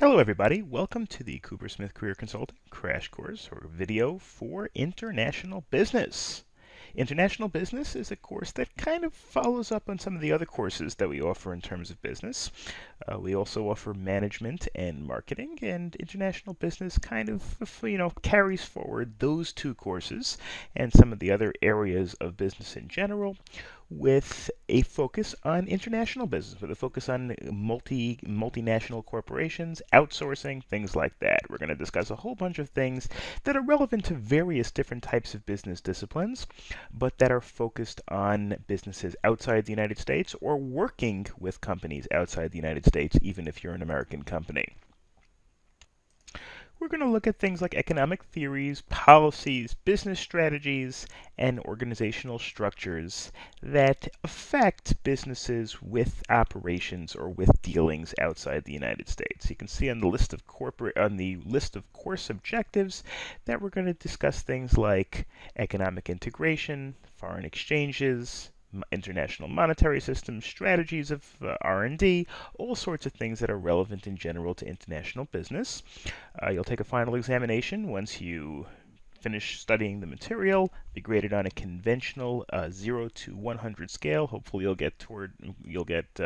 Hello everybody, welcome to the Coopersmith Career Consulting Crash Course or video for International Business. International Business is a course that kind of follows up on some of the other courses that we offer in terms of business. We also offer management and marketing, and international business kind of, carries forward those two courses and some of the other areas of business in general, with a focus on international business, with a focus on multinational corporations, outsourcing, things like that. We're going to discuss a whole bunch of things that are relevant to various different types of business disciplines, but that are focused on businesses outside the United States or working with companies outside the United States, even if you're an American company. We're going to look at things like economic theories, policies, business strategies, and organizational structures that affect businesses with operations or with dealings outside the United States. You can see on the list of course objectives that we're going to discuss things like economic integration, foreign exchanges, international monetary systems, strategies of R&D, all sorts of things that are relevant in general to international business. You'll take a final examination once you finish studying the material, be graded on a conventional 0 to 100 scale. Hopefully you'll get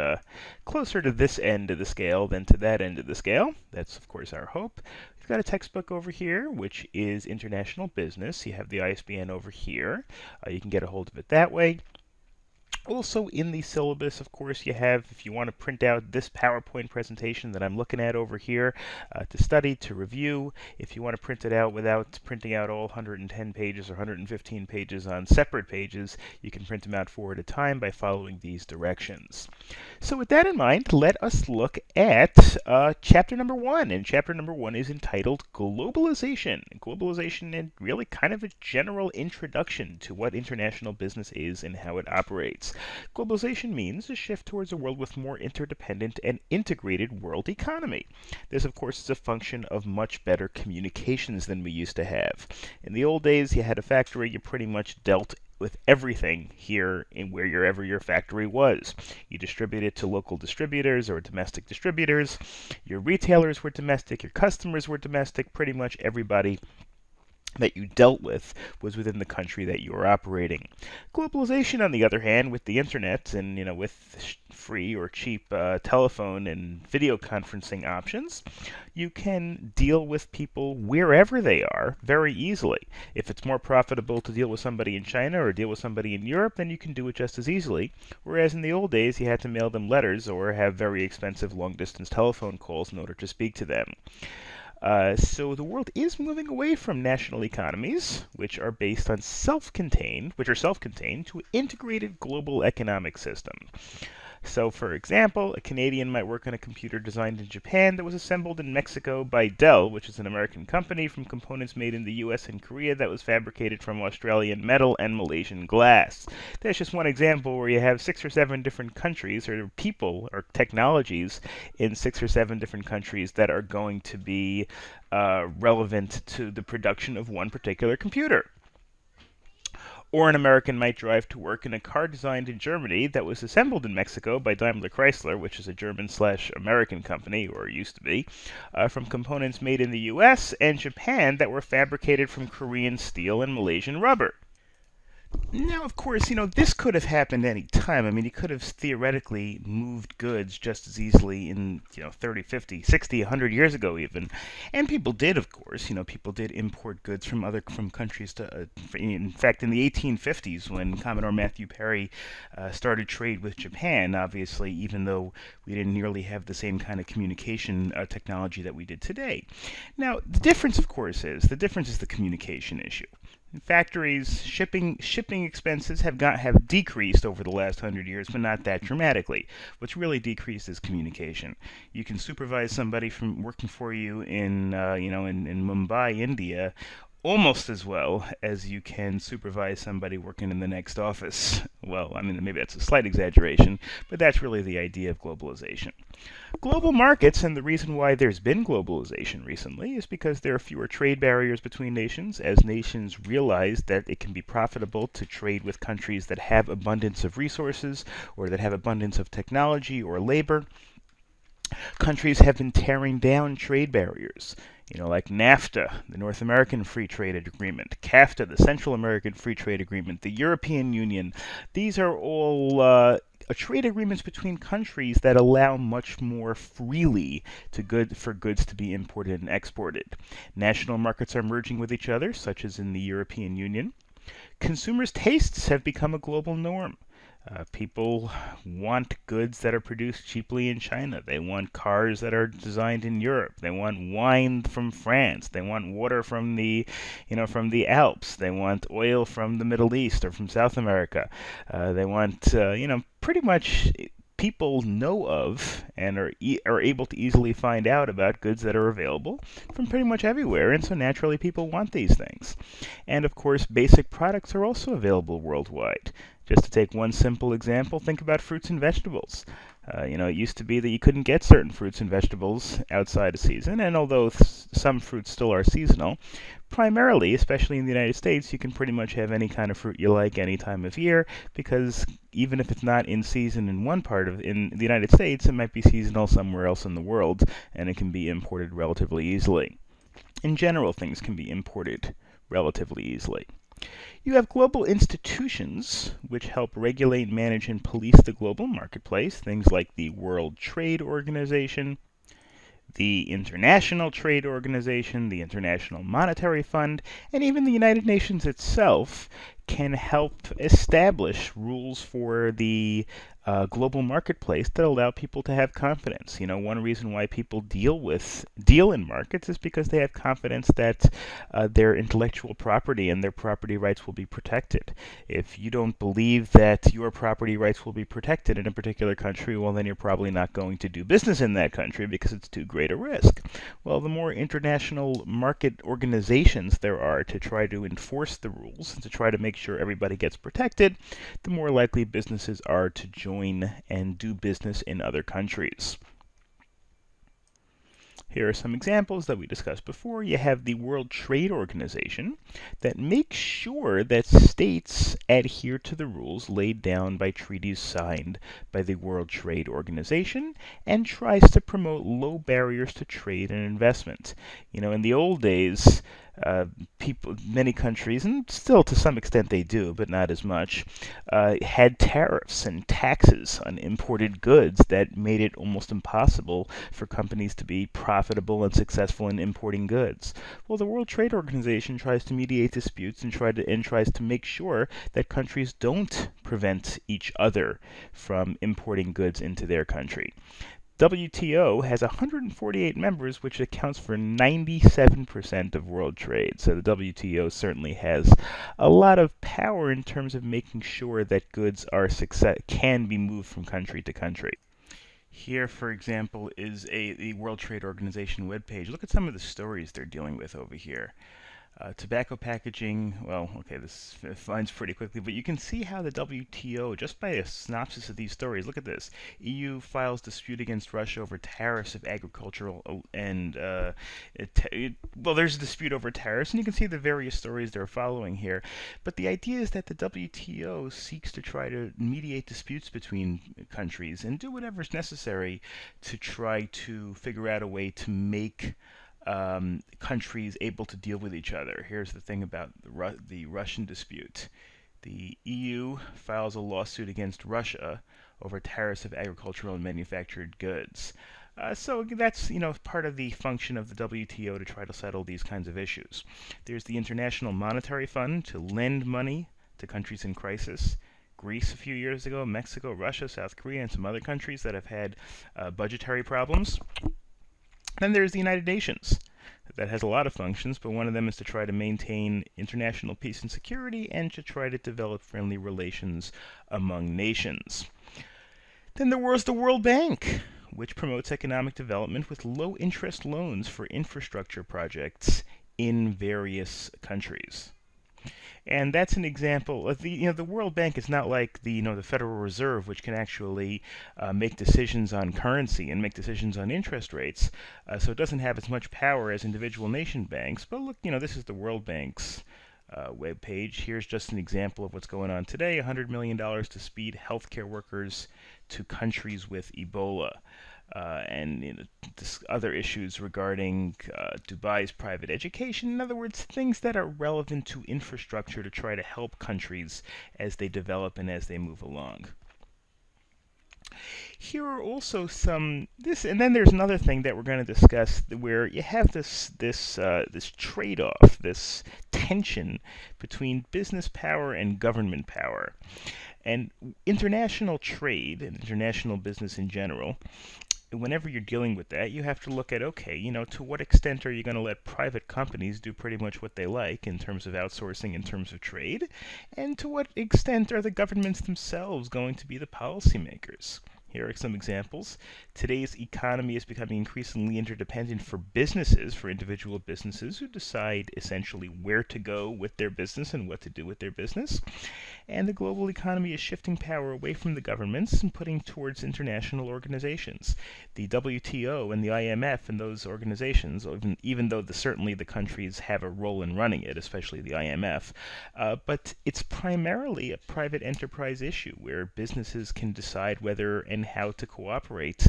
closer to this end of the scale than to that end of the scale. That's, of course, our hope. We've got a textbook over here, which is International Business. You have the ISBN over here. You can get a hold of it that way. Also in the syllabus, of course, you have, if you want to print out this PowerPoint presentation that I'm looking at over here to study, to review. If you want to print it out without printing out all 110 pages or 115 pages on separate pages, you can print them out 4 at a time by following these directions. So with that in mind, let us look at chapter number 1. And chapter number 1 is entitled Globalization. Globalization is really kind of a general introduction to what international business is and how it operates. Globalization means a shift towards a world with more interdependent and integrated world economy. This, of course, is a function of much better communications than we used to have. In the old days, you had a factory, you pretty much dealt with everything here in wherever your factory was. You distributed it to local distributors or domestic distributors. Your retailers were domestic, your customers were domestic, pretty much everybody that you dealt with was within the country that you were operating. Globalization, on the other hand, with the internet and with free or cheap telephone and video conferencing options, you can deal with people wherever they are very easily. If it's more profitable to deal with somebody in China or deal with somebody in Europe, then you can do it just as easily. Whereas in the old days, you had to mail them letters or have very expensive long-distance telephone calls in order to speak to them. So the world is moving away from national economies, which are based on self-contained, to an integrated global economic system. So, for example, a Canadian might work on a computer designed in Japan that was assembled in Mexico by Dell, which is an American company, from components made in the US and Korea that was fabricated from Australian metal and Malaysian glass. That's just one example where you have 6 or 7 different countries or people or technologies in 6 or 7 different countries that are going to be relevant to the production of one particular computer. Or an American might drive to work in a car designed in Germany that was assembled in Mexico by Daimler Chrysler, which is a German/American company, or used to be, from components made in the US and Japan that were fabricated from Korean steel and Malaysian rubber. Now, of course, this could have happened any time. I mean, you could have theoretically moved goods just as easily in, 30, 50, 60, 100 years ago even. And people did, of course. People did import goods from countries to, in fact, in the 1850s when Commodore Matthew Perry started trade with Japan, obviously, even though we didn't nearly have the same kind of communication technology that we did today. Now, the difference, of course, is the communication issue. In factories, shipping expenses have decreased over the last 100 years, but not that dramatically. What's really decreased is communication. You can supervise somebody from working for you in Mumbai, India, almost as well as you can supervise somebody working in the next office. Well, I mean, maybe that's a slight exaggeration, but that's really the idea of globalization. Global markets, and the reason why there's been globalization recently, is because there are fewer trade barriers between nations, as nations realize that it can be profitable to trade with countries that have abundance of resources, or that have abundance of technology or labor. Countries have been tearing down trade barriers, like NAFTA, the North American Free Trade Agreement, CAFTA, the Central American Free Trade Agreement, the European Union. These are all trade agreements between countries that allow much more freely for goods to be imported and exported. National markets are merging with each other, such as in the European Union. Consumers' tastes have become a global norm. People want goods that are produced cheaply in China. They want cars that are designed in Europe. They want wine from France. They want water from from the Alps. They want oil from the Middle East or from South America. They want, pretty much people know of and are able to easily find out about goods that are available from pretty much everywhere, and so naturally people want these things. And of course, basic products are also available worldwide. Just to take one simple example, think about fruits and vegetables. It used to be that you couldn't get certain fruits and vegetables outside of season, and although some fruits still are seasonal, primarily, especially in the United States, you can pretty much have any kind of fruit you like any time of year, because even if it's not in season in the United States, it might be seasonal somewhere else in the world, and it can be imported relatively easily. In general, things can be imported relatively easily. You have global institutions which help regulate, manage, and police the global marketplace, things like the World Trade Organization, the International Trade Organization, the International Monetary Fund, and even the United Nations itself can help establish rules for the global marketplace that allow people to have confidence. One reason why people deal in markets is because they have confidence that their intellectual property and their property rights will be protected. If you don't believe that your property rights will be protected in a particular country, well, then you're probably not going to do business in that country because it's too great a risk. Well, the more international market organizations there are to try to enforce the rules and to try to make sure everybody gets protected, the more likely businesses are to join and do business in other countries. Here are some examples that we discussed before. You have the World Trade Organization that makes sure that states adhere to the rules laid down by treaties signed by the World Trade Organization and tries to promote low barriers to trade and investment. In the old days, many countries, and still to some extent they do, but not as much, had tariffs and taxes on imported goods that made it almost impossible for companies to be profitable and successful in importing goods. Well, the World Trade Organization tries to mediate disputes and tries to make sure that countries don't prevent each other from importing goods into their country. WTO has 148 members, which accounts for 97% of world trade. So the WTO certainly has a lot of power in terms of making sure that goods can be moved from country to country. Here, for example, is the World Trade Organization webpage. Look at some of the stories they're dealing with over here. Tobacco packaging, well, okay, this finds pretty quickly, but you can see how the WTO, just by a synopsis of these stories, look at this. EU files dispute against Russia over tariffs of agricultural and, well, there's a dispute over tariffs, and you can see the various stories they're following here. But the idea is that the WTO seeks to try to mediate disputes between countries and do whatever's necessary to try to figure out a way to make countries able to deal with each other. Here's the thing about the Russian dispute. The EU files a lawsuit against Russia over tariffs of agricultural and manufactured goods. So that's part of the function of the WTO to try to settle these kinds of issues. There's the International Monetary Fund to lend money to countries in crisis. Greece a few years ago, Mexico, Russia, South Korea, and some other countries that have had budgetary problems. Then there's the United Nations. That has a lot of functions, but one of them is to try to maintain international peace and security and to try to develop friendly relations among nations. Then there was the World Bank, which promotes economic development with low-interest loans for infrastructure projects in various countries. And that's an example of the World Bank is not like the Federal Reserve, which can actually make decisions on currency and make decisions on interest rates. So it doesn't have as much power as individual nation banks. But look, this is the World Bank's web page. Here's just an example of what's going on today: $100 million to speed healthcare workers to countries with Ebola. and other issues regarding Dubai's private education. In other words, things that are relevant to infrastructure to try to help countries as they develop and as they move along. Here are also and then there's another thing that we're going to discuss where you have this trade-off, this tension between business power and government power. And international trade and international business in general, whenever you're dealing with that, you have to look at, okay, to what extent are you going to let private companies do pretty much what they like in terms of outsourcing, in terms of trade, and to what extent are the governments themselves going to be the policymakers? Here are some examples. Today's economy is becoming increasingly interdependent for businesses, for individual businesses who decide essentially where to go with their business and what to do with their business. And the global economy is shifting power away from the governments and putting towards international organizations. The WTO and the IMF and those organizations, even though certainly the countries have a role in running it, especially the IMF, but it's primarily a private enterprise issue where businesses can decide whether and how to cooperate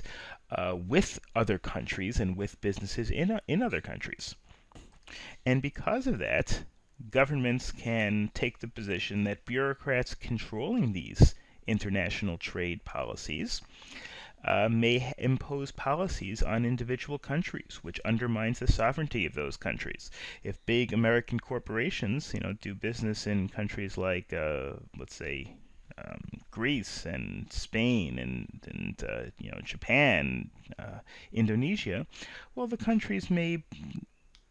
with other countries and with businesses in other countries. And because of that, governments can take the position that bureaucrats controlling these international trade policies may impose policies on individual countries, which undermines the sovereignty of those countries. If big American corporations, do business in countries like, let's say, Greece and Spain and Japan, Indonesia, well, the countries may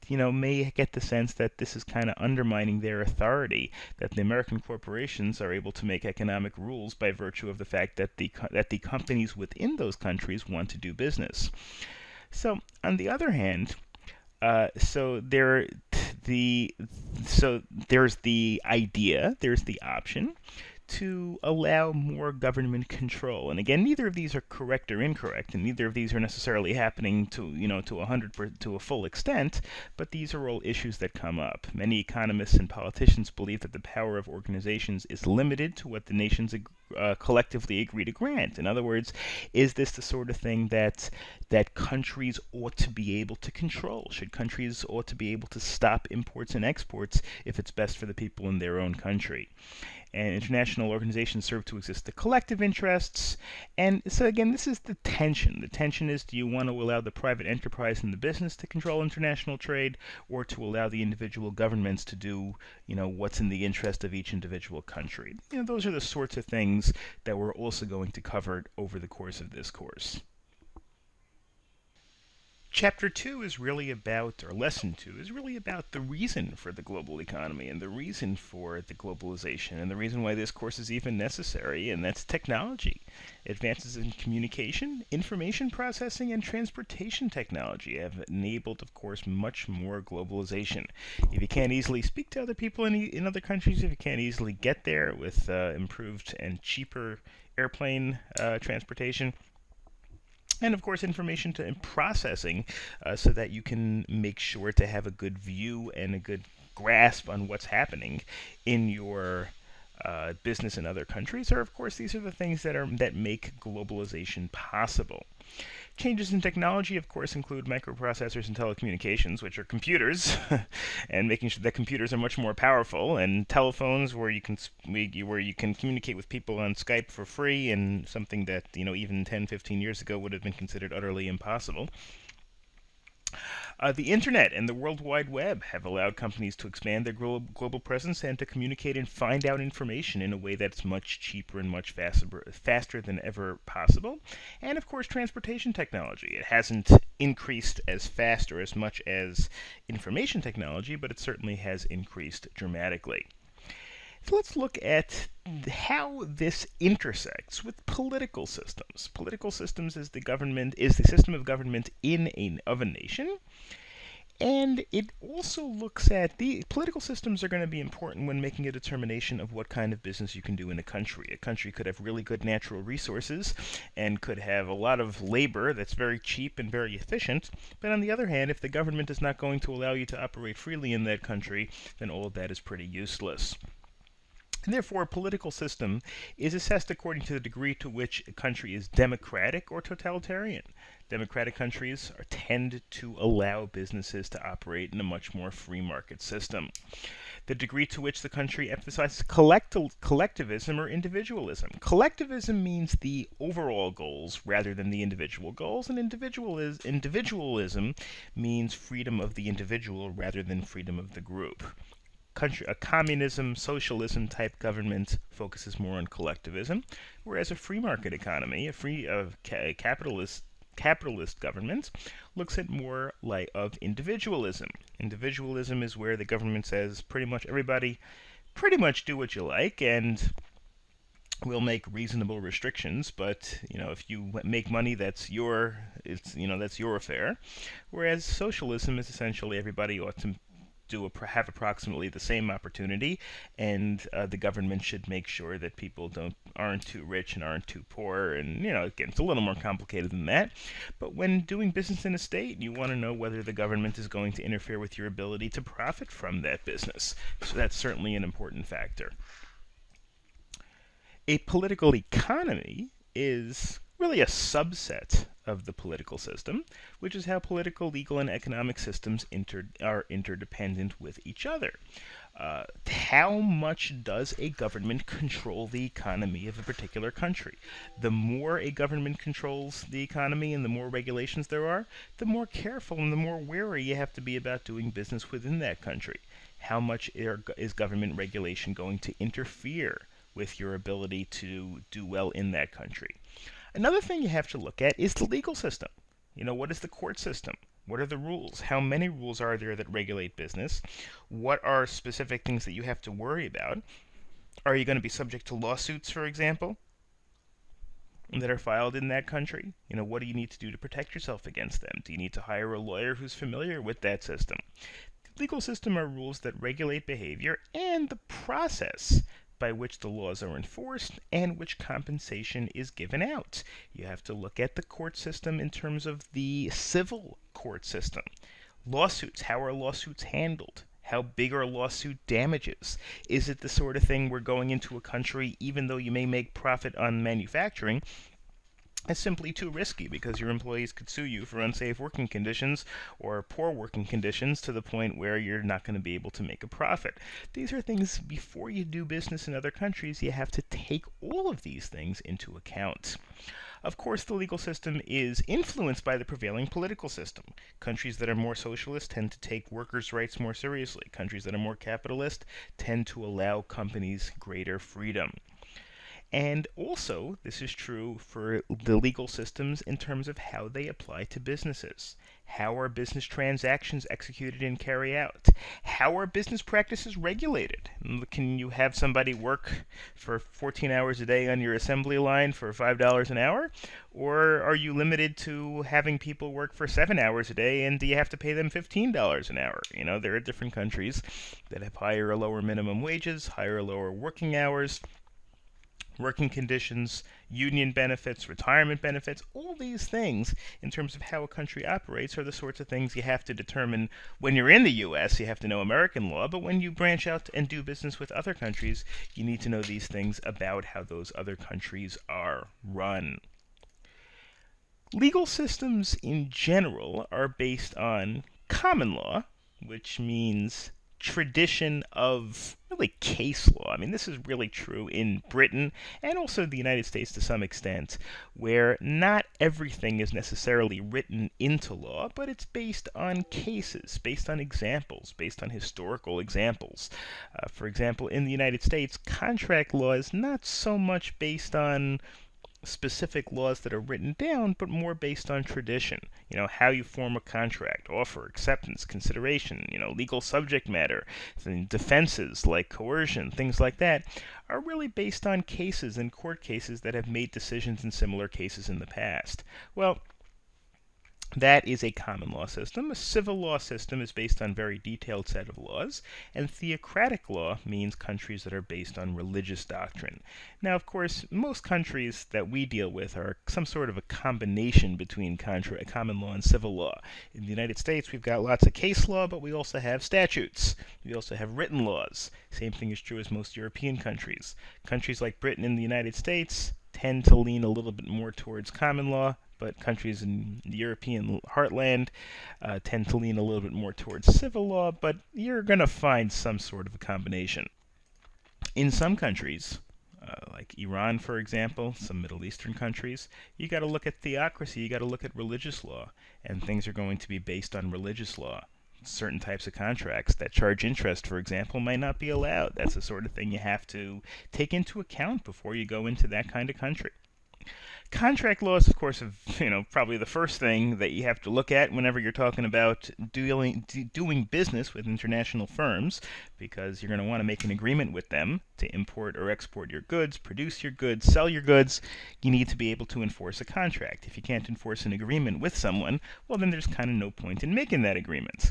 get the sense that this is kind of undermining their authority, that the American corporations are able to make economic rules by virtue of the fact that the companies within those countries want to do business. So, on the other hand, there's the idea, there's the option to allow more government control. And again, neither of these are correct or incorrect, and neither of these are necessarily happening to a full extent, but these are all issues that come up. Many economists and politicians believe that the power of organizations is limited to what the nations collectively agree to grant. In other words, is this the sort of thing that countries ought to be able to control? Should countries ought to be able to stop imports and exports if it's best for the people in their own country? And international organizations serve to exist the collective interests. And so again, this is the tension. The tension is, do you want to allow the private enterprise and the business to control international trade, or to allow the individual governments to do, what's in the interest of each individual country? Those are the sorts of things that we're also going to cover over the course of this course. Chapter 2 is really about, or Lesson 2 is really about the reason for the global economy and the reason for the globalization and the reason why this course is even necessary, and that's technology. Advances in communication, information processing, and transportation technology have enabled, of course, much more globalization. If you can't easily speak to other people in other countries, if you can't easily get there with improved and cheaper airplane transportation, and of course information and processing so that you can make sure to have a good view and a good grasp on what's happening in your business in other countries. Or of course these are the things that make globalization possible. Changes in technology, of course, include microprocessors and telecommunications, which are computers, and making sure that computers are much more powerful, and telephones where you can communicate with people on Skype for free, and something that even 10, 15 years ago would have been considered utterly impossible. The Internet and the World Wide Web have allowed companies to expand their global presence and to communicate and find out information in a way that's much cheaper and much faster than ever possible. And of course, transportation technology. It hasn't increased as fast or as much as information technology, but it certainly has increased dramatically. So let's look at how this intersects with political systems. Political systems is the system of government of a nation. And it also looks at the political systems are going to be important when making a determination of what kind of business you can do in a country. A country could have really good natural resources and could have a lot of labor that's very cheap and very efficient. But on the other hand, if the government is not going to allow you to operate freely in that country, then all of that is pretty useless. And therefore, a political system is assessed according to the degree to which a country is democratic or totalitarian. Democratic countries tend to allow businesses to operate in a much more free market system. The degree to which the country emphasizes collectivism or individualism. Collectivism means the overall goals rather than the individual goals, and individualism means freedom of the individual rather than freedom of the group. A communism, socialism type government focuses more on collectivism, whereas a free market economy, capitalist government, looks at more like of individualism. Individualism is where the government says pretty much everybody pretty much do what you like, and we'll make reasonable restrictions, but if you make money, that's your affair. Whereas socialism is essentially everybody ought to have approximately the same opportunity, and the government should make sure that people aren't too rich and aren't too poor. And again, it's a little more complicated than that. But when doing business in a state, you want to know whether the government is going to interfere with your ability to profit from that business. So that's certainly an important factor. A political economy is really a subset of the political system, which is how political, legal, and economic systems are interdependent with each other. How much does a government control the economy of a particular country? The more a government controls the economy and the more regulations there are, the more careful and the more wary you have to be about doing business within that country. How much is government regulation going to interfere with your ability to do well in that country? Another thing you have to look at is the legal system. What is the court system? What are the rules? How many rules are there that regulate business? What are specific things that you have to worry about? Are you going to be subject to lawsuits, for example, that are filed in that country? What do you need to do to protect yourself against them? Do you need to hire a lawyer who's familiar with that system? The legal system are rules that regulate behavior and the process by which the laws are enforced and which compensation is given out. You have to look at the court system in terms of the civil court system. Lawsuits, how are lawsuits handled? How big are lawsuit damages? Is it the sort of thing where going into a country, even though you may make profit on manufacturing, is simply too risky because your employees could sue you for unsafe working conditions or poor working conditions to the point where you're not going to be able to make a profit? These are things, before you do business in other countries, you have to take all of these things into account. Of course, the legal system is influenced by the prevailing political system. Countries that are more socialist tend to take workers' rights more seriously. Countries that are more capitalist tend to allow companies greater freedom. And also, this is true for the legal systems in terms of how they apply to businesses. How are business transactions executed and carried out? How are business practices regulated? Can you have somebody work for 14 hours a day on your assembly line for $5 an hour? Or are you limited to having people work for 7 hours a day, and do you have to pay them $15 an hour? There are different countries that have higher or lower minimum wages, higher or lower working hours, working conditions, union benefits, retirement benefits. All these things, in terms of how a country operates, are the sorts of things you have to determine when you're in the U.S. You have to know American law, but when you branch out and do business with other countries, you need to know these things about how those other countries are run. Legal systems in general are based on common law, which means tradition of really case law. This is really true in Britain and also the United States to some extent, where not everything is necessarily written into law, but it's based on cases, based on examples, based on historical examples. For example, in the United States, contract law is not so much based on specific laws that are written down, but more based on tradition. How you form a contract, offer, acceptance, consideration, legal subject matter, defenses like coercion, things like that, are really based on cases and court cases that have made decisions in similar cases in the past. Well, That is a common law system. A civil law system is based on a very detailed set of laws, and theocratic law means countries that are based on religious doctrine. Now, of course, most countries that we deal with are some sort of a combination between common law and civil law. In the United States, we've got lots of case law, but we also have statutes. We also have written laws. Same thing is true as most European countries. Countries like Britain and the United States tend to lean a little bit more towards common law, but countries in the European heartland tend to lean a little bit more towards civil law, but you're going to find some sort of a combination. In some countries, like Iran, for example, some Middle Eastern countries, you got to look at theocracy, you got to look at religious law, and things are going to be based on religious law. Certain types of contracts that charge interest, for example, might not be allowed. That's the sort of thing you have to take into account before you go into that kind of country. Contract law is, of course, probably the first thing that you have to look at whenever you're talking about doing business with international firms, because you're going to want to make an agreement with them to import or export your goods, produce your goods, sell your goods. You need to be able to enforce a contract. If you can't enforce an agreement with someone, well, then there's kind of no point in making that agreement.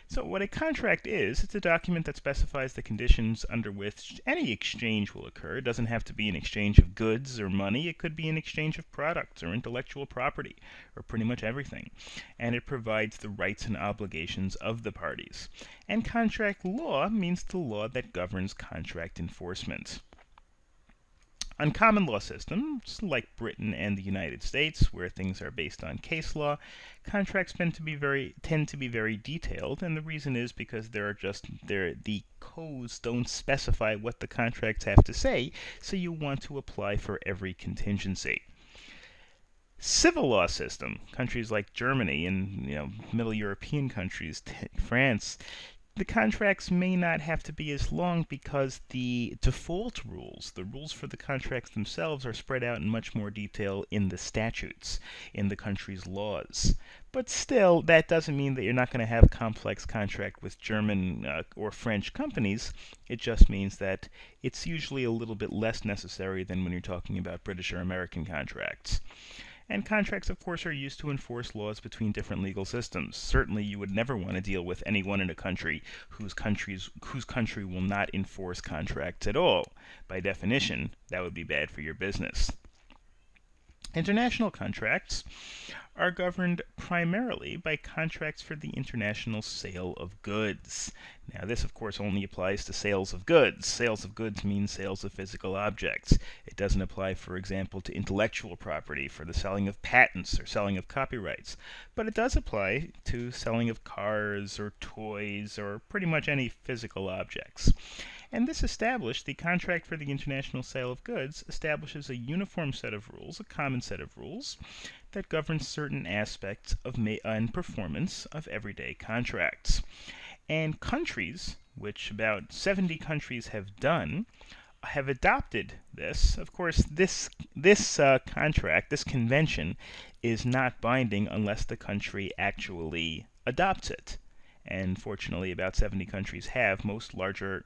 So what a contract is, it's a document that specifies the conditions under which any exchange will occur. It doesn't have to be an exchange of goods or money. It could be an exchange of products or intellectual property or pretty much everything. And it provides the rights and obligations of the parties. And contract law means the law that governs contract enforcement. On common law systems, like Britain and the United States, where things are based on case law, contracts tend to be very detailed, and the reason is because the codes don't specify what the contracts have to say, so you want to apply for every contingency. Civil law system, countries like Germany and Middle European countries, France, the contracts may not have to be as long because the default rules, the rules for the contracts themselves, are spread out in much more detail in the statutes, in the country's laws. But still, that doesn't mean that you're not going to have a complex contract with German or French companies. It just means that it's usually a little bit less necessary than when you're talking about British or American contracts. And contracts, of course, are used to enforce laws between different legal systems. Certainly, you would never want to deal with anyone in a country whose country will not enforce contracts at all. By definition, that would be bad for your business. International contracts are governed primarily by contracts for the international sale of goods. Now, this, of course, only applies to sales of goods. Sales of goods means sales of physical objects. It doesn't apply, for example, to intellectual property for the selling of patents or selling of copyrights. But it does apply to selling of cars or toys or pretty much any physical objects. And the contract for the international sale of goods establishes a uniform set of rules, a common set of rules, that governs certain aspects of and performance of everyday contracts. And countries, which about 70 countries have done, have adopted this. Of course, this contract, this convention, is not binding unless the country actually adopts it. And fortunately, about 70 countries have. Most larger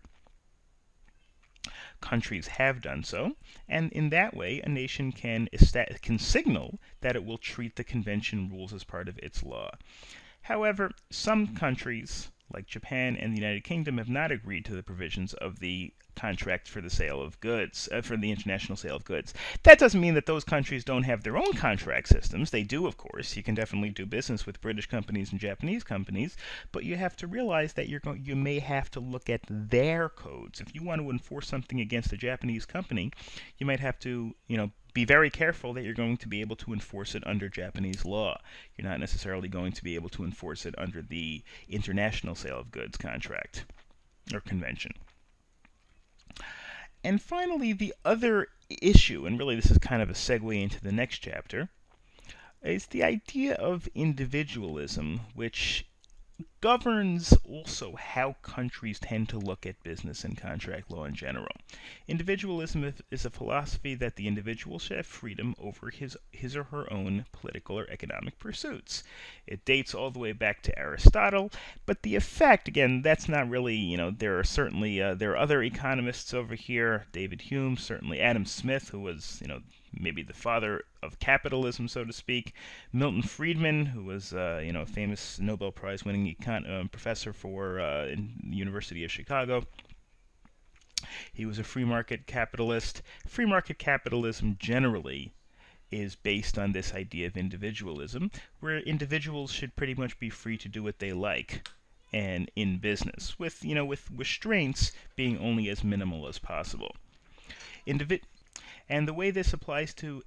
countries have done so, and in that way, a nation can signal that it will treat the convention rules as part of its law. However, some countries, like Japan and the United Kingdom, have not agreed to the provisions of the contract for the sale of goods, for the international sale of goods. That doesn't mean that those countries don't have their own contract systems. They do, of course. You can definitely do business with British companies and Japanese companies, but you have to realize that you may have to look at their codes. If you want to enforce something against a Japanese company, you might have to, be very careful that you're going to be able to enforce it under Japanese law. You're not necessarily going to be able to enforce it under the international sale of goods contract or convention. And finally, the other issue, and really this is kind of a segue into the next chapter, is the idea of individualism, which governs also how countries tend to look at business and contract law in general. Individualism is a philosophy that the individual should have freedom over his or her own political or economic pursuits. It dates all the way back to Aristotle, but the effect, again, that's not really, there are other economists over here, David Hume, certainly Adam Smith, who was, maybe the father of capitalism, so to speak. Milton Friedman, who was a famous Nobel Prize-winning professor in the University of Chicago. He was a free market capitalist. Free market capitalism generally is based on this idea of individualism, where individuals should pretty much be free to do what they like and in business, with restraints being only as minimal as possible. And the way this applies to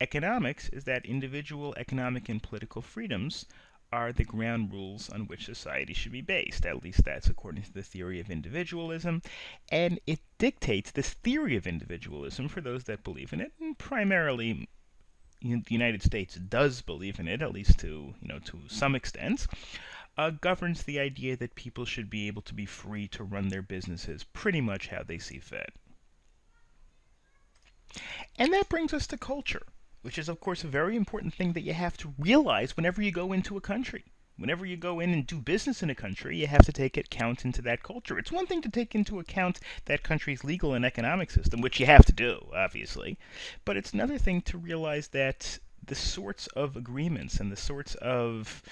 economics is that individual economic and political freedoms are the ground rules on which society should be based. At least that's according to the theory of individualism. And it dictates this theory of individualism for those that believe in it, and primarily the United States does believe in it, at least to some extent, governs the idea that people should be able to be free to run their businesses pretty much how they see fit. And that brings us to culture, which is, of course, a very important thing that you have to realize whenever you go into a country. Whenever you go in and do business in a country, you have to take account into that culture. It's one thing to take into account that country's legal and economic system, which you have to do, obviously, but it's another thing to realize that the sorts of agreements and the sorts of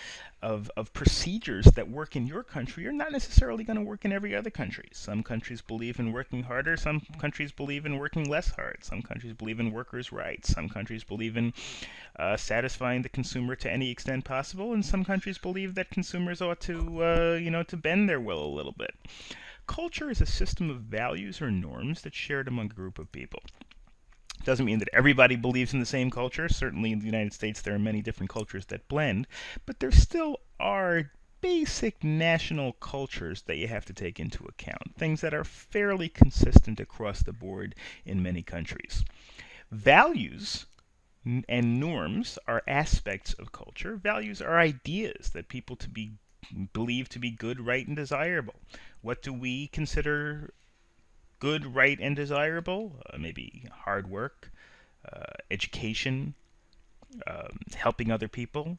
procedures that work in your country are not necessarily going to work in every other country. Some countries believe in working harder. Some countries believe in working less hard. Some countries believe in workers' rights. Some countries believe in satisfying the consumer to any extent possible. And some countries believe that consumers ought to bend their will a little bit. Culture is a system of values or norms that's shared among a group of people. Doesn't mean that everybody believes in the same culture. Certainly in the United States there are many different cultures that blend, but there still are basic national cultures that you have to take into account, things that are fairly consistent across the board in many countries. Values and norms are aspects of culture. Values are ideas that people believe to be good, right, and desirable. What do we consider good, right, and desirable? Maybe hard work, education, helping other people.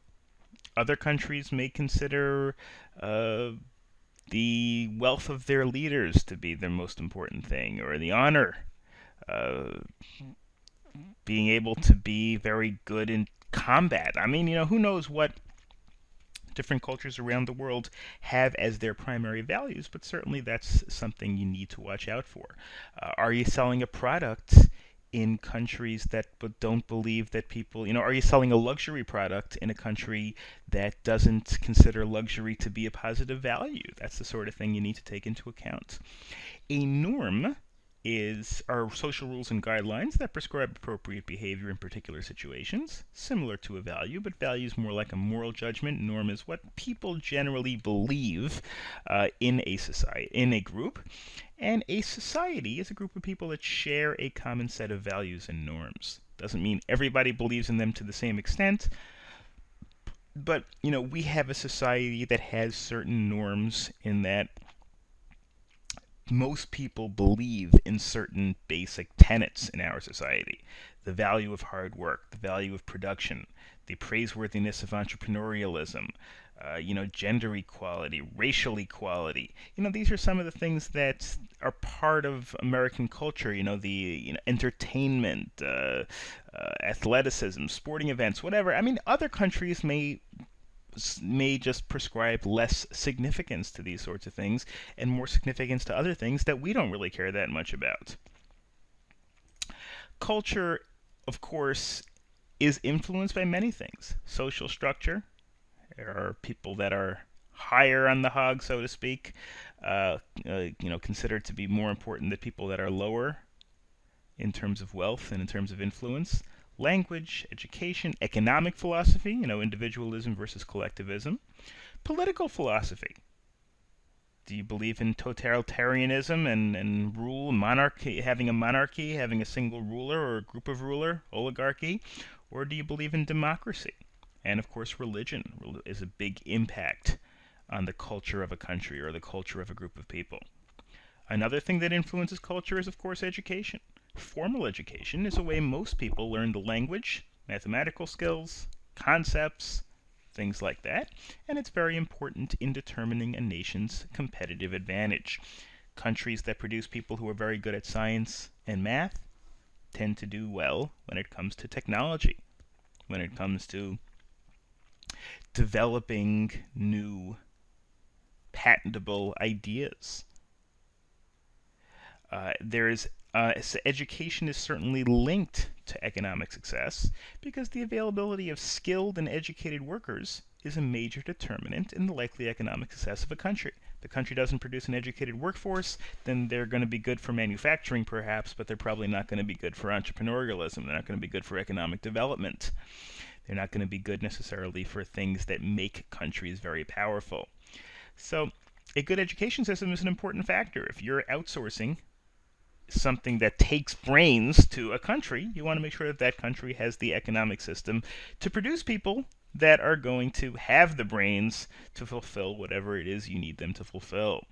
Other countries may consider the wealth of their leaders to be the most important thing, or the honor, being able to be very good in combat. I mean, who knows what different cultures around the world have as their primary values, but certainly that's something you need to watch out for. Are you selling a product in countries that don't believe that people, are you selling a luxury product in a country that doesn't consider luxury to be a positive value? That's the sort of thing you need to take into account. A norm are social rules and guidelines that prescribe appropriate behavior in particular situations, similar to a value, but value is more like a moral judgment. Norm is what people generally believe in a society, in a group, and a society is a group of people that share a common set of values and norms. Doesn't mean everybody believes in them to the same extent, but we have a society that has certain norms in that most people believe in certain basic tenets in our society. The value of hard work, the value of production, the praiseworthiness of entrepreneurialism, gender equality, racial equality. These are some of the things that are part of American culture. The entertainment, athleticism, sporting events, whatever. I mean, other countries may just prescribe less significance to these sorts of things and more significance to other things that we don't really care that much about. Culture, of course, is influenced by many things. Social structure. There are people that are higher on the hog, so to speak, considered to be more important than people that are lower in terms of wealth and in terms of influence. Language, education, economic philosophy, individualism versus collectivism. Political philosophy. Do you believe in totalitarianism and rule, monarchy, having a single ruler or a group of ruler, oligarchy? Or do you believe in democracy? And of course, religion is a big impact on the culture of a country or the culture of a group of people. Another thing that influences culture is, of course, education. Formal education is a way most people learn the language, mathematical skills, concepts, things like that, and it's very important in determining a nation's competitive advantage. Countries that produce people who are very good at science and math tend to do well when it comes to technology, when it comes to developing new patentable ideas. Education is certainly linked to economic success because the availability of skilled and educated workers is a major determinant in the likely economic success of a country. If the country doesn't produce an educated workforce, then they're going to be good for manufacturing perhaps, but they're probably not going to be good for entrepreneurialism. They're not going to be good for economic development. They're not going to be good necessarily for things that make countries very powerful. So a good education system is an important factor. If you're outsourcing something that takes brains to a country, you want to make sure that that country has the economic system to produce people that are going to have the brains to fulfill whatever it is you need them to fulfill.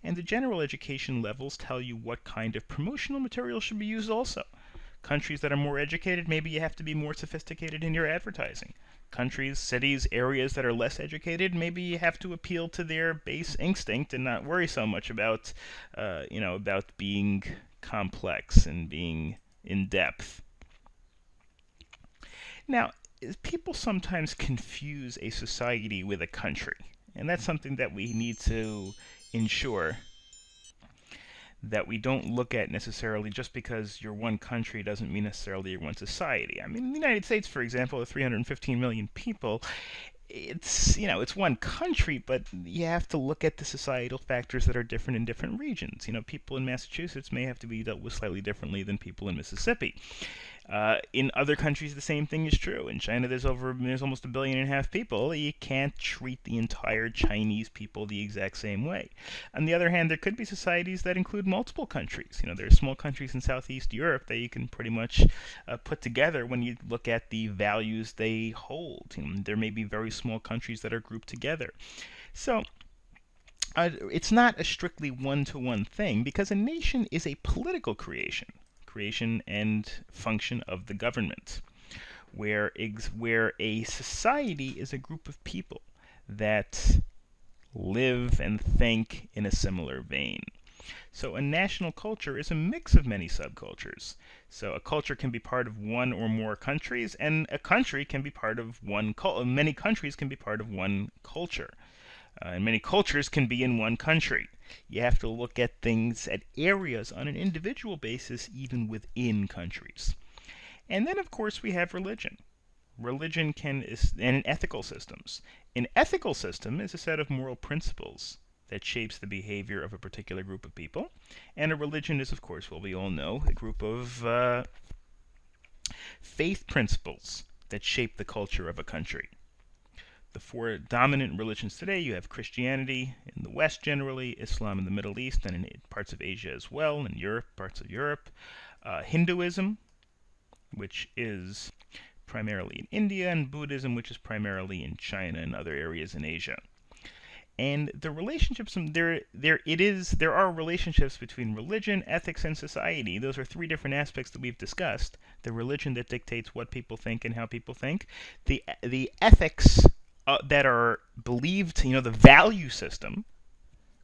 And the general education levels tell you what kind of promotional material should be used also. Countries that are more educated, maybe you have to be more sophisticated in your advertising. Countries, cities, areas that are less educated, maybe you have to appeal to their base instinct and not worry so much about, about being complex and being in depth. Now, people sometimes confuse a society with a country, and that's something that we need to ensure that we don't look at necessarily. Just because you're one country doesn't mean necessarily you're one society. I mean, in the United States, for example, with 315 million people, it's one country, but you have to look at the societal factors that are different in different regions. People in Massachusetts may have to be dealt with slightly differently than people in Mississippi. In other countries, the same thing is true. In China, there's almost 1.5 billion people. You can't treat the entire Chinese people the exact same way. On the other hand, there could be societies that include multiple countries. There are small countries in Southeast Europe that you can pretty much put together when you look at the values they hold. There may be very small countries that are grouped together. So it's not a strictly one-to-one thing, because a nation is a political creation and function of the government, where a society is a group of people that live and think in a similar vein. So a national culture is a mix of many subcultures. So a culture can be part of one or more countries, and a country can be part of many countries can be part of one culture. And many cultures can be in one country. You have to look at things, at areas on an individual basis, even within countries. And then, of course, we have religion. Religion and ethical systems. An ethical system is a set of moral principles that shapes the behavior of a particular group of people. And a religion is, of course, well, we all know, a group of faith principles that shape the culture of a country. The four dominant religions today, you have Christianity in the West generally, Islam in the Middle East, and in parts of Asia as well, in Europe, parts of Europe. Hinduism, which is primarily in India, and Buddhism, which is primarily in China and other areas in Asia. And the relationships, there are relationships between religion, ethics, and society. Those are three different aspects that we've discussed. The religion that dictates what people think and how people think. The ethics that are believed, the value system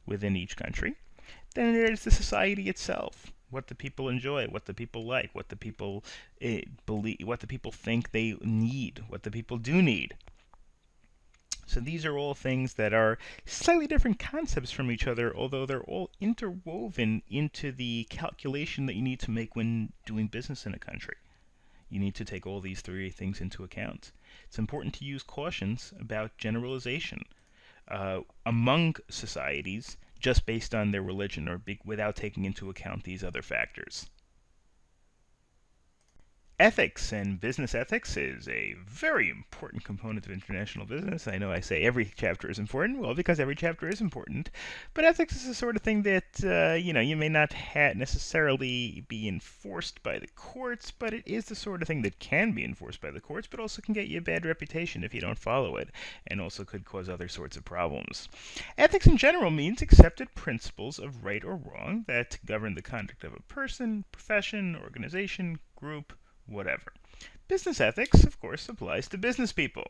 within each country. Then there's the society itself, what the people enjoy, what the people like, what the people believe, what the people think they need, what the people do need. So these are all things that are slightly different concepts from each other, although they're all interwoven into the calculation that you need to make when doing business in a country. You need to take all these three things into account. It's important to use cautions about generalization among societies just based on their religion or without taking into account these other factors. Ethics and business ethics is a very important component of international business. I know I say every chapter is important, well, because every chapter is important, but ethics is the sort of thing that, you may not necessarily be enforced by the courts, but it is the sort of thing that can be enforced by the courts, but also can get you a bad reputation if you don't follow it, and also could cause other sorts of problems. Ethics in general means accepted principles of right or wrong that govern the conduct of a person, profession, organization, group, whatever. Business ethics, of course, applies to business people.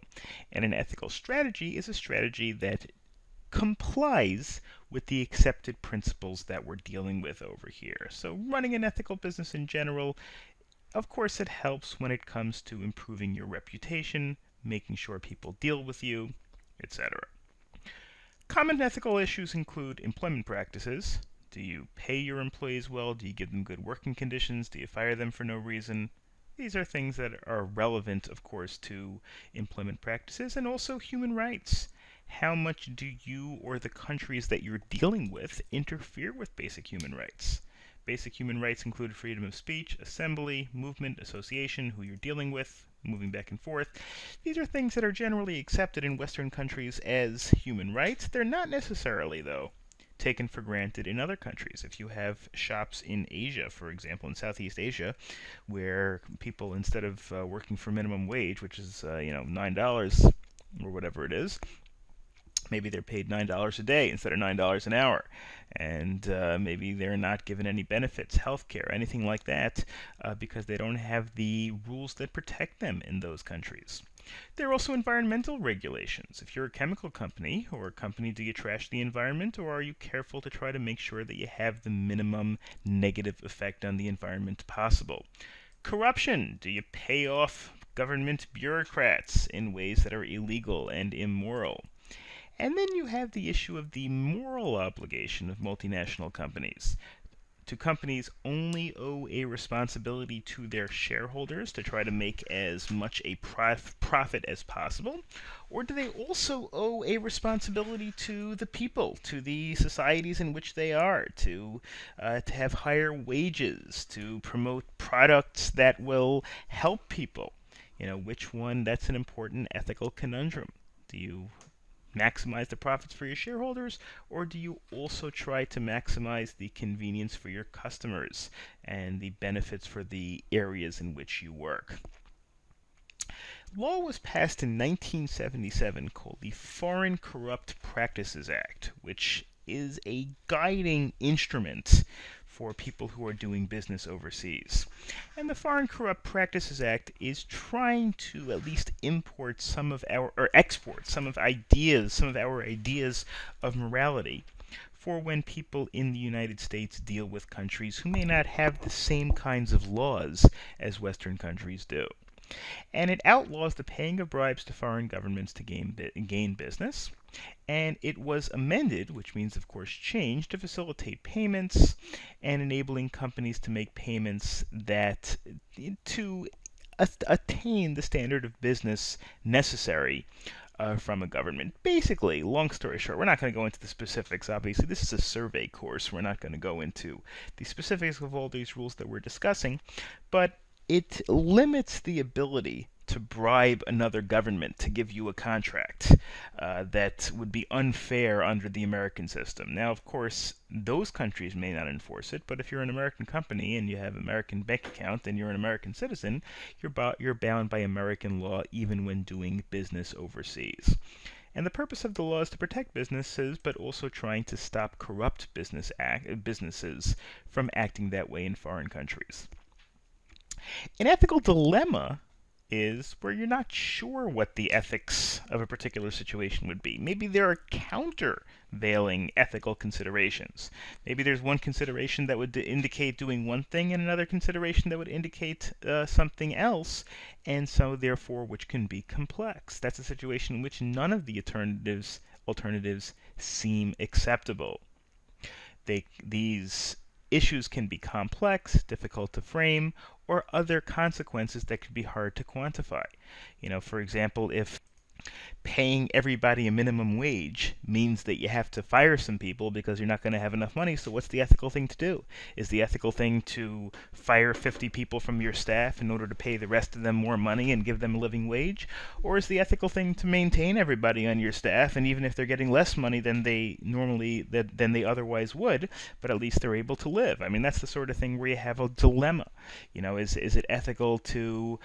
And an ethical strategy is a strategy that complies with the accepted principles that we're dealing with over here. So running an ethical business in general of course, it helps when it comes to improving your reputation, making sure people deal with you, etc. Common ethical issues include employment practices. Do you pay your employees well? Do you give them good working conditions? Do you fire them for no reason? These are things that are relevant, of course, to employment practices and also human rights. How much do you or the countries that you're dealing with interfere with basic human rights? Basic human rights include freedom of speech, assembly, movement, association, who you're dealing with, moving back and forth. These are things that are generally accepted in Western countries as human rights. They're not necessarily, though, taken for granted in other countries. If you have shops in Asia, for example, in Southeast Asia, where people, instead of working for minimum wage, which is $9 or whatever it is, maybe they're paid $9 a day instead of $9 an hour, and maybe they're not given any benefits, health care, anything like that, because they don't have the rules that protect them in those countries. There are also environmental regulations. If you're a chemical company or a company, do you trash the environment, or are you careful to try to make sure that you have the minimum negative effect on the environment possible? Corruption. Do you pay off government bureaucrats in ways that are illegal and immoral? And then you have the issue of the moral obligation of multinational companies. Do companies only owe a responsibility to their shareholders to try to make as much a profit as possible? Or do they also owe a responsibility to the people, to the societies in which they are, to have higher wages, to promote products that will help people? Which one? That's an important ethical conundrum. Do you maximize the profits for your shareholders, or do you also try to maximize the convenience for your customers and the benefits for the areas in which you work? Law was passed in 1977 called the Foreign Corrupt Practices Act, which is a guiding instrument for people who are doing business overseas. And the Foreign Corrupt Practices Act is trying to at least export some of our ideas of morality for when people in the United States deal with countries who may not have the same kinds of laws as Western countries do. And it outlaws the paying of bribes to foreign governments to gain business. And it was amended, which means, of course, changed, to facilitate payments and enabling companies to make payments that to attain the standard of business necessary from a government. Basically, long story short, we're not going to go into the specifics, obviously. This is a survey course. We're not going to go into the specifics of all these rules that we're discussing, but it limits the ability to bribe another government to give you a contract that would be unfair under the American system. Now, of course, those countries may not enforce it, but if you're an American company and you have an American bank account and you're an American citizen, you're bound by American law even when doing business overseas. And the purpose of the law is to protect businesses, but also trying to stop corrupt businesses from acting that way in foreign countries. An ethical dilemma is where you're not sure what the ethics of a particular situation would be. Maybe there are countervailing ethical considerations. Maybe there's one consideration that would indicate doing one thing and another consideration that would indicate something else, and so therefore which can be complex. That's a situation in which none of the alternatives seem acceptable. These issues can be complex, difficult to frame, or other consequences that could be hard to quantify. For example, if paying everybody a minimum wage means that you have to fire some people because you're not going to have enough money, so what's the ethical thing to do? Is the ethical thing to fire 50 people from your staff in order to pay the rest of them more money and give them a living wage? Or is the ethical thing to maintain everybody on your staff, and even if they're getting less money than than they otherwise would, but at least they're able to live? I mean, that's the sort of thing where you have a dilemma. Is it ethical to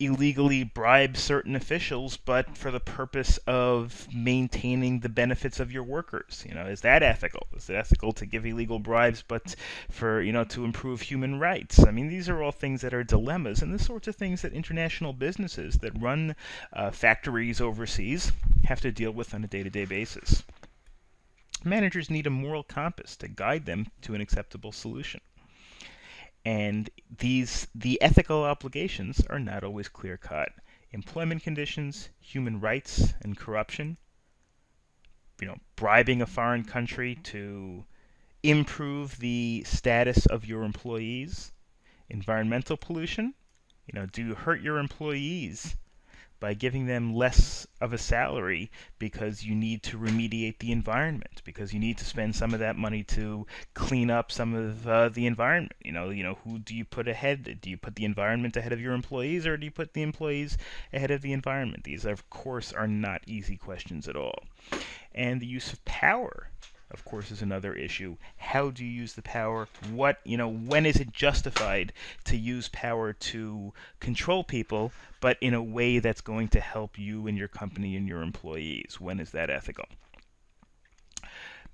illegally bribe certain officials, but for the purpose of maintaining the benefits of your workers? Is that ethical? Is it ethical to give illegal bribes, but for to improve human rights? I mean, these are all things that are dilemmas, and the sorts of things that international businesses that run factories overseas have to deal with on a day-to-day basis. Managers need a moral compass to guide them to an acceptable solution. And the ethical obligations are not always clear-cut. Employment conditions, human rights, and corruption, bribing a foreign country to improve the status of your employees, environmental pollution, do you hurt your employees by giving them less of a salary because you need to remediate the environment, because you need to spend some of that money to clean up some of the environment? Who do you put ahead? Do you put the environment ahead of your employees, or do you put the employees ahead of the environment? These, of course, are not easy questions at all. And the use of power, of course, is another issue. How do you use the power? When is it justified to use power to control people, but in a way that's going to help you and your company and your employees? When is that ethical?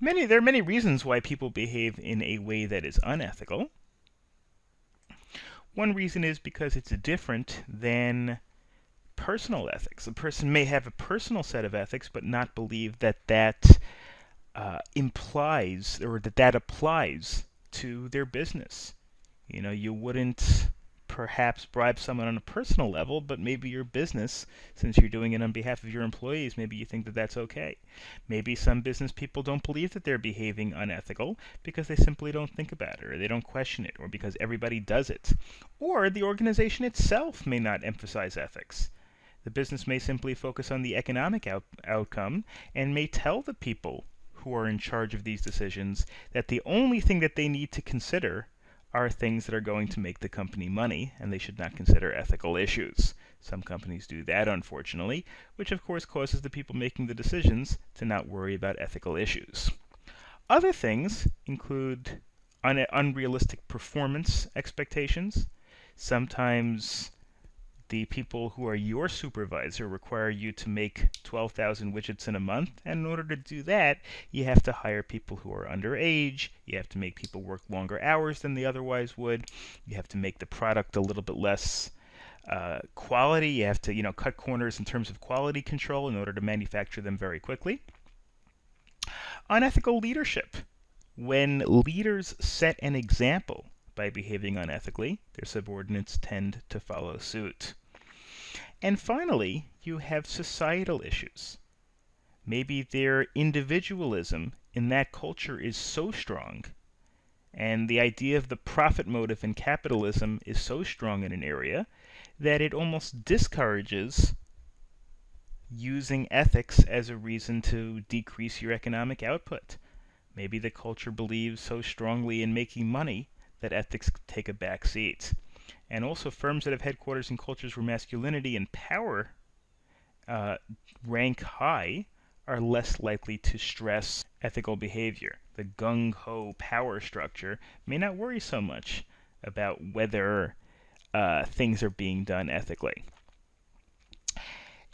There are many reasons why people behave in a way that is unethical. One reason is because it's different than personal ethics. A person may have a personal set of ethics, but not believe that implies, or that applies to their business. You wouldn't perhaps bribe someone on a personal level, but maybe your business, since you're doing it on behalf of your employees, maybe you think that that's okay. Maybe some business people don't believe that they're behaving unethical because they simply don't think about it, or they don't question it, or because everybody does it. Or the organization itself may not emphasize ethics. The business may simply focus on the economic outcome and may tell the people who are in charge of these decisions that the only thing that they need to consider are things that are going to make the company money, and they should not consider ethical issues. Some companies do that, unfortunately, which of course causes the people making the decisions to not worry about ethical issues. Other things include unrealistic performance expectations. Sometimes the people who are your supervisor require you to make 12,000 widgets in a month, and in order to do that, you have to hire people who are underage, you have to make people work longer hours than they otherwise would, you have to make the product a little bit less quality, you have to cut corners in terms of quality control in order to manufacture them very quickly. Unethical leadership. When leaders set an example by behaving unethically, their subordinates tend to follow suit. And finally, you have societal issues. Maybe their individualism in that culture is so strong, and the idea of the profit motive in capitalism is so strong in an area, that it almost discourages using ethics as a reason to decrease your economic output. Maybe the culture believes so strongly in making money that ethics take a back seat. And also, firms that have headquarters in cultures where masculinity and power rank high are less likely to stress ethical behavior. The gung-ho power structure may not worry so much about whether things are being done ethically.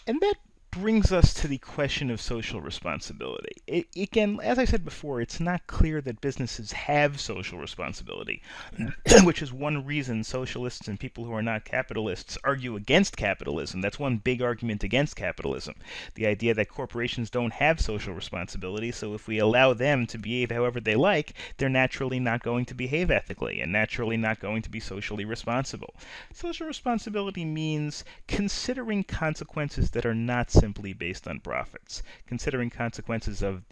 And that brings us to the question of social responsibility. Again, as I said before, it's not clear that businesses have social responsibility, which is one reason socialists and people who are not capitalists argue against capitalism. That's one big argument against capitalism. The idea that corporations don't have social responsibility, so if we allow them to behave however they like, they're naturally not going to behave ethically and naturally not going to be socially responsible. Social responsibility means considering consequences that are not simply based on profits. Considering consequences of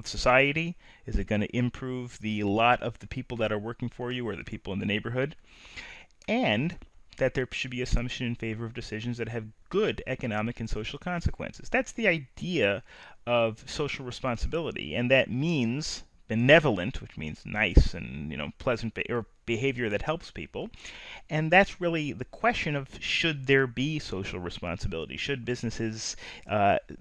society. Is it going to improve the lot of the people that are working for you or the people in the neighborhood? And that there should be assumption in favor of decisions that have good economic and social consequences. That's the idea of social responsibility, and that means benevolent, which means nice and pleasant or behavior that helps people. And that's really the question of, should there be social responsibility? Should businesses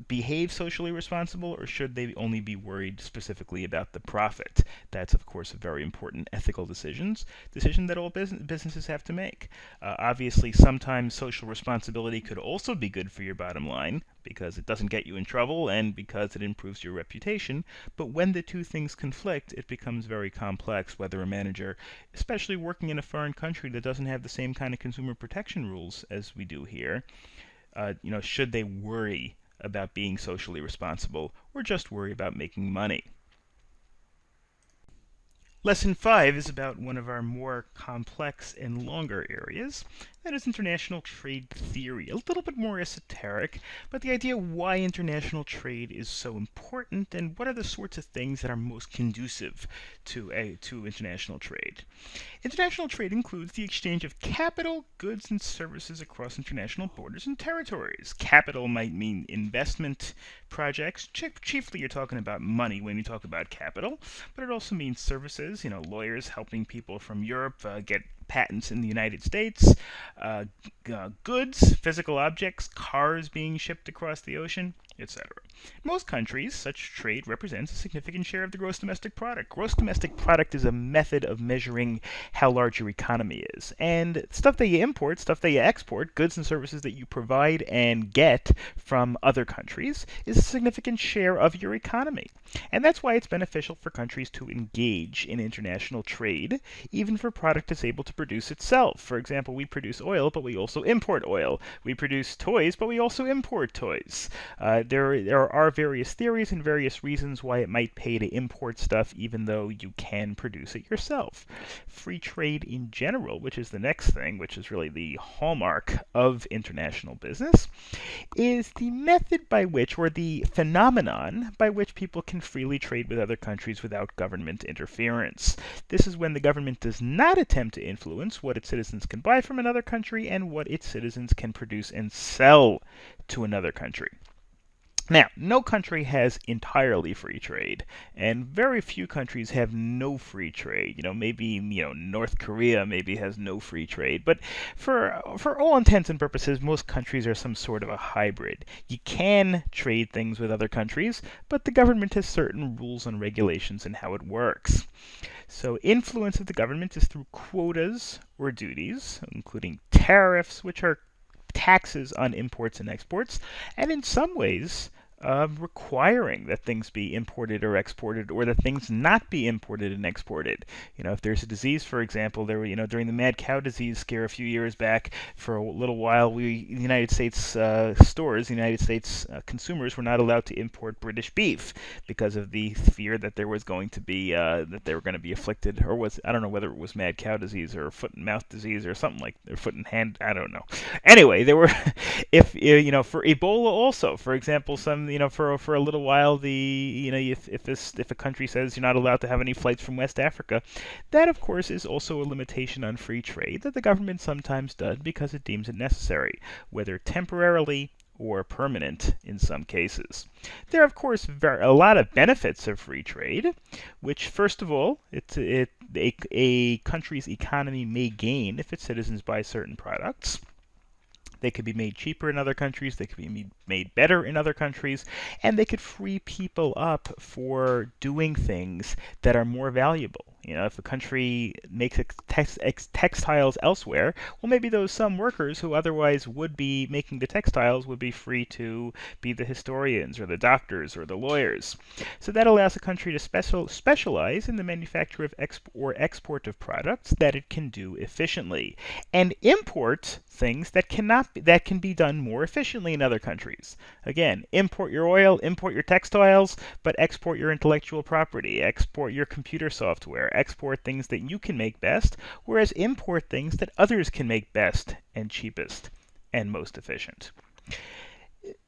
behave socially responsible, or should they only be worried specifically about the profit? That's, of course, a very important ethical decision that all businesses have to make. Obviously, sometimes social responsibility could also be good for your bottom line, because it doesn't get you in trouble and because it improves your reputation. But when the two things conflict, it becomes very complex whether a manager, especially working in a foreign country that doesn't have the same kind of consumer protection rules as we do here, should they worry about being socially responsible or just worry about making money? Lesson 5 is about one of our more complex and longer areas. That is international trade theory. A little bit more esoteric, but the idea why international trade is so important and what are the sorts of things that are most conducive to international trade. International trade includes the exchange of capital, goods, and services across international borders and territories. Capital might mean investment projects. Chiefly, you're talking about money when you talk about capital, but it also means services. Lawyers helping people from Europe get patents in the United States, goods, physical objects, cars being shipped across the ocean, etc. In most countries, such trade represents a significant share of the gross domestic product. Gross domestic product is a method of measuring how large your economy is. And stuff that you import, stuff that you export, goods and services that you provide and get from other countries is a significant share of your economy. And that's why it's beneficial for countries to engage in international trade, even for product that's able to produce itself. For example, we produce oil, but we also import oil. We produce toys, but we also import toys. There are various theories and various reasons why it might pay to import stuff even though you can produce it yourself. Free trade in general, which is the next thing, which is really the hallmark of international business, is the method by which, or the phenomenon by which people can freely trade with other countries without government interference. This is when the government does not attempt to influence what its citizens can buy from another country and what its citizens can produce and sell to another country. Now, no country has entirely free trade, and very few countries have no free trade. Maybe North Korea maybe has no free trade, but for all intents and purposes, most countries are some sort of a hybrid. You can trade things with other countries, but the government has certain rules and regulations in how it works. So influence of the government is through quotas or duties, including tariffs, which are taxes on imports and exports, and in some ways requiring that things be imported or exported, or that things not be imported and exported. If there's a disease, for example, there were, during the mad cow disease scare a few years back, for a little while, the United States stores, the United States consumers were not allowed to import British beef because of the fear that there was going to be that they were going to be afflicted, or I don't know whether it was mad cow disease or foot and mouth disease or something like, or foot and hand, I don't know. Anyway, there were, if for Ebola also, for example, for a little while, if a country says you're not allowed to have any flights from West Africa, that of course is also a limitation on free trade that the government sometimes does because it deems it necessary, whether temporarily or permanent in some cases. There are, of course, a lot of benefits of free trade, which, first of all, a country's economy may gain if its citizens buy certain products. They could be made cheaper in other countries, they could be made better in other countries, and they could free people up for doing things that are more valuable. If a country makes textiles elsewhere, well, maybe some workers who otherwise would be making the textiles would be free to be the historians or the doctors or the lawyers. So that allows a country to specialize in the manufacture of export of products that it can do efficiently, and import things that can be done more efficiently in other countries. Again, import your oil, import your textiles, but export your intellectual property, export your computer software, export things that you can make best, whereas import things that others can make best and cheapest and most efficient.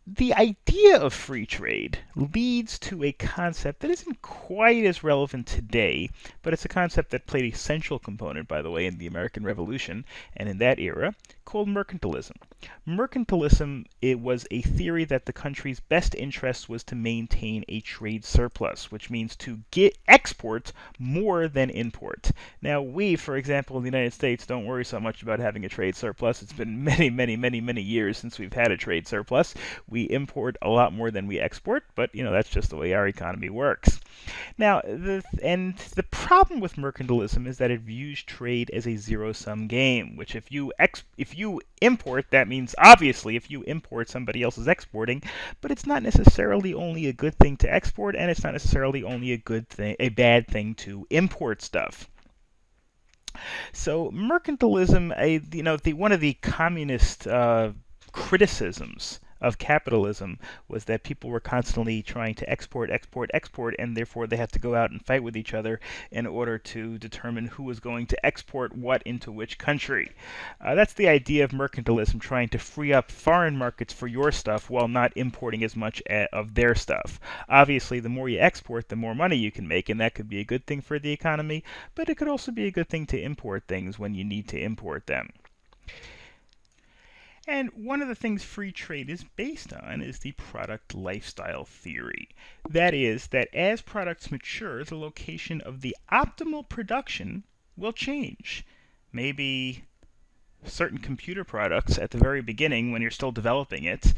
The idea of free trade leads to a concept that isn't quite as relevant today, but it's a concept that played a central component, by the way, in the American Revolution and in that era, called mercantilism. Mercantilism, it was a theory that the country's best interest was to maintain a trade surplus, which means to export more than import. Now, we, for example, in the United States, don't worry so much about having a trade surplus. It's been many years since we've had a trade surplus. We import a lot more than we export, but that's just the way our economy works. Now, the problem with mercantilism is that it views trade as a zero-sum game, which if you import, that means obviously if you import, somebody else is exporting, but it's not necessarily only a good thing to export, and it's not necessarily only a bad thing to import stuff. So mercantilism, one of the communist criticisms of capitalism was that people were constantly trying to export, export, export, and therefore they had to go out and fight with each other in order to determine who was going to export what into which country. That's the idea of mercantilism, trying to free up foreign markets for your stuff while not importing as much of their stuff. Obviously, the more you export, the more money you can make, and that could be a good thing for the economy, but it could also be a good thing to import things when you need to import them. And one of the things free trade is based on is the product lifestyle theory. That is, that as products mature, the location of the optimal production will change. Maybe certain computer products at the very beginning, when you're still developing it,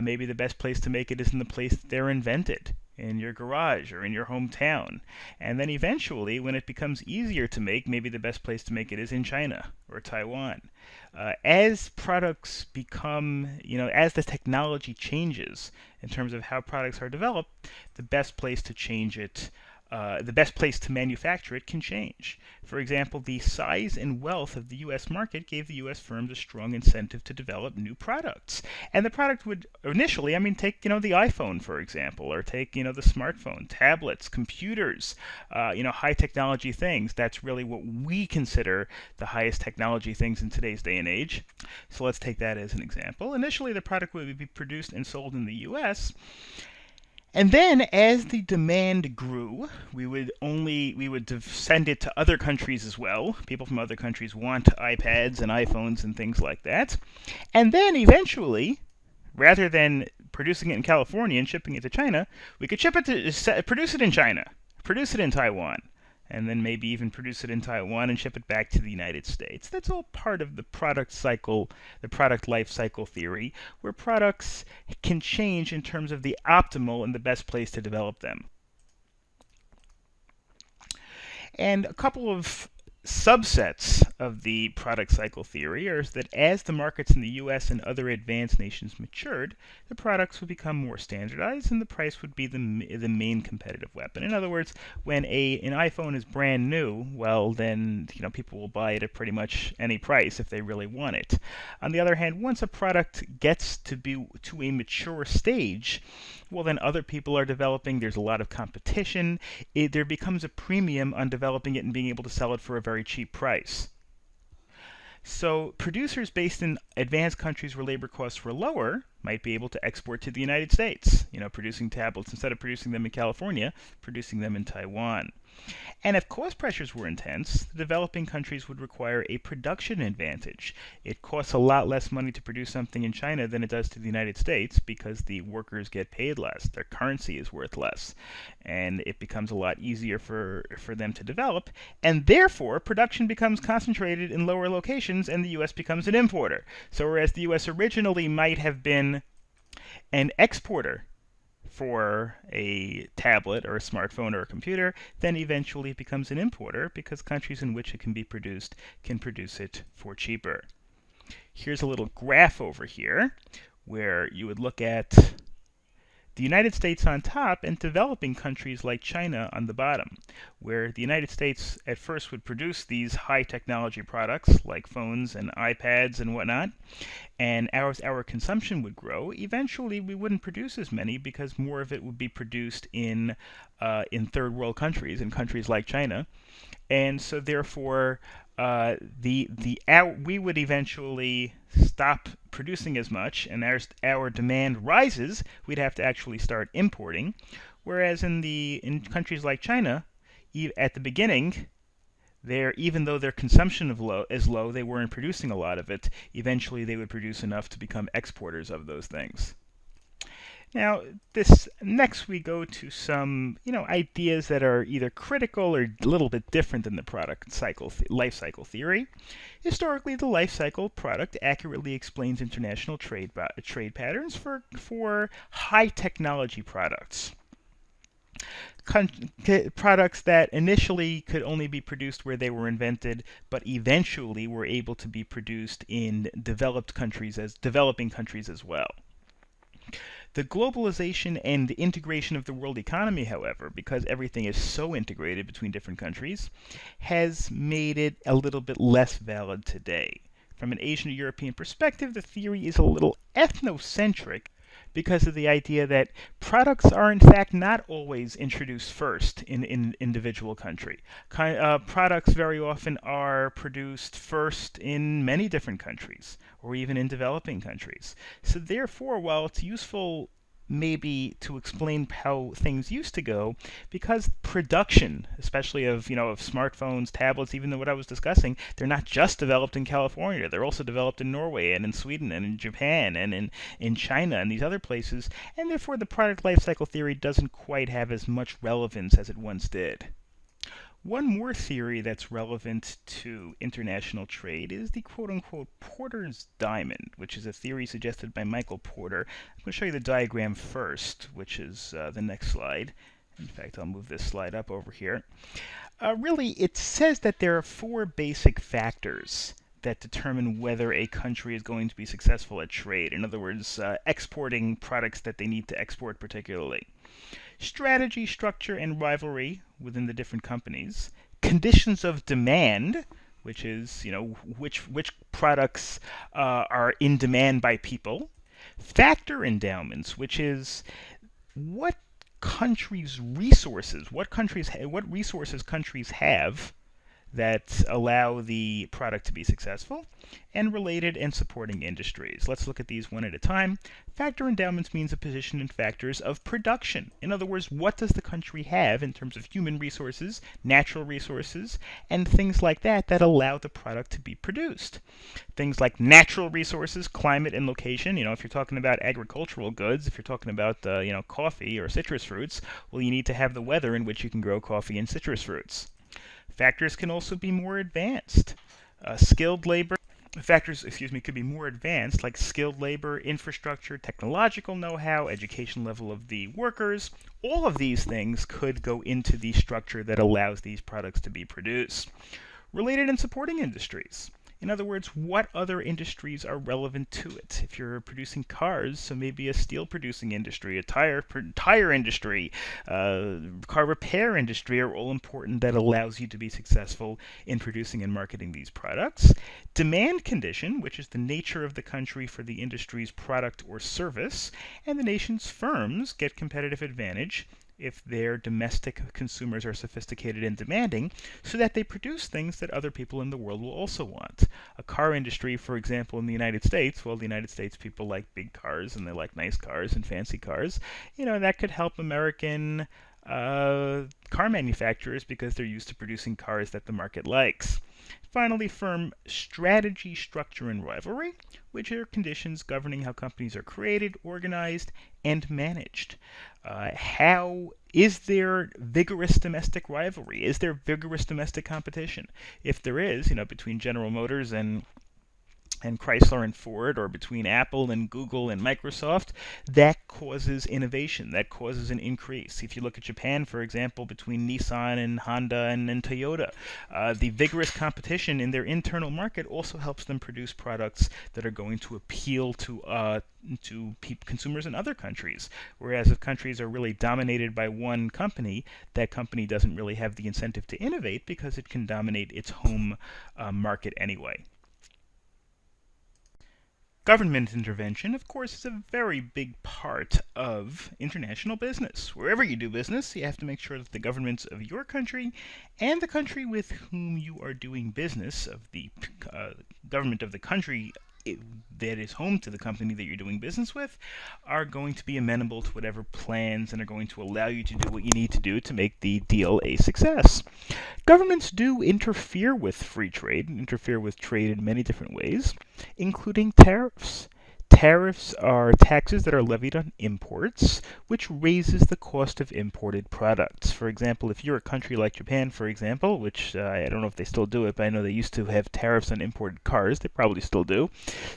maybe the best place to make it is in the place that they're invented, in your garage or in your hometown. And then eventually, when it becomes easier to make, maybe the best place to make it is in China or Taiwan. As products become, as the technology changes in terms of how products are developed, the best place to change it, the best place to manufacture it can change. For example, the size and wealth of the U.S. market gave the U.S. firms a strong incentive to develop new products. And the product would initially, take, the iPhone, for example, or take, the smartphone, tablets, computers, high technology things. That's really what we consider the highest technology things in today's day and age. So let's take that as an example. Initially, the product would be produced and sold in the U.S., and then, as the demand grew, we would send it to other countries as well. People from other countries want iPads and iPhones and things like that. And then, eventually, rather than producing it in California and shipping it to China, we could produce it in China, produce it in Taiwan, and then maybe even produce it in Taiwan and ship it back to the United States. That's all part of the product cycle, the product life cycle theory, where products can change in terms of the optimal and the best place to develop them. And a couple of subsets of the product cycle theory are that as the markets in the US and other advanced nations matured, the products would become more standardized and the price would be the main competitive weapon. In other words, when an iPhone is brand new, well then people will buy it at pretty much any price if they really want it. On the other hand, once a product gets to a mature stage, well then other people are developing, there's a lot of competition, there becomes a premium on developing it and being able to sell it for a very cheap price. So producers based in advanced countries where labor costs were lower might be able to export to the United States, producing tablets instead of producing them in California, producing them in Taiwan. And if cost pressures were intense, the developing countries would require a production advantage. It costs a lot less money to produce something in China than it does to the United States because the workers get paid less, their currency is worth less, and it becomes a lot easier for them to develop, and therefore production becomes concentrated in lower locations and the US becomes an importer. So whereas the US originally might have been an exporter for a tablet or a smartphone or a computer, then eventually it becomes an importer because countries in which it can be produced can produce it for cheaper. Here's a little graph over here where you would look at the United States on top and developing countries like China on the bottom, where the United States at first would produce these high technology products like phones and iPads and whatnot, and our consumption would grow. Eventually, we wouldn't produce as many because more of it would be produced in third world countries, in countries like China, and so therefore we would eventually stop producing as much, and as our demand rises, we'd have to actually start importing. Whereas in countries like China, at the beginning, even though their consumption is low, they weren't producing a lot of it. Eventually, they would produce enough to become exporters of those things. Now, next we go to some, ideas that are either critical or a little bit different than the product life cycle theory. Historically, the life cycle product accurately explains international trade patterns for high technology products. Products that initially could only be produced where they were invented, but eventually were able to be produced in developing countries as well. The globalization and the integration of the world economy, however, because everything is so integrated between different countries, has made it a little bit less valid today. From an Asian or European perspective, the theory is a little ethnocentric, because of the idea that products are in fact not always introduced first in individual country. Products very often are produced first in many different countries, or even in developing countries. So therefore, while it's useful maybe to explain how things used to go, because production, especially of smartphones, tablets, even though what I was discussing, they're not just developed in California. They're also developed in Norway and in Sweden and in Japan and in China and these other places, and therefore the product life cycle theory doesn't quite have as much relevance as it once did. One more theory that's relevant to international trade is the quote-unquote Porter's diamond, which is a theory suggested by Michael Porter. I'm going to show you the diagram first, which is the next slide. In fact, I'll move this slide up over here. Really, it says that there are four basic factors that determine whether a country is going to be successful at trade. In other words, exporting products that they need to export particularly. Strategy, structure, and rivalry within the different companies. Conditions of demand, which is, which products are in demand by people. Factor endowments, which is what countries' resources, what resources countries have that allow the product to be successful, and related and supporting industries. Let's look at these one at a time. Factor endowments means a position in factors of production. In other words, what does the country have in terms of human resources, natural resources, and things like that that allow the product to be produced. Things like natural resources, climate, and location. If you're talking about agricultural goods, if you're talking about coffee or citrus fruits, well, you need to have the weather in which you can grow coffee and citrus fruits. Factors can also be more advanced. Skilled labor factors, could be more advanced, like skilled labor, infrastructure, technological know-how, education level of the workers. All of these things could go into the structure that allows these products to be produced. Related and supporting industries. In other words, what other industries are relevant to it? If you're producing cars, so maybe a steel producing industry, a tire industry, car repair industry are all important that allows you to be successful in producing and marketing these products. Demand condition, which is the nature of the country for the industry's product or service, and the nation's firms get competitive advantage if their domestic consumers are sophisticated and demanding, so that they produce things that other people in the world will also want. A car industry, for example, in the United States, well, the United States people like big cars and they like nice cars and fancy cars. That could help American car manufacturers because they're used to producing cars that the market likes. Finally, firm strategy, structure, and rivalry, which are conditions governing how companies are created, organized, and managed. How is there vigorous domestic rivalry? Is there vigorous domestic competition? If there is, between General Motors and Chrysler and Ford, or between Apple and Google and Microsoft, that causes innovation, that causes an increase. If you look at Japan, for example, between Nissan and Honda and Toyota, the vigorous competition in their internal market also helps them produce products that are going to appeal to consumers in other countries. Whereas if countries are really dominated by one company, that company doesn't really have the incentive to innovate because it can dominate its home market anyway. Government intervention, of course, is a very big part of international business. Wherever you do business, you have to make sure that the governments of your country and the country with whom you are doing business, of the government of the country that is home to the company that you're doing business with, are going to be amenable to whatever plans and are going to allow you to do what you need to do to make the deal a success. Governments do interfere with free trade, and interfere with trade in many different ways, including tariffs. Tariffs are taxes that are levied on imports, which raises the cost of imported products. For example, if you're a country like Japan, for example, which I don't know if they still do it, but I know they used to have tariffs on imported cars. They probably still do.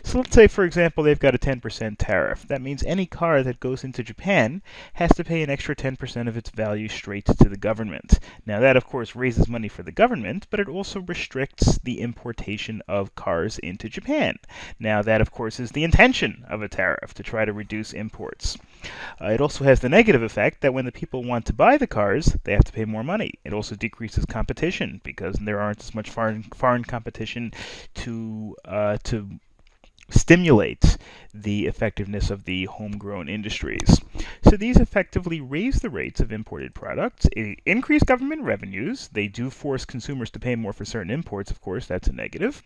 So let's say, for example, they've got a 10% tariff. That means any car that goes into Japan has to pay an extra 10% of its value straight to the government. Now that, of course, raises money for the government, but it also restricts the importation of cars into Japan. Now that, of course, is the intention of a tariff, to try to reduce imports. It also has the negative effect that when the people want to buy the cars, they have to pay more money. It also decreases competition because there aren't as much foreign competition to stimulate the effectiveness of the homegrown industries. So these effectively raise the rates of imported products, increase government revenues. They do force consumers to pay more for certain imports, of course, that's a negative.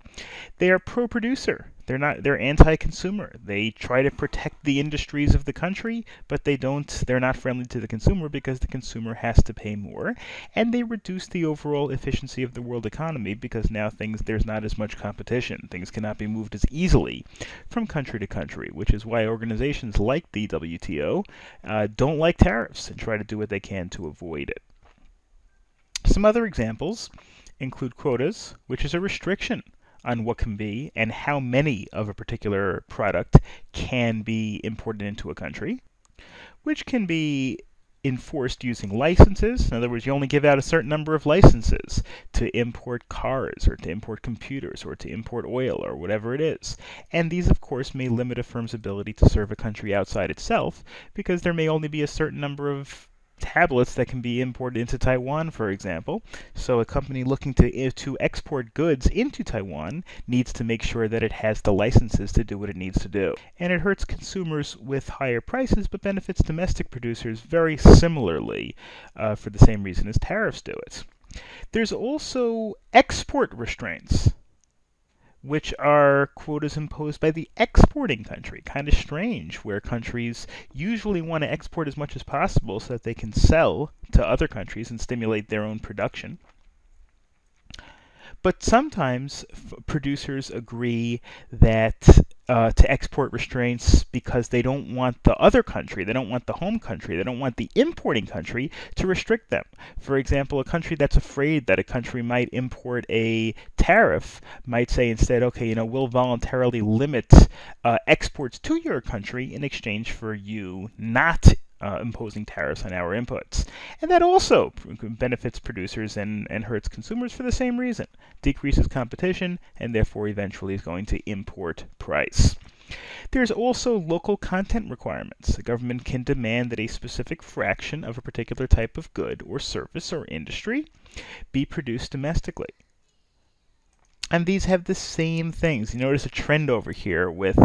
They are pro-producer. They're anti-consumer. They try to protect the industries of the country, but they're not friendly to the consumer because the consumer has to pay more. And they reduce the overall efficiency of the world economy because now there's not as much competition. Things cannot be moved as easily from country to country, which is why organizations like the WTO don't like tariffs and try to do what they can to avoid it. Some other examples include quotas, which is a restriction on what can be and how many of a particular product can be imported into a country, which can be enforced using licenses. In other words, you only give out a certain number of licenses to import cars or to import computers or to import oil or whatever it is. And these, of course, may limit a firm's ability to serve a country outside itself because there may only be a certain number of tablets that can be imported into Taiwan, for example. So a company looking to export goods into Taiwan needs to make sure that it has the licenses to do what it needs to do. And it hurts consumers with higher prices, but benefits domestic producers very similarly for the same reason as tariffs do it. There's also export restraints, which are quotas imposed by the exporting country. Kind of strange, where countries usually want to export as much as possible so that they can sell to other countries and stimulate their own production. But sometimes producers agree that to export restraints because they don't want the other country, they don't want the home country, they don't want the importing country to restrict them. For example, a country that's afraid that a country might import a tariff might say instead, okay, we'll voluntarily limit exports to your country in exchange for you not imposing tariffs on our inputs. And that also benefits producers and hurts consumers for the same reason. Decreases competition and therefore eventually is going to import price. There's also local content requirements. The government can demand that a specific fraction of a particular type of good or service or industry be produced domestically. And these have the same things. You notice a trend over here with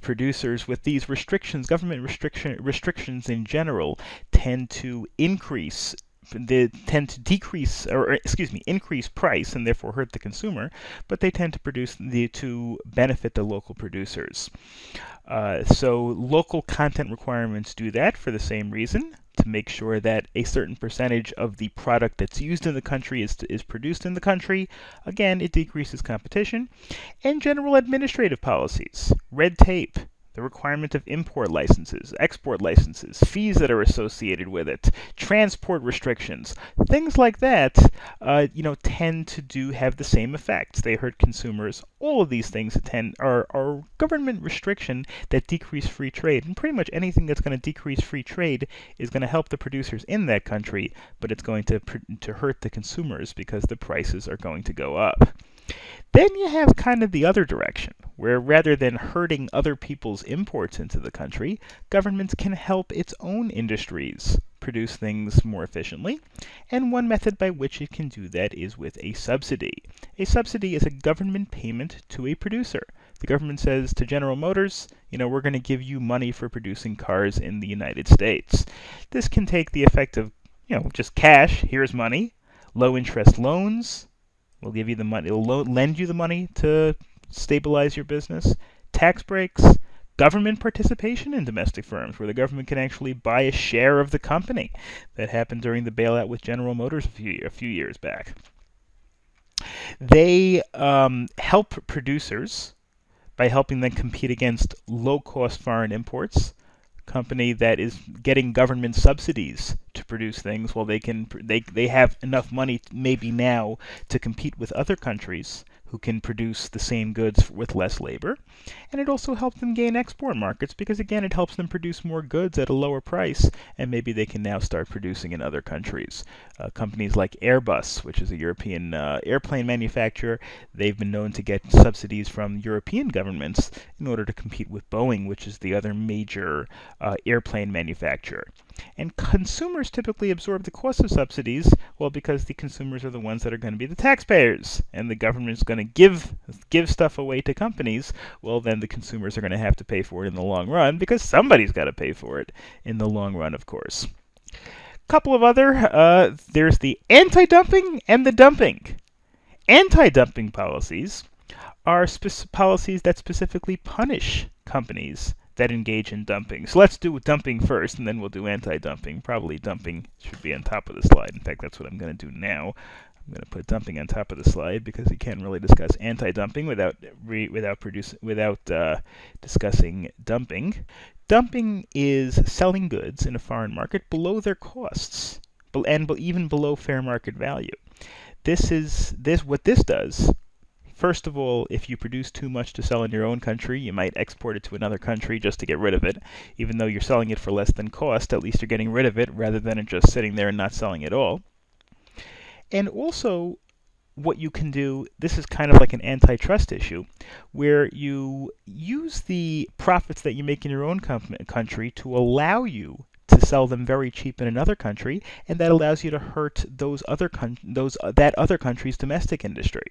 producers, with these restrictions. Government restrictions in general tend to increase increase price and therefore hurt the consumer, but they tend to benefit the local producers. So local content requirements do that for the same reason, to make sure that a certain percentage of the product that's used in the country is produced in the country. Again, it decreases competition. And general administrative policies, red tape, the requirement of import licenses, export licenses, fees that are associated with it, transport restrictions, things like that, tend to have the same effects. They hurt consumers. All of these things are government restriction that decrease free trade. And pretty much anything that's going to decrease free trade is going to help the producers in that country, but it's going to hurt the consumers because the prices are going to go up. Then you have kind of the other direction, where rather than hurting other people's imports into the country, governments can help its own industries produce things more efficiently. And one method by which it can do that is with a subsidy. A subsidy is a government payment to a producer. The government says to General Motors, we're going to give you money for producing cars in the United States. This can take the effect of, just cash, here's money, low interest loans, we'll give you the money, it'll lend you the money to stabilize your business, tax breaks, government participation in domestic firms, where the government can actually buy a share of the company. That happened during the bailout with General Motors a few years back. They help producers by helping them compete against low-cost foreign imports. Company that is getting government subsidies to produce things while they have enough money maybe now to compete with other countries who can produce the same goods with less labor. And it also helps them gain export markets because, again, it helps them produce more goods at a lower price, and maybe they can now start producing in other countries. Companies like Airbus, which is a European airplane manufacturer, they've been known to get subsidies from European governments in order to compete with Boeing, which is the other major airplane manufacturer. And consumers typically absorb the cost of subsidies, well, because the consumers are the ones that are going to be the taxpayers, and the government's going to give stuff away to companies. Well, then the consumers are going to have to pay for it in the long run, because somebody's got to pay for it in the long run, of course. Couple of other, there's the anti-dumping and the dumping. Anti-dumping policies are policies that specifically punish companies that engage in dumping. So let's do dumping first, and then we'll do anti-dumping. Probably dumping should be on top of the slide. In fact, that's what I'm going to do now. I'm going to put dumping on top of the slide because we can't really discuss anti-dumping without discussing dumping. Dumping is selling goods in a foreign market below their costs, and even below fair market value. What this does. First of all, if you produce too much to sell in your own country, you might export it to another country just to get rid of it. Even though you're selling it for less than cost, at least you're getting rid of it rather than it just sitting there and not selling at all. And also, what you can do, this is kind of like an antitrust issue, where you use the profits that you make in your own country to allow you to sell them very cheap in another country, and that allows you to hurt that other country's domestic industry.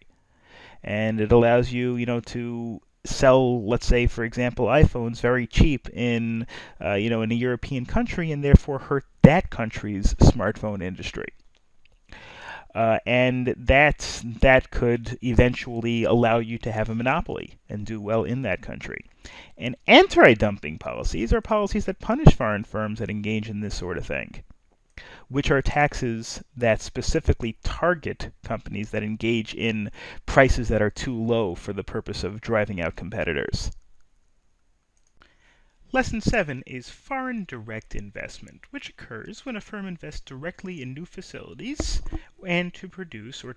And it allows you, to sell, let's say, for example, iPhones very cheap in a European country, and therefore hurt that country's smartphone industry. And that could eventually allow you to have a monopoly and do well in that country. And anti-dumping policies are policies that punish foreign firms that engage in this sort of thing, which are taxes that specifically target companies that engage in prices that are too low for the purpose of driving out competitors. Lesson 7 is foreign direct investment, which occurs when a firm invests directly in new facilities and to produce or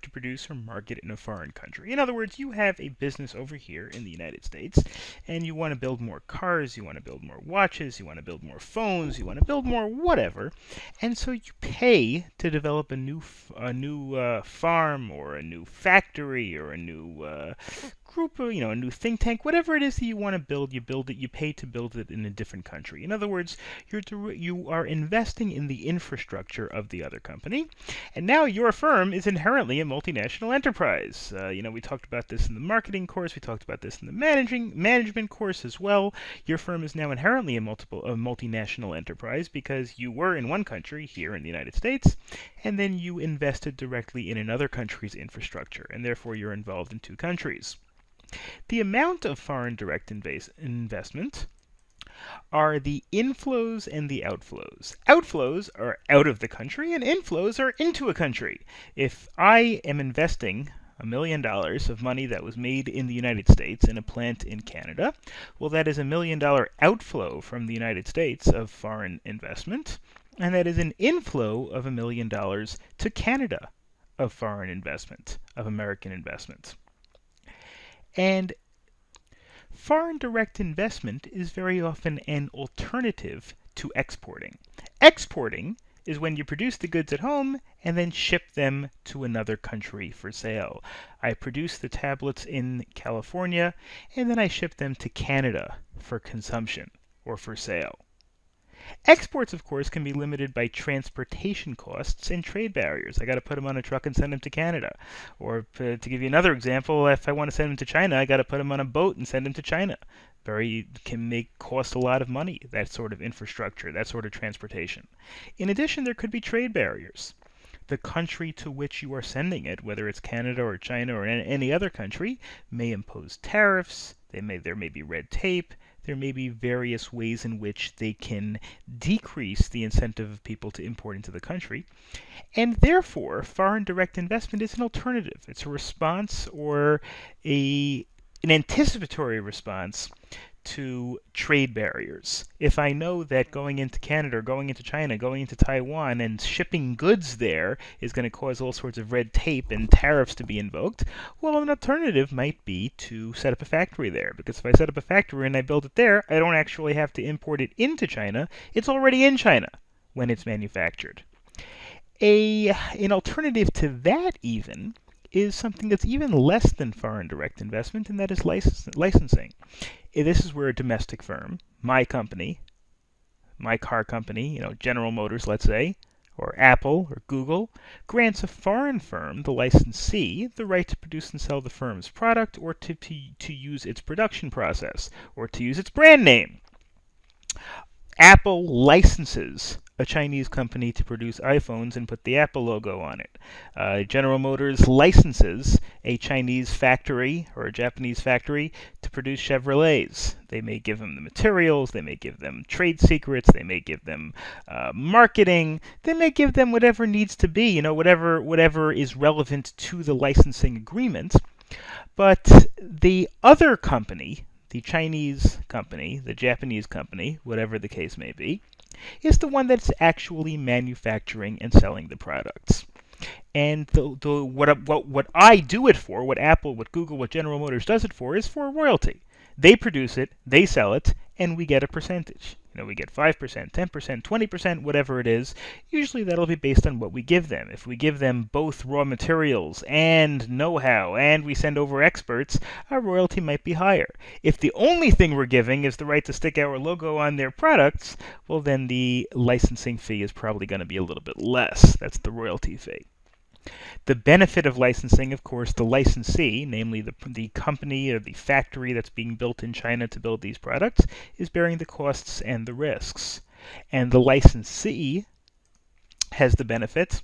market in a foreign country. In other words, you have a business over here in the United States, and you want to build more cars, you want to build more watches, you want to build more phones, you want to build more whatever, and so you pay to develop a new farm or a new factory or a new group of, a new think tank, whatever it is that you want to build, you build it, you pay to build it in a different country. In other words, you are investing in the infrastructure of the other company, and now your firm is inherently a multinational enterprise. We talked about this in the marketing course, we talked about this in the management course as well. Your firm is now inherently a multinational enterprise because you were in one country, here in the United States, and then you invested directly in another country's infrastructure, and therefore you're involved in two countries. The amount of foreign direct investment are the inflows and the outflows. Outflows are out of the country, and inflows are into a country. If I am investing $1 million of money that was made in the United States in a plant in Canada, well, that is $1 million outflow from the United States of foreign investment, and that is an inflow of $1 million to Canada of foreign investment, of American investment. And foreign direct investment is very often an alternative to exporting. Exporting is when you produce the goods at home and then ship them to another country for sale. I produce the tablets in California and then I ship them to Canada for consumption or for sale. Exports, of course, can be limited by transportation costs and trade barriers. I got to put them on a truck and send them to Canada. Or to give you another example, if I want to send them to China, I got to put them on a boat and send them to China. Cost a lot of money, that sort of infrastructure, that sort of transportation. In addition, there could be trade barriers. The country to which you are sending it, whether it's Canada or China or any other country, may impose tariffs. There may be red tape. There may be various ways in which they can decrease the incentive of people to import into the country. And therefore, foreign direct investment is an alternative. It's a response or an anticipatory response to trade barriers. If I know that going into Canada, or going into China, going into Taiwan, and shipping goods there is going to cause all sorts of red tape and tariffs to be invoked, well, an alternative might be to set up a factory there. Because if I set up a factory and I build it there, I don't actually have to import it into China. It's already in China when it's manufactured. An alternative to that even is something that's even less than foreign direct investment, and that is licensing. This is where a domestic firm, my company, my car company, General Motors, let's say, or Apple or Google, grants a foreign firm, the licensee, the right to produce and sell the firm's product or to use its production process or to use its brand name. Apple licenses a Chinese company to produce iPhones and put the Apple logo on it. General Motors licenses a Chinese factory or a Japanese factory to produce Chevrolets. They may give them the materials, they may give them trade secrets, they may give them marketing, they may give them whatever needs to be, whatever is relevant to the licensing agreement. But the other company, the Chinese company, the Japanese company, whatever the case may be, is the one that's actually manufacturing and selling the products. And what I do it for, what Apple, what Google, what General Motors does it for, is for royalty. They produce it, they sell it, and we get a percentage. We get 5%, 10%, 20%, whatever it is. Usually that'll be based on what we give them. If we give them both raw materials and know-how, and we send over experts, our royalty might be higher. If the only thing we're giving is the right to stick our logo on their products, well, then the licensing fee is probably going to be a little bit less. That's the royalty fee. The benefit of licensing, of course, the licensee, namely the company or the factory that's being built in China to build these products, is bearing the costs and the risks. And the licensee has the benefit,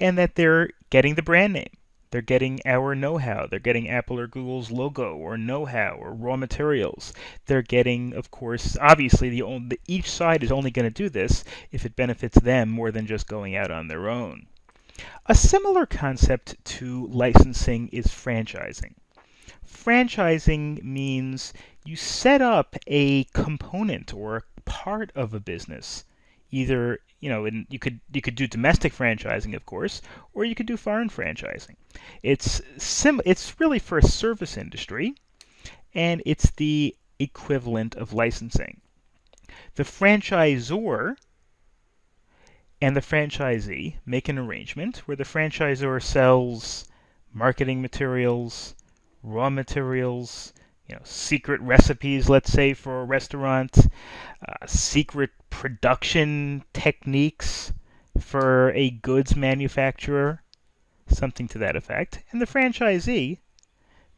and that they're getting the brand name. They're getting our know-how. They're getting Apple or Google's logo or know-how or raw materials. They're getting, of course, obviously, each side is only going to do this if it benefits them more than just going out on their own. A similar concept to licensing is franchising. Franchising means you set up a component or a part of a business. Either, you could do domestic franchising, of course, or you could do foreign franchising. It's really for a service industry, and it's the equivalent of licensing. The franchisor and the franchisee make an arrangement where the franchisor sells marketing materials, raw materials, secret recipes, let's say, for a restaurant, secret production techniques for a goods manufacturer, something to that effect. And the franchisee,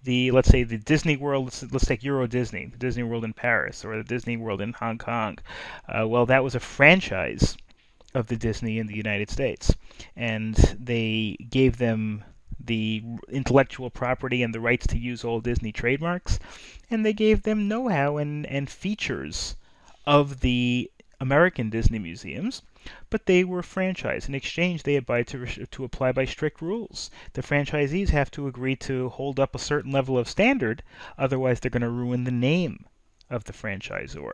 let's say the Disney World, let's take Euro Disney, the Disney World in Paris, or the Disney World in Hong Kong. Well, that was a franchise of the Disney in the United States, and they gave them the intellectual property and the rights to use all Disney trademarks, and they gave them know-how and features of the American Disney museums, but they were franchised. In exchange, they abide to apply by strict rules. The franchisees have to agree to hold up a certain level of standard, otherwise they're going to ruin the name of the franchisor.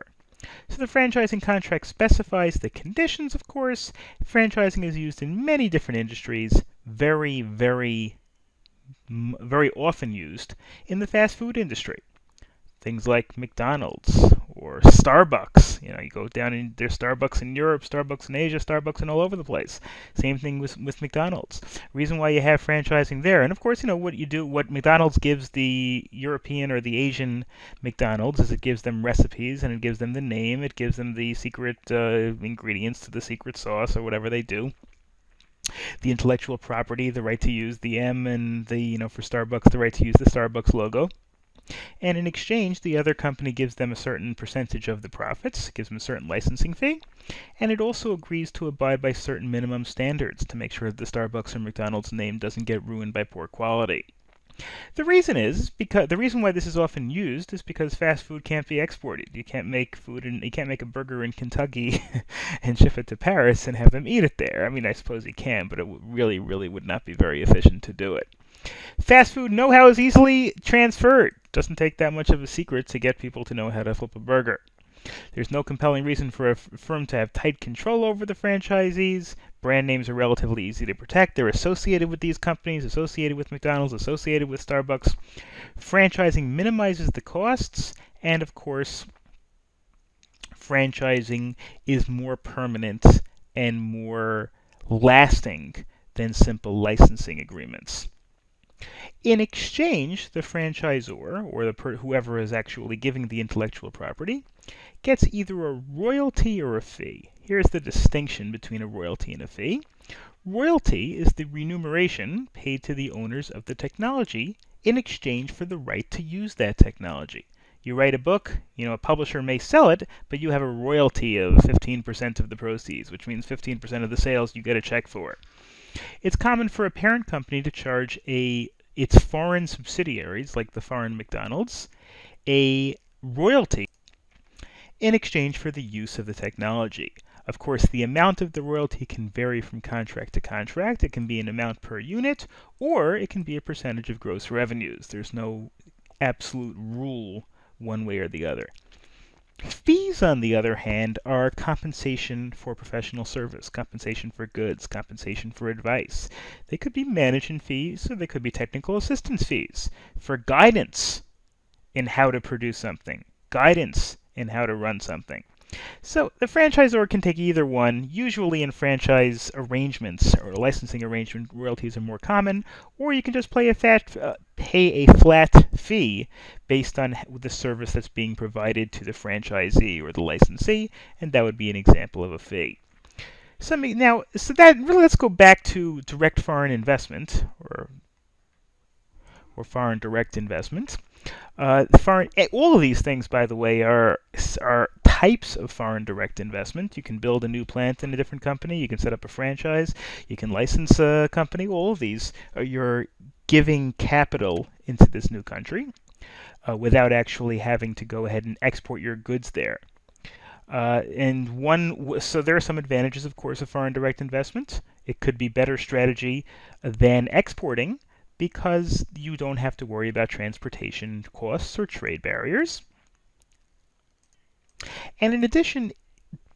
So the franchising contract specifies the conditions, of course. Franchising is used in many different industries, very, very, very often used in the fast food industry. Things like McDonald's or Starbucks. You go down and there's Starbucks in Europe, Starbucks in Asia, Starbucks in all over the place. Same thing with McDonald's. Reason why you have franchising there, and of course, what McDonald's gives the European or the Asian McDonald's is it gives them recipes and it gives them the name, it gives them the secret ingredients to the secret sauce or whatever they do. The intellectual property, the right to use the M, and for Starbucks, the right to use the Starbucks logo. And in exchange, the other company gives them a certain percentage of the profits, gives them a certain licensing fee, and it also agrees to abide by certain minimum standards to make sure that the Starbucks or McDonald's name doesn't get ruined by poor quality. The reason why this is often used is because fast food can't be exported. You can't make a burger in Kentucky and ship it to Paris and have them eat it there. I mean, I suppose you can, but it really, really would not be very efficient to do it. Fast food know-how is easily transferred. Doesn't take that much of a secret to get people to know how to flip a burger. There's no compelling reason for a firm to have tight control over the franchisees. Brand names are relatively easy to protect. They're associated with these companies, associated with McDonald's, associated with Starbucks. Franchising minimizes the costs, and of course, franchising is more permanent and more lasting than simple licensing agreements. In exchange, the franchisor, or whoever is actually giving the intellectual property, gets either a royalty or a fee. Here's the distinction between a royalty and a fee. Royalty is the remuneration paid to the owners of the technology in exchange for the right to use that technology. You write a book, a publisher may sell it, but you have a royalty of 15% of the proceeds, which means 15% of the sales you get a check for. It's common for a parent company to charge its foreign subsidiaries, like the foreign McDonald's, a royalty in exchange for the use of the technology. Of course, the amount of the royalty can vary from contract to contract. It can be an amount per unit, or it can be a percentage of gross revenues. There's no absolute rule one way or the other. Fees, on the other hand, are compensation for professional service, compensation for goods, compensation for advice. They could be management fees, or they could be technical assistance fees for guidance in how to produce something, guidance in how to run something. So the franchisor can take either one. Usually in franchise arrangements or licensing arrangement, royalties are more common, or you can just pay a flat fee based on the service that's being provided to the franchisee or the licensee, and that would be an example of a fee. Let's go back to direct foreign investment or foreign direct investment. All of these things, by the way, are types of foreign direct investment. You can build a new plant in a different company. You can set up a franchise. You can license a company. All of these you're giving capital into this new country without actually having to go ahead and export your goods there. So there are some advantages, of course, of foreign direct investment. It could be better strategy than exporting, because you don't have to worry about transportation costs or trade barriers. And in addition,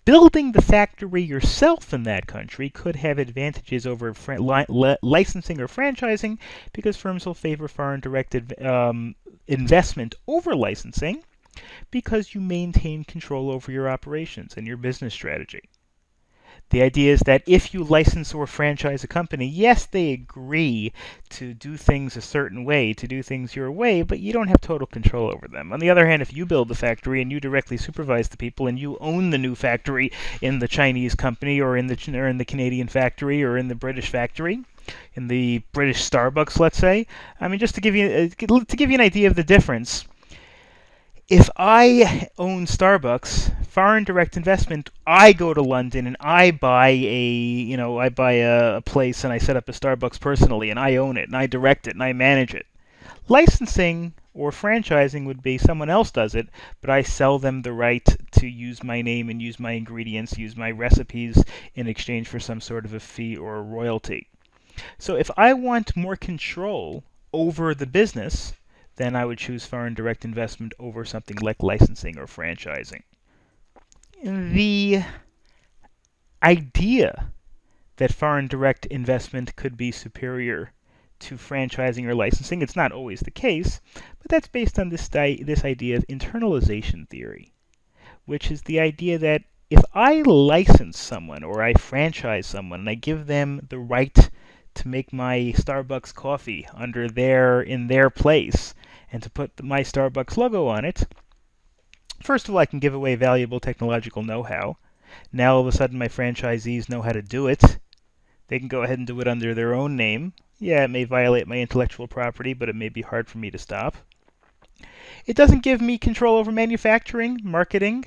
building the factory yourself in that country could have advantages over licensing or franchising, because firms will favor foreign direct investment over licensing, because you maintain control over your operations and your business strategy. The idea is that if you license or franchise a company, yes, they agree to do things a certain way, to do things your way, but you don't have total control over them. On the other hand, if you build the factory and you directly supervise the people and you own the new factory in the Chinese company or in the Canadian factory or in the British factory, in the British Starbucks, let's say, just to give you an idea of the difference. If I own Starbucks, foreign direct investment, I go to London and I buy a place and I set up a Starbucks personally and I own it and I direct it and I manage it. Licensing or franchising would be someone else does it, but I sell them the right to use my name and use my ingredients, use my recipes in exchange for some sort of a fee or a royalty. So if I want more control over the business, then I would choose foreign direct investment over something like licensing or franchising. The idea that foreign direct investment could be superior to franchising or licensing, it's not always the case, but that's based on this idea of internalization theory, which is the idea that if I license someone or I franchise someone and I give them the right to make my Starbucks coffee in their place and to put my Starbucks logo on it, first of all, I can give away valuable technological know-how. Now all of a sudden my franchisees know how to do it. They can go ahead and do it under their own name. Yeah, it may violate my intellectual property, but it may be hard for me to stop. It doesn't give me control over manufacturing, marketing,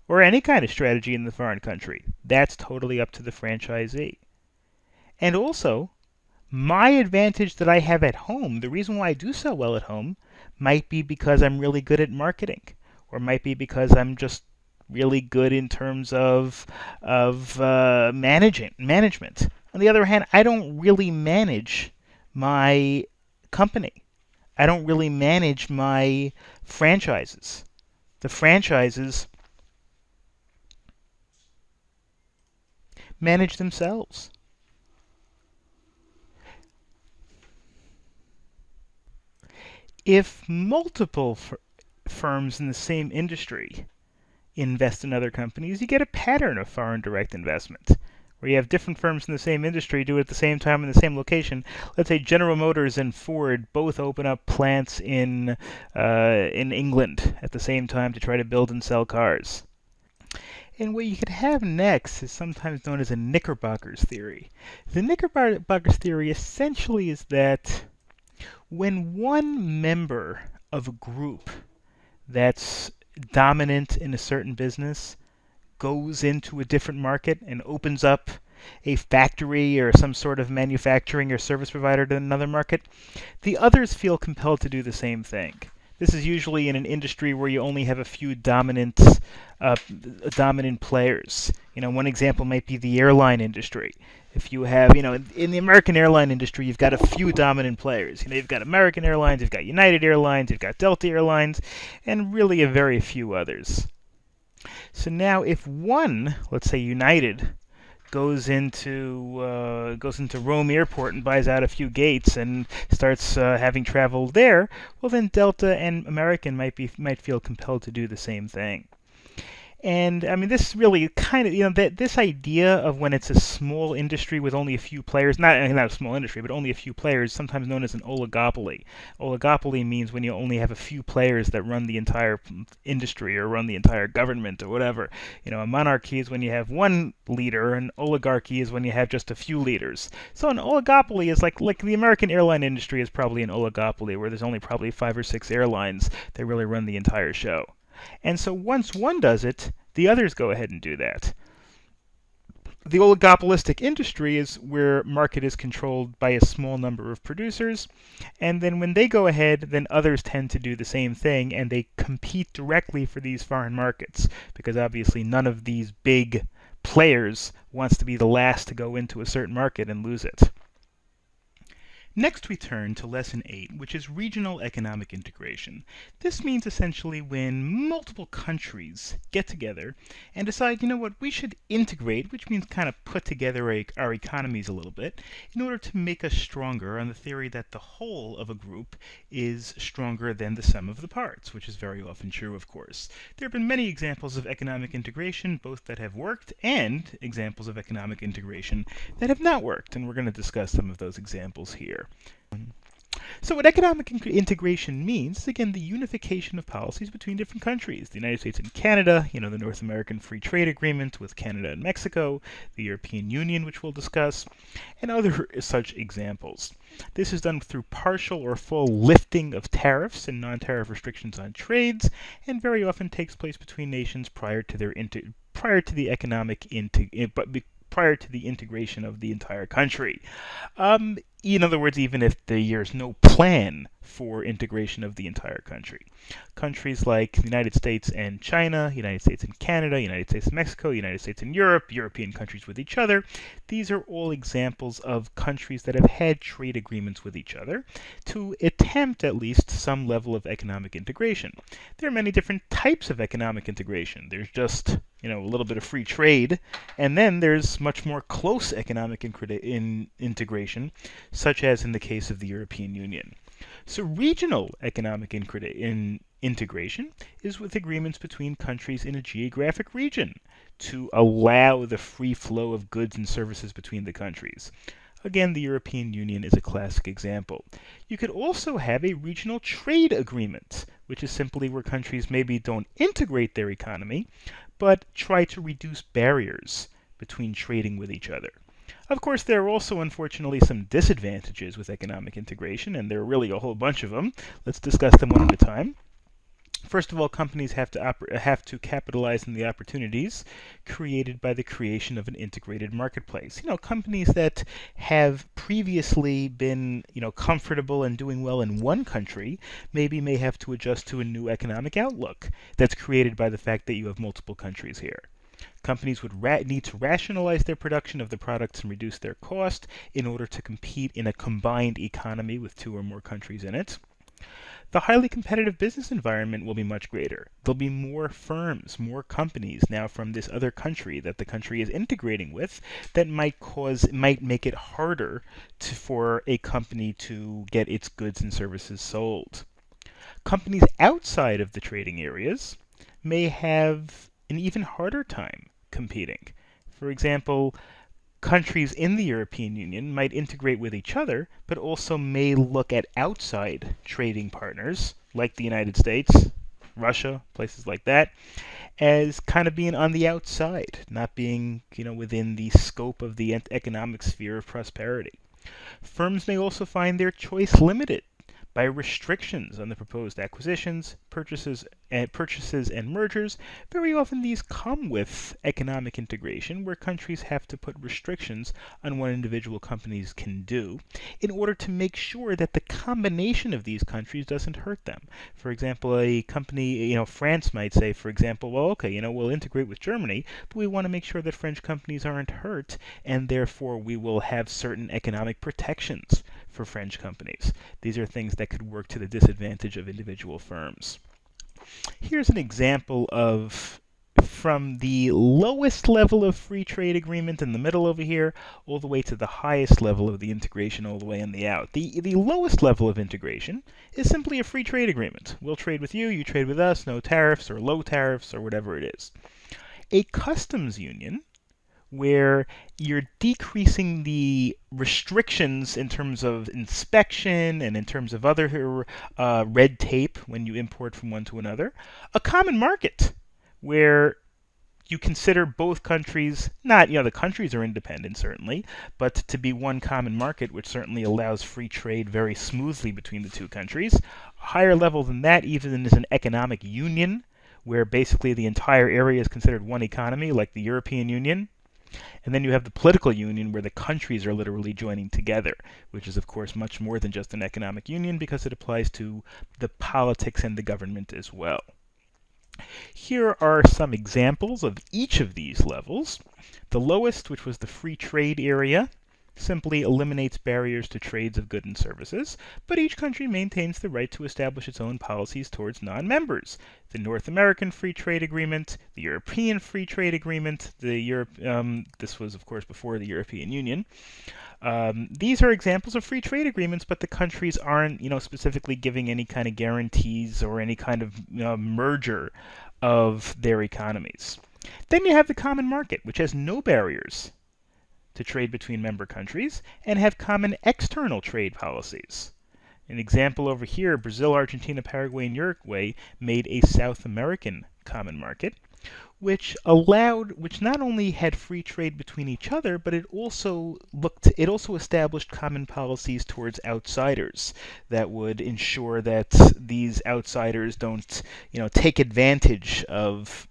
or any kind of strategy in the foreign country. That's totally up to the franchisee. And also, my advantage that I have at home, the reason why I do so well at home, might be because I'm really good at marketing, or might be because I'm just really good in terms of management. On the other hand, I don't really manage my company. I don't really manage my franchises. The franchises manage themselves. If multiple firms in the same industry invest in other companies, you get a pattern of foreign direct investment, where you have different firms in the same industry do it at the same time in the same location. Let's say General Motors and Ford both open up plants in England at the same time to try to build and sell cars. And what you could have next is sometimes known as a Knickerbockers Theory. The Knickerbockers Theory essentially is that when one member of a group that's dominant in a certain business goes into a different market and opens up a factory or some sort of manufacturing or service provider to another market, the others feel compelled to do the same thing. This is usually in an industry where you only have a few dominant players. One example might be the airline industry. If you have, in the American airline industry, you've got a few dominant players. You've got American Airlines, you've got United Airlines, you've got Delta Airlines, and really a very few others. So now if one, let's say United, goes into Rome Airport and buys out a few gates and starts having travel there, well then Delta and American might feel compelled to do the same thing. And I mean, this really kind of, this idea of when it's a small industry with only a few players, not a small industry, but only a few players, sometimes known as an oligopoly. Oligopoly means when you only have a few players that run the entire industry or run the entire government or whatever. A monarchy is when you have one leader, an oligarchy is when you have just a few leaders. So an oligopoly is like the American airline industry is probably an oligopoly where there's only probably 5 or 6 airlines that really run the entire show. And so once one does it, the others go ahead and do that. The oligopolistic industry is where market is controlled by a small number of producers, and then when they go ahead, then others tend to do the same thing, and they compete directly for these foreign markets, because obviously none of these big players wants to be the last to go into a certain market and lose it. Next we turn to Lesson 8, which is regional economic integration. This means essentially when multiple countries get together and decide, we should integrate, which means kind of put together our economies a little bit, in order to make us stronger on the theory that the whole of a group is stronger than the sum of the parts, which is very often true, of course. There have been many examples of economic integration, both that have worked and examples of economic integration that have not worked, and we're going to discuss some of those examples here. So what economic integration means is, again, the unification of policies between different countries. The United States and Canada, the North American Free Trade Agreement with Canada and Mexico, the European Union, which we'll discuss, and other such examples. This is done through partial or full lifting of tariffs and non-tariff restrictions on trades, and very often takes place between nations prior to the integration of the entire country. In other words, even if there's no plan for integration of the entire country. Countries like the United States and China, United States and Canada, United States and Mexico, United States and Europe, European countries with each other, these are all examples of countries that have had trade agreements with each other to attempt at least some level of economic integration. There are many different types of economic integration. There's just a little bit of free trade, and then there's much more close economic integration, such as in the case of the European Union. So regional economic integration is with agreements between countries in a geographic region to allow the free flow of goods and services between the countries. Again, the European Union is a classic example. You could also have a regional trade agreement, which is simply where countries maybe don't integrate their economy, but try to reduce barriers between trading with each other. Of course, there are also, unfortunately, some disadvantages with economic integration, and there are really a whole bunch of them. Let's discuss them one at a time. First of all, companies have to capitalize on the opportunities created by the creation of an integrated marketplace. Companies that have previously been, comfortable and doing well in one country may have to adjust to a new economic outlook that's created by the fact that you have multiple countries here. Companies would need to rationalize their production of the products and reduce their cost in order to compete in a combined economy with 2 or more countries in it. The highly competitive business environment will be much greater. There'll be more firms, more companies now from this other country that the country is integrating with that might make it harder for a company to get its goods and services sold. Companies outside of the trading areas may have an even harder time competing. For example, countries in the European Union might integrate with each other, but also may look at outside trading partners, like the United States, Russia, places like that, as kind of being on the outside, not being, within the scope of the economic sphere of prosperity. Firms may also find their choice limited by restrictions on the proposed acquisitions, purchases, and mergers. Very often these come with economic integration, where countries have to put restrictions on what individual companies can do in order to make sure that the combination of these countries doesn't hurt them. For example, a company, France might say, for example, well, okay, we'll integrate with Germany, but we want to make sure that French companies aren't hurt, and therefore we will have certain economic protections for French companies. These are things that could work to the disadvantage of individual firms. Here's an example of from the lowest level of free trade agreement in the middle over here, all the way to the highest level of the integration all the way in the out. The lowest level of integration is simply a free trade agreement. We'll trade with you, you trade with us, no tariffs or low tariffs or whatever it is. A customs union, where you're decreasing the restrictions in terms of inspection and in terms of other red tape when you import from one to another. A common market, where you consider both countries, not, the countries are independent certainly, but to be one common market, which certainly allows free trade very smoothly between the two countries. A higher level than that even is an economic union, where basically the entire area is considered one economy, like the European Union. And then you have the political union, where the countries are literally joining together, which is, of course, much more than just an economic union because it applies to the politics and the government as well. Here are some examples of each of these levels. The lowest, which was the free trade area, simply eliminates barriers to trades of goods and services, but each country maintains the right to establish its own policies towards non-members. The North American Free Trade Agreement, the European Free Trade Agreement, this was, of course, before the European Union. These are examples of free trade agreements, but the countries aren't, specifically giving any kind of guarantees or any kind of merger of their economies. Then you have the common market, which has no barriers to trade between member countries and have common external trade policies. An example over here, Brazil, Argentina, Paraguay, and Uruguay made a South American common market, which not only had free trade between each other, but it also established common policies towards outsiders that would ensure that these outsiders don't, take advantage of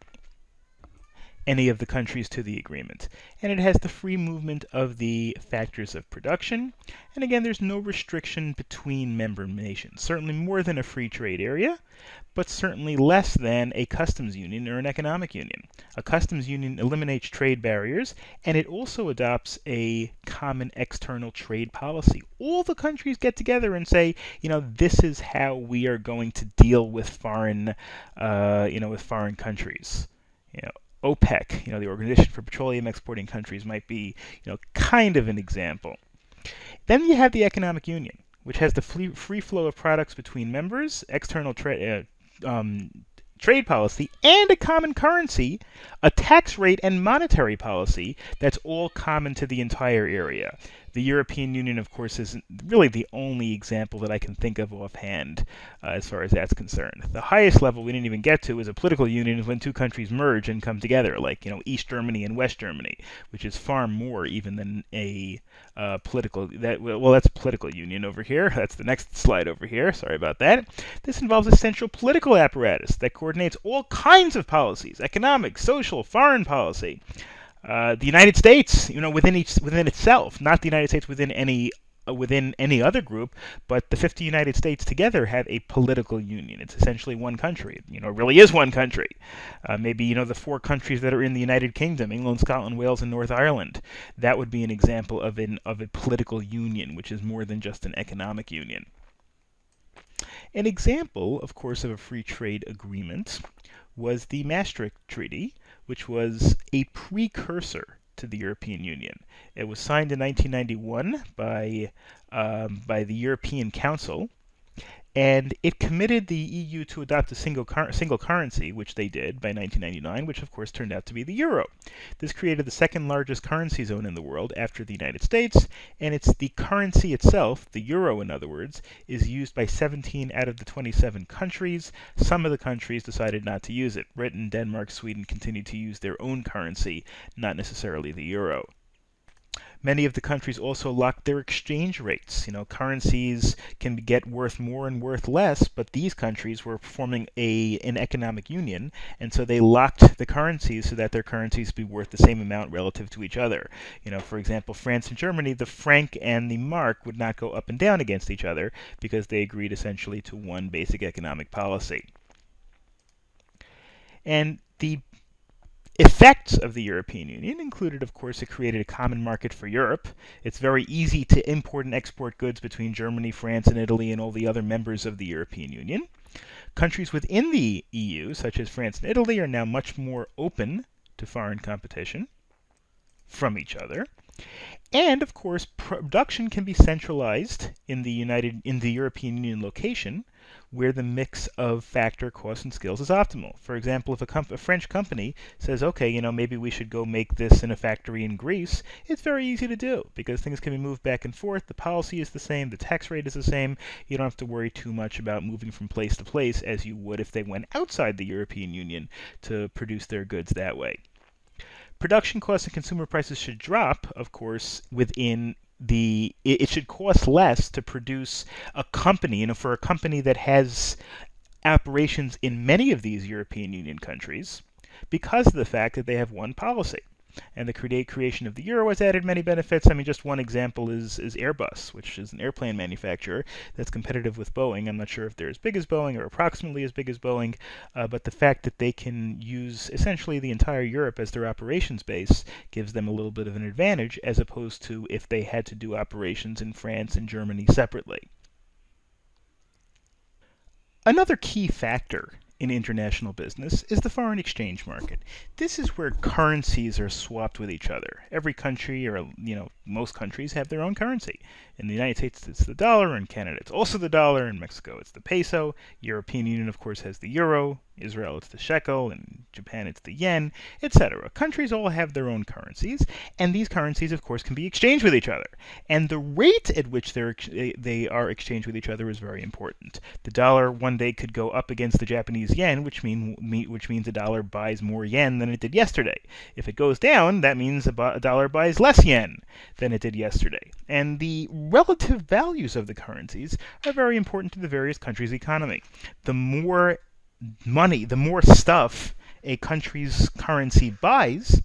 any of the countries to the agreement. And it has the free movement of the factors of production. And again, there's no restriction between member nations. Certainly more than a free trade area, but certainly less than a customs union or an economic union. A customs union eliminates trade barriers, and it also adopts a common external trade policy. All the countries get together and say, this is how we are going to deal with foreign countries. OPEC, the Organization for Petroleum Exporting Countries, might be, kind of an example. Then you have the economic union, which has the free flow of products between members, external trade policy, and a common currency, a tax rate, and monetary policy that's all common to the entire area. The European Union, of course, is really the only example that I can think of offhand as far as that's concerned. The highest level we didn't even get to is a political union when two countries merge and come together, like East Germany and West Germany, which is far more even than a that's a political union over here. That's the next slide over here. Sorry about that. This involves a central political apparatus that coordinates all kinds of policies: economic, social, foreign policy. The United States, within itself, not the United States within any other group, but the 50 United States together have a political union. It's essentially one country. It really is one country. Maybe the 4 countries that are in the United Kingdom: England, Scotland, Wales, and North Ireland. That would be an example of a political union, which is more than just an economic union. An example, of course, of a free trade agreement was the Maastricht Treaty, which was a precursor to the European Union. It was signed in 1991 by the European Council, And it committed the EU to adopt a single currency, which they did by 1999, which of course turned out to be the euro. This created the second largest currency zone in the world after the United States, and it's the currency itself, the euro in other words, is used by 17 out of the 27 countries. Some of the countries decided not to use it. Britain, Denmark, Sweden continued to use their own currency, not necessarily the euro. Many of the countries also locked their exchange rates. Currencies can get worth more and worth less, but these countries were forming an economic union, and so they locked the currencies so that their currencies be worth the same amount relative to each other. For example, France and Germany, the franc and the mark would not go up and down against each other because they agreed essentially to one basic economic policy. And the effects of the European Union included, of course, it created a common market for Europe. It's very easy to import and export goods between Germany, France, and Italy and all the other members of the European Union. Countries within the EU, such as France and Italy, are now much more open to foreign competition from each other. And, of course, production can be centralized in the European Union location, where the mix of factor, cost, and skills is optimal. For example, if a French company says, okay, maybe we should go make this in a factory in Greece, it's very easy to do because things can be moved back and forth. The policy is the same. The tax rate is the same. You don't have to worry too much about moving from place to place as you would if they went outside the European Union to produce their goods that way. Production costs and consumer prices should drop, of course, it should cost less to produce a company, for a company that has operations in many of these European Union countries because of the fact that they have one policy. And the creation of the euro has added many benefits. Just one example is Airbus, which is an airplane manufacturer that's competitive with Boeing. I'm not sure if they're as big as Boeing or approximately as big as Boeing, but the fact that they can use essentially the entire Europe as their operations base gives them a little bit of an advantage as opposed to if they had to do operations in France and Germany separately. Another key factor in international business is the foreign exchange market. This is where currencies are swapped with each other. Every country, or most countries, have their own currency. In the United States, it's the dollar. In Canada, it's also the dollar. In Mexico, it's the peso. European Union, of course, has the euro. Israel, it's the shekel. In Japan, it's the yen, etc. Countries all have their own currencies, and these currencies, of course, can be exchanged with each other. And the rate at which they are exchanged with each other is very important. The dollar one day could go up against the Japanese yen, which means the dollar buys more yen than it did yesterday. If it goes down, that means a dollar buys less yen than it did yesterday. And the relative values of the currencies are very important to the various countries' economy. The more money, the more stuff a country's currency buys,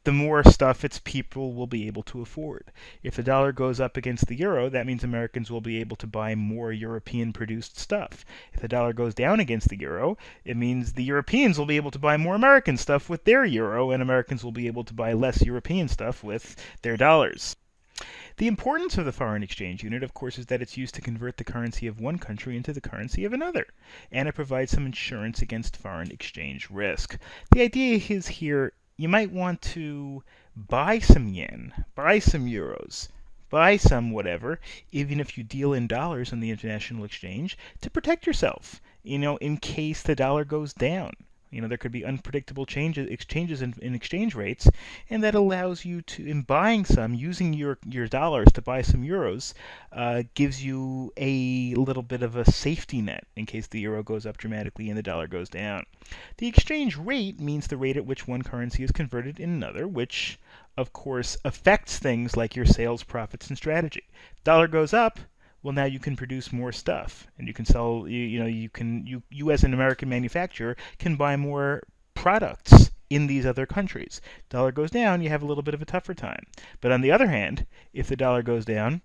the more stuff its people will be able to afford. If the dollar goes up against the euro, that means Americans will be able to buy more European-produced stuff. If the dollar goes down against the euro, it means the Europeans will be able to buy more American stuff with their euro, and Americans will be able to buy less European stuff with their dollars. The importance of the foreign exchange unit, of course, is that it's used to convert the currency of one country into the currency of another, and it provides some insurance against foreign exchange risk. The idea is here, you might want to buy some yen, buy some euros, buy some whatever, even if you deal in dollars on the international exchange, to protect yourself, in case the dollar goes down. There could be unpredictable exchanges in exchange rates, and that allows you to, in buying some, using your dollars to buy some euros, gives you a little bit of a safety net in case the euro goes up dramatically and the dollar goes down. The exchange rate means the rate at which one currency is converted in another, which, of course, affects things like your sales, profits, and strategy. Dollar goes up, well, now you can produce more stuff, and you can sell. You as an American manufacturer can buy more products in these other countries. Dollar goes down, you have a little bit of a tougher time. But on the other hand, if the dollar goes down,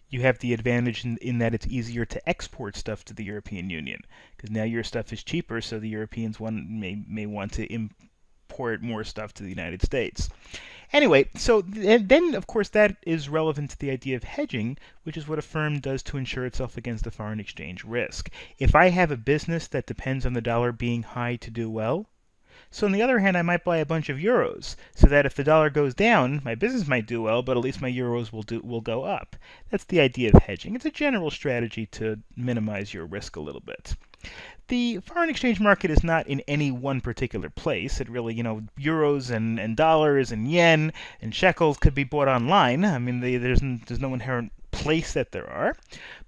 you have the advantage in that it's easier to export stuff to the European Union, because now your stuff is cheaper, so the Europeans may want to import more stuff to the United States. Anyway, so then, of course, that is relevant to the idea of hedging, which is what a firm does to insure itself against a foreign exchange risk. If I have a business that depends on the dollar being high to do well, So on the other hand, I might buy a bunch of euros, so that if the dollar goes down, my business might do well, but at least my euros will go up. That's the idea of hedging. It's a general strategy to minimize your risk a little bit. The foreign exchange market is not in any one particular place. It really, euros and dollars and yen and shekels could be bought online. I mean, there's no inherent place that there are.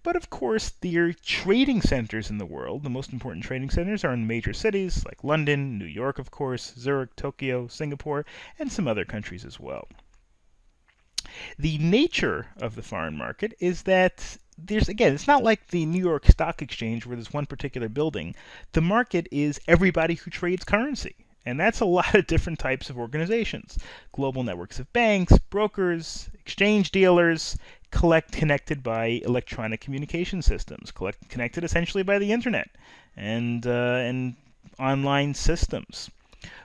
But of course, the trading centers in the world, the most important trading centers, are in major cities like London, New York, of course, Zurich, Tokyo, Singapore, and some other countries as well. The nature of the foreign market is that it's not like the New York Stock Exchange where there's one particular building. The market is everybody who trades currency. And that's a lot of different types of organizations. Global networks of banks, brokers, exchange dealers, connected by electronic communication systems, connected essentially by the internet and online systems.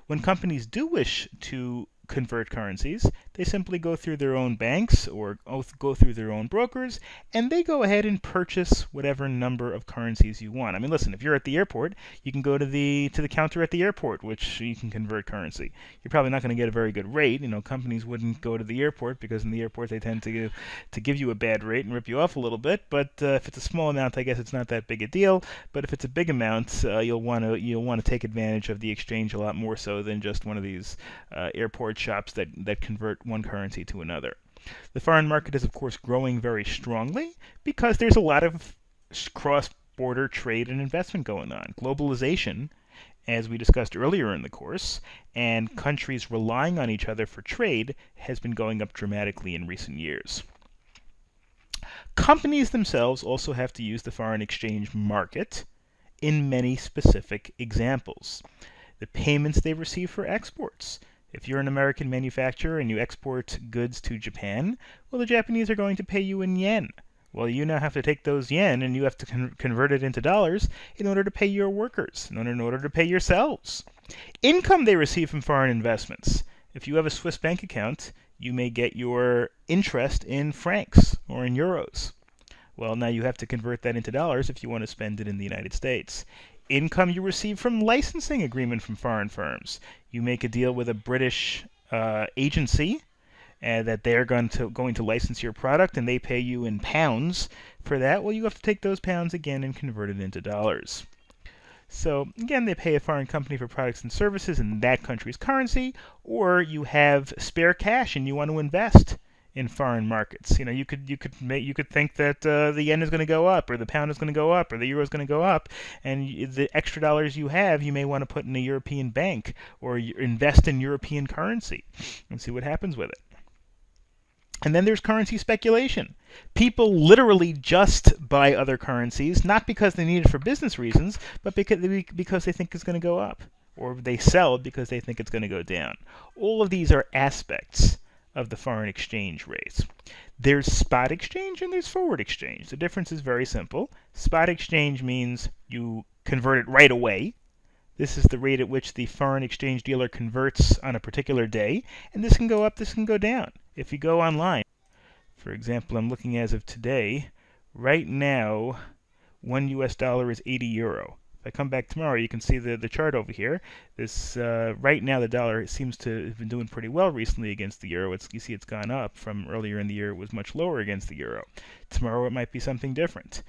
When companies do wish to convert currencies, they simply go through their own banks or go through their own brokers, and they go ahead and purchase whatever number of currencies you want. I mean, listen, if you're at the airport, you can go to the counter at the airport, which you can convert currency. You're probably not going to get a very good rate. Companies wouldn't go to the airport because in the airport they tend to give you a bad rate and rip you off a little bit. But if it's a small amount, I guess it's not that big a deal. But if it's a big amount, you'll want to take advantage of the exchange a lot more so than just one of these airport shops that convert one currency to another. The foreign market is, of course, growing very strongly because there's a lot of cross-border trade and investment going on. Globalization, as we discussed earlier in the course, and countries relying on each other for trade has been going up dramatically in recent years. Companies themselves also have to use the foreign exchange market in many specific examples. The payments they receive for exports. If you're an American manufacturer and you export goods to Japan, well, the Japanese are going to pay you in yen. Well, you now have to take those yen and you have to convert it into dollars in order to pay your workers, in order to pay yourselves. Income they receive from foreign investments. If you have a Swiss bank account, you may get your interest in francs or in euros. Well, now you have to convert that into dollars if you want to spend it in the United States. Income you receive from licensing agreement from foreign firms. You make a deal with a British agency that they're going to license your product, and they pay you in pounds for that. Well, you have to take those pounds again and convert it into dollars. So again, they pay a foreign company for products and services in that country's currency, or you have spare cash and you want to invest in foreign markets. You could think that the yen is going to go up, or the pound is going to go up, or the euro is going to go up, and the extra dollars you have, you may want to put in a European bank or invest in European currency and see what happens with it. And then there's currency speculation. People literally just buy other currencies, not because they need it for business reasons, but because they think it's going to go up, or they sell because they think it's going to go down. All of these are aspects of the foreign exchange rates. There's spot exchange and there's forward exchange. The difference is very simple. Spot exchange means you convert it right away. This is the rate at which the foreign exchange dealer converts on a particular day, and this can go up, this can go down. If you go online, for example, I'm looking as of today, right now, $1 is 80 euro. If I come back tomorrow, you can see the chart over here. This right now, the dollar seems to have been doing pretty well recently against the euro. You see it's gone up from earlier in the year. It was much lower against the euro. Tomorrow, it might be something different.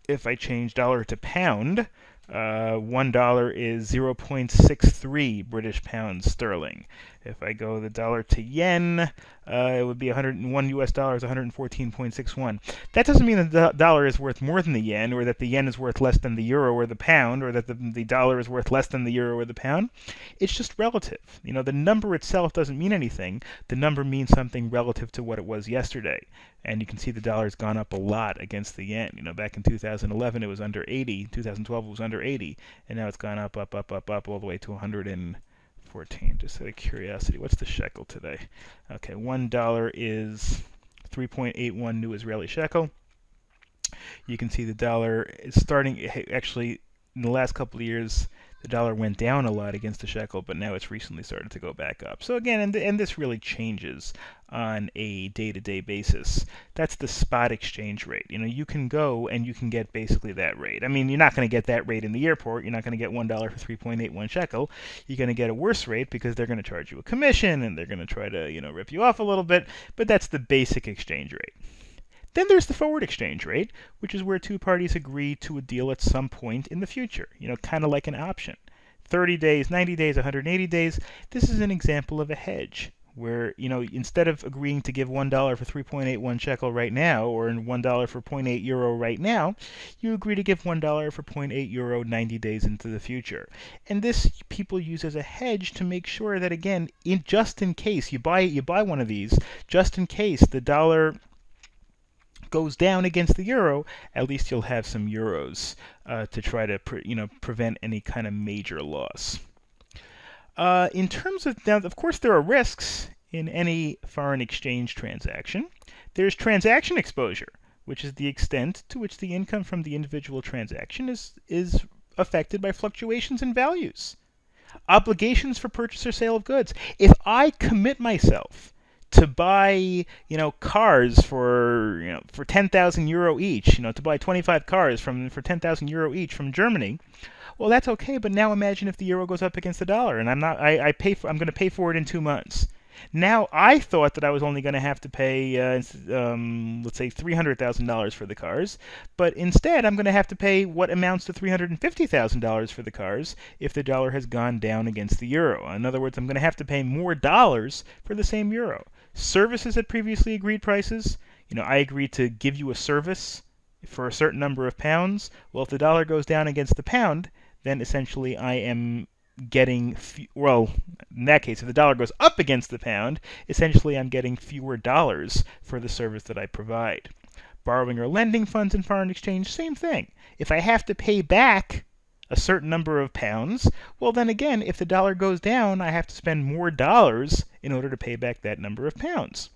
If I change dollar to pound, $1 is 0.63 British pounds sterling. If I go the dollar to yen, it would be $101 is 114.61. That doesn't mean that the dollar is worth more than the yen, or that the yen is worth less than the euro or the pound, or that the dollar is worth less than the euro or the pound. It's just relative. The number itself doesn't mean anything. The number means something relative to what it was yesterday. And you can see the dollar's gone up a lot against the yen. Back in 2011 it was under 80, 2012 it was under 80, and now it's gone up all the way to 114. Just out of curiosity, what's the shekel today? Okay, $1 is 3.81 new Israeli shekel. You can see the dollar is starting, actually in the last couple of years, the dollar went down a lot against the shekel, but now it's recently started to go back up. So again, and this really changes on a day-to-day basis. That's the spot exchange rate. You can go and you can get basically that rate. I mean, you're not going to get that rate in the airport. You're not going to get $1 for 3.81 shekel. You're going to get a worse rate because they're going to charge you a commission and they're going to try to, rip you off a little bit. But that's the basic exchange rate. Then there's the forward exchange rate, which is where two parties agree to a deal at some point in the future, kind of like an option. 30 days, 90 days, 180 days. This is an example of a hedge where, instead of agreeing to give $1 for 3.81 shekel right now, or $1 for 0.8 euro right now, you agree to give $1 for 0.8 euro 90 days into the future. And this people use as a hedge to make sure that, again, just in case you buy one of these, just in case the dollar goes down against the euro, at least you'll have some euros to try to prevent any kind of major loss. In terms of, now, of course, there are risks in any foreign exchange transaction. There's transaction exposure, which is the extent to which the income from the individual transaction is affected by fluctuations in values. Obligations for purchase or sale of goods. If I commit myself to buy, cars for 10,000 euro each, to buy 25 cars for 10,000 euro each from Germany, well, that's okay. But now imagine if the euro goes up against the dollar, and I'm going to pay for it in 2 months. Now I thought that I was only going to have to pay, let's say, $300,000 for the cars, but instead I'm going to have to pay what amounts to $350,000 for the cars if the dollar has gone down against the euro. In other words, I'm going to have to pay more dollars for the same euro. Services at previously agreed prices. I agreed to give you a service for a certain number of pounds. Well, if the dollar goes down against the pound, then essentially I am getting, in that case, if the dollar goes up against the pound, essentially I'm getting fewer dollars for the service that I provide. Borrowing or lending funds in foreign exchange, same thing. If I have to pay back a certain number of pounds, well, then again, if the dollar goes down, I have to spend more dollars in order to pay back that number of pounds.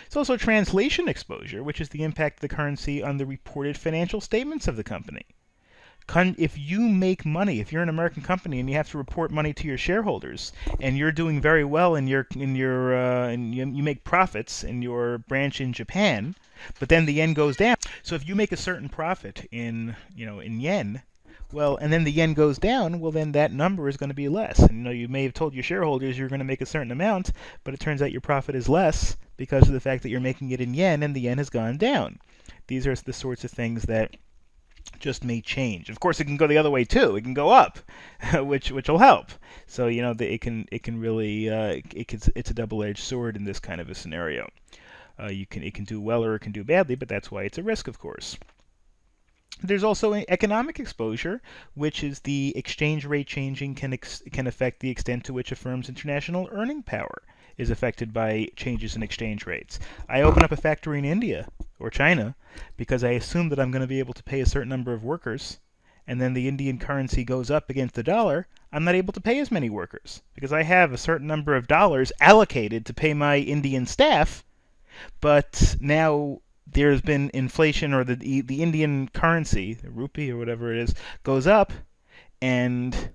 It's also translation exposure, which is the impact of the currency on the reported financial statements of the company. If you make money, if you're an American company and you have to report money to your shareholders, and you're doing very well and you make profits in your branch in Japan, but then the yen goes down. So if you make a certain profit in yen, well, and then the yen goes down, well, then that number is going to be less. And you may have told your shareholders you're going to make a certain amount, but it turns out your profit is less because of the fact that you're making it in yen and the yen has gone down. These are the sorts of things that just may change. Of course, it can go the other way too. It can go up, which will help. So it can really it's a double-edged sword in this kind of a scenario. It can do well or it can do badly, but that's why it's a risk, of course. There's also economic exposure, which is the exchange rate changing can affect the extent to which a firm's international earning power is affected by changes in exchange rates. I open up a factory in India or China because I assume that I'm going to be able to pay a certain number of workers, and then the Indian currency goes up against the dollar. I'm not able to pay as many workers because I have a certain number of dollars allocated to pay my Indian staff, but now there's been inflation, or the Indian currency, the rupee or whatever it is, goes up, and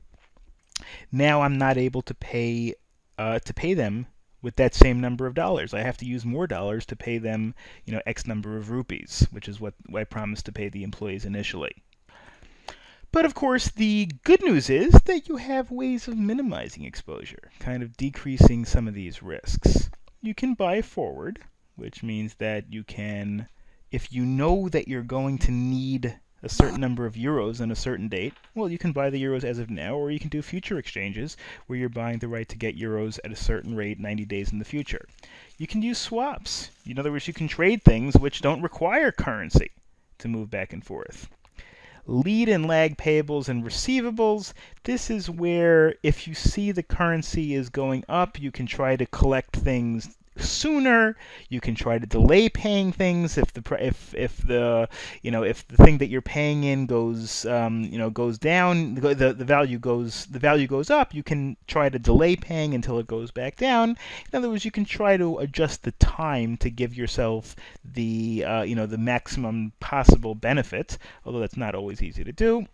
now I'm not able to pay them with that same number of dollars. I have to use more dollars to pay them, X number of rupees, which is what I promised to pay the employees initially. But of course, the good news is that you have ways of minimizing exposure, kind of decreasing some of these risks. You can buy forward, which means that you can, if you know that you're going to need a certain number of euros on a certain date, well, you can buy the euros as of now, or you can do future exchanges where you're buying the right to get euros at a certain rate 90 days in the future. You can use swaps. In other words, you can trade things which don't require currency to move back and forth. Lead and lag payables and receivables. This is where if you see the currency is going up, you can try to collect things sooner. You can try to delay paying things if the thing that you're paying in goes goes down, the value goes up. You can try to delay paying until it goes back down. In other words, you can try to adjust the time to give yourself the the maximum possible benefit, although that's not always easy to do.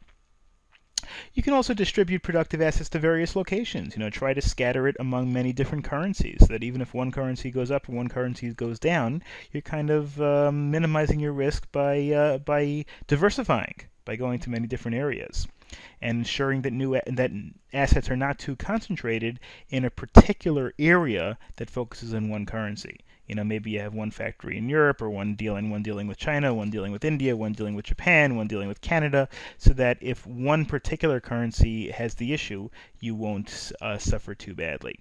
You can also distribute productive assets to various locations. Try to scatter it among many different currencies, so that even if one currency goes up or one currency goes down, you're kind of minimizing your risk by diversifying, by going to many different areas, and ensuring that assets are not too concentrated in a particular area that focuses on one currency. Maybe you have one factory in Europe, or one dealing with China, one dealing with India, one dealing with Japan, one dealing with Canada, so that if one particular currency has the issue, you won't suffer too badly.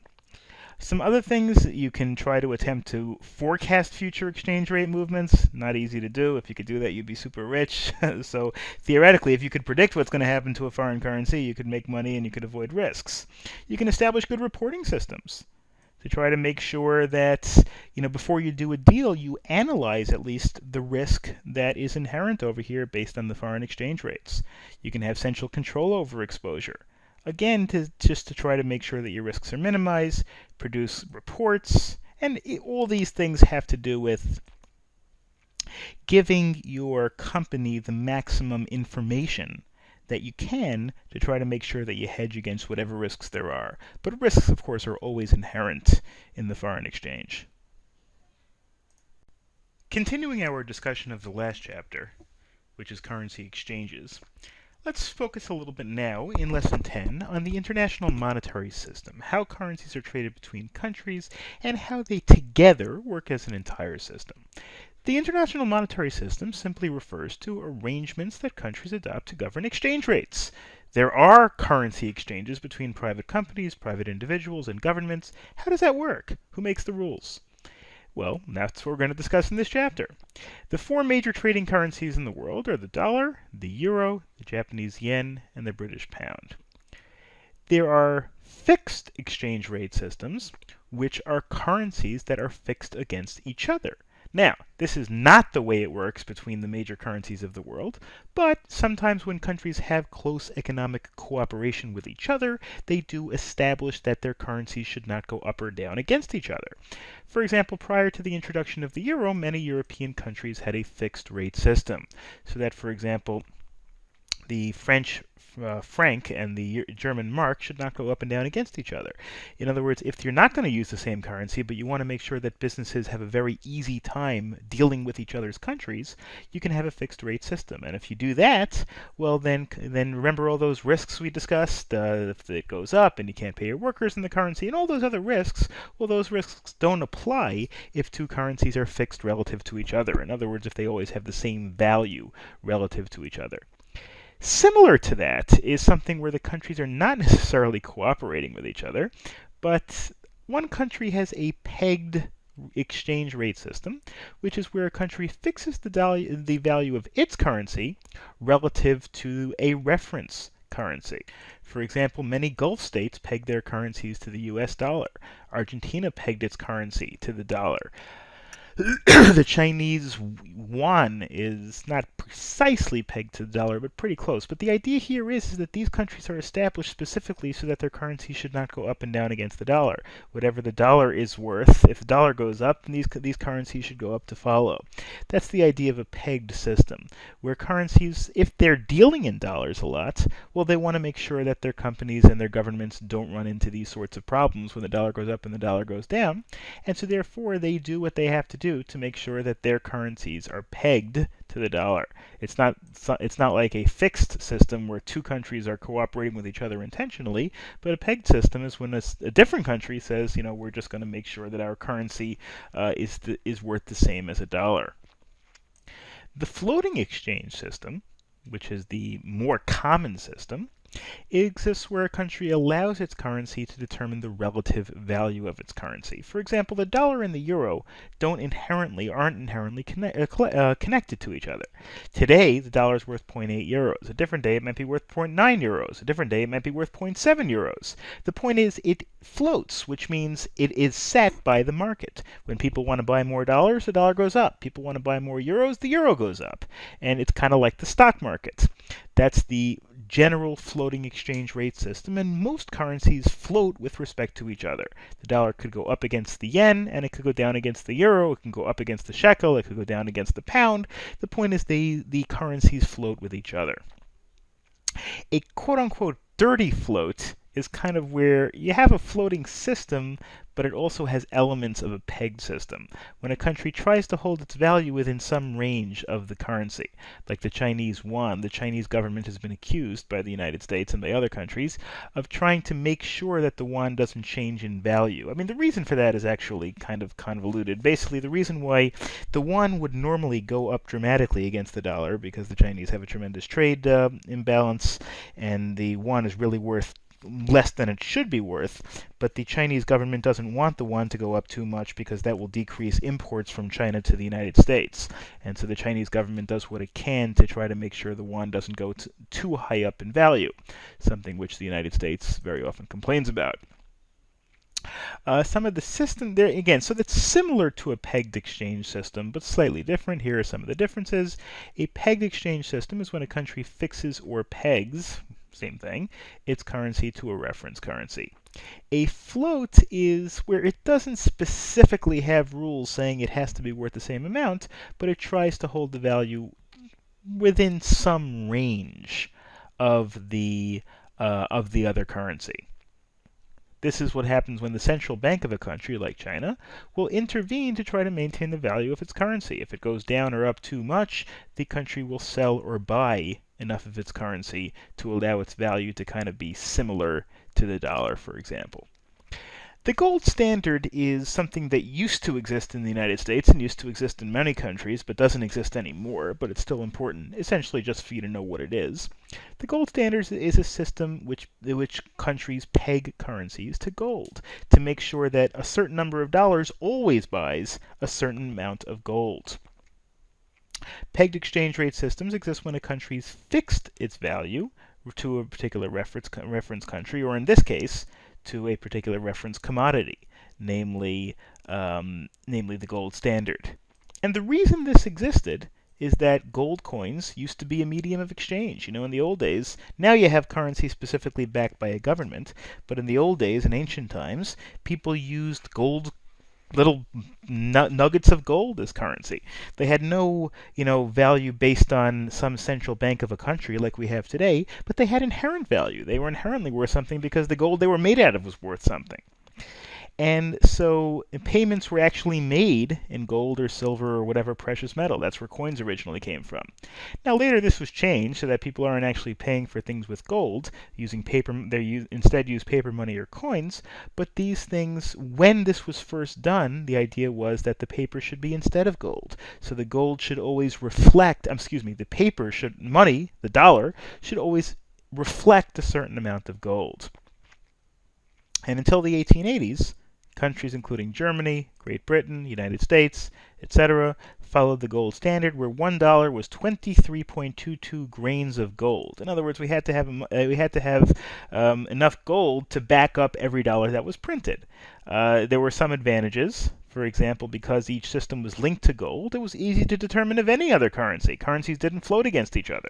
Some other things, you can try to attempt to forecast future exchange rate movements. Not easy to do. If you could do that, you'd be super rich. So theoretically, if you could predict what's going to happen to a foreign currency, you could make money and you could avoid risks. You can establish good reporting systems to try to make sure that, before you do a deal, you analyze at least the risk that is inherent over here based on the foreign exchange rates. You can have central control over exposure. Again, just to try to make sure that your risks are minimized, produce reports, and all these things have to do with giving your company the maximum information that you can to try to make sure that you hedge against whatever risks there are. But risks, of course, are always inherent in the foreign exchange. Continuing our discussion of the last chapter, which is currency exchanges, let's focus a little bit now, in Lesson 10, on the international monetary system, how currencies are traded between countries, and how they together work as an entire system. The international monetary system simply refers to arrangements that countries adopt to govern exchange rates. There are currency exchanges between private companies, private individuals, and governments. How does that work? Who makes the rules? Well, that's what we're going to discuss in this chapter. The four major trading currencies in the world are the dollar, the euro, the Japanese yen, and the British pound. There are fixed exchange rate systems, which are currencies that are fixed against each other. Now, this is not the way it works between the major currencies of the world, but sometimes when countries have close economic cooperation with each other, they do establish that their currencies should not go up or down against each other. For example, prior to the introduction of the euro, many European countries had a fixed rate system, so that, for example, the French franc and the German mark should not go up and down against each other. In other words, if you're not going to use the same currency, but you want to make sure that businesses have a very easy time dealing with each other's countries, you can have a fixed rate system. And if you do that, well, then remember all those risks we discussed. If it goes up and you can't pay your workers in the currency and all those other risks, well, those risks don't apply if two currencies are fixed relative to each other. In other words, if they always have the same value relative to each other. Similar to that is something where the countries are not necessarily cooperating with each other, but one country has a pegged exchange rate system, which is where a country fixes the value of its currency relative to a reference currency. For example, many Gulf states peg their currencies to the US dollar. Argentina pegged its currency to the dollar. The Chinese yuan is not precisely pegged to the dollar, but pretty close. But the idea here is that these countries are established specifically so that their currency should not go up and down against the dollar. Whatever the dollar is worth, if the dollar goes up, then these currencies should go up to follow. That's the idea of a pegged system, where currencies, if they're dealing in dollars a lot, well, they want to make sure that their companies and their governments don't run into these sorts of problems when the dollar goes up and the dollar goes down. And so therefore, they do what they have to do to make sure that their currencies are pegged to the dollar. It's not like a fixed system where two countries are cooperating with each other intentionally, but a pegged system is when a different country says, we're just going to make sure that our currency is worth the same as a dollar. The floating exchange system, which is the more common system, exists where a country allows its currency to determine the relative value of its currency. For example, the dollar and the euro aren't inherently connected to each other. Today, the dollar is worth 0.8 euros. A different day, it might be worth 0.9 euros. A different day, it might be worth 0.7 euros. The point is, it floats, which means it is set by the market. When people want to buy more dollars, the dollar goes up. People want to buy more euros, the euro goes up. And it's kind of like the stock market. That's the general floating exchange rate system, and most currencies float with respect to each other. The dollar could go up against the yen, and it could go down against the euro. It can go up against the shekel. It could go down against the pound. The point is the currencies float with each other. A quote-unquote dirty float is kind of where you have a floating system, but it also has elements of a pegged system. When a country tries to hold its value within some range of the currency, like the Chinese yuan, the Chinese government has been accused by the United States and by other countries of trying to make sure that the yuan doesn't change in value. I mean, the reason for that is actually kind of convoluted. Basically, the reason why the yuan would normally go up dramatically against the dollar, because the Chinese have a tremendous trade imbalance, and the yuan is really worth less than it should be worth, but the Chinese government doesn't want the yuan to go up too much because that will decrease imports from China to the United States. And so the Chinese government does what it can to try to make sure the yuan doesn't go too high up in value, something which the United States very often complains about. Some of the system there, again, so that's similar to a pegged exchange system, but slightly different. Here are some of the differences. A pegged exchange system is when a country fixes or pegs, same thing, its currency to a reference currency. A float is where it doesn't specifically have rules saying it has to be worth the same amount, but it tries to hold the value within some range of the other currency. This is what happens when the central bank of a country, like China, will intervene to try to maintain the value of its currency. If it goes down or up too much, the country will sell or buy enough of its currency to allow its value to kind of be similar to the dollar, for example. The gold standard is something that used to exist in the United States and used to exist in many countries, but doesn't exist anymore, but it's still important, essentially just for you to know what it is. The gold standard is a system which countries peg currencies to gold to make sure that a certain number of dollars always buys a certain amount of gold. Pegged exchange rate systems exist when a country's fixed its value to a particular reference country, or in this case, to a particular reference commodity, namely the gold standard. And the reason this existed is that gold coins used to be a medium of exchange. You know, in the old days, now you have currency specifically backed by a government, but in the old days, in ancient times, people used gold, little nuggets of gold as currency. They had no, value based on some central bank of a country like we have today, but they had inherent value. They were inherently worth something because the gold they were made out of was worth something. And so payments were actually made in gold or silver or whatever precious metal. That's where coins originally came from. Now later this was changed so that people aren't actually paying for things with gold, using paper. Instead use paper money or coins. But these things, when this was first done, the idea was that the paper should be instead of gold. So the gold should always reflect. The paper money, the dollar, should always reflect a certain amount of gold. And until the 1880s, countries including Germany, Great Britain, United States, etc., followed the gold standard, where $1 was 23.22 grains of gold. In other words, we had to have enough gold to back up every dollar that was printed. There were some advantages. For example, because each system was linked to gold, it was easy to determine of any other currency. Currencies didn't float against each other.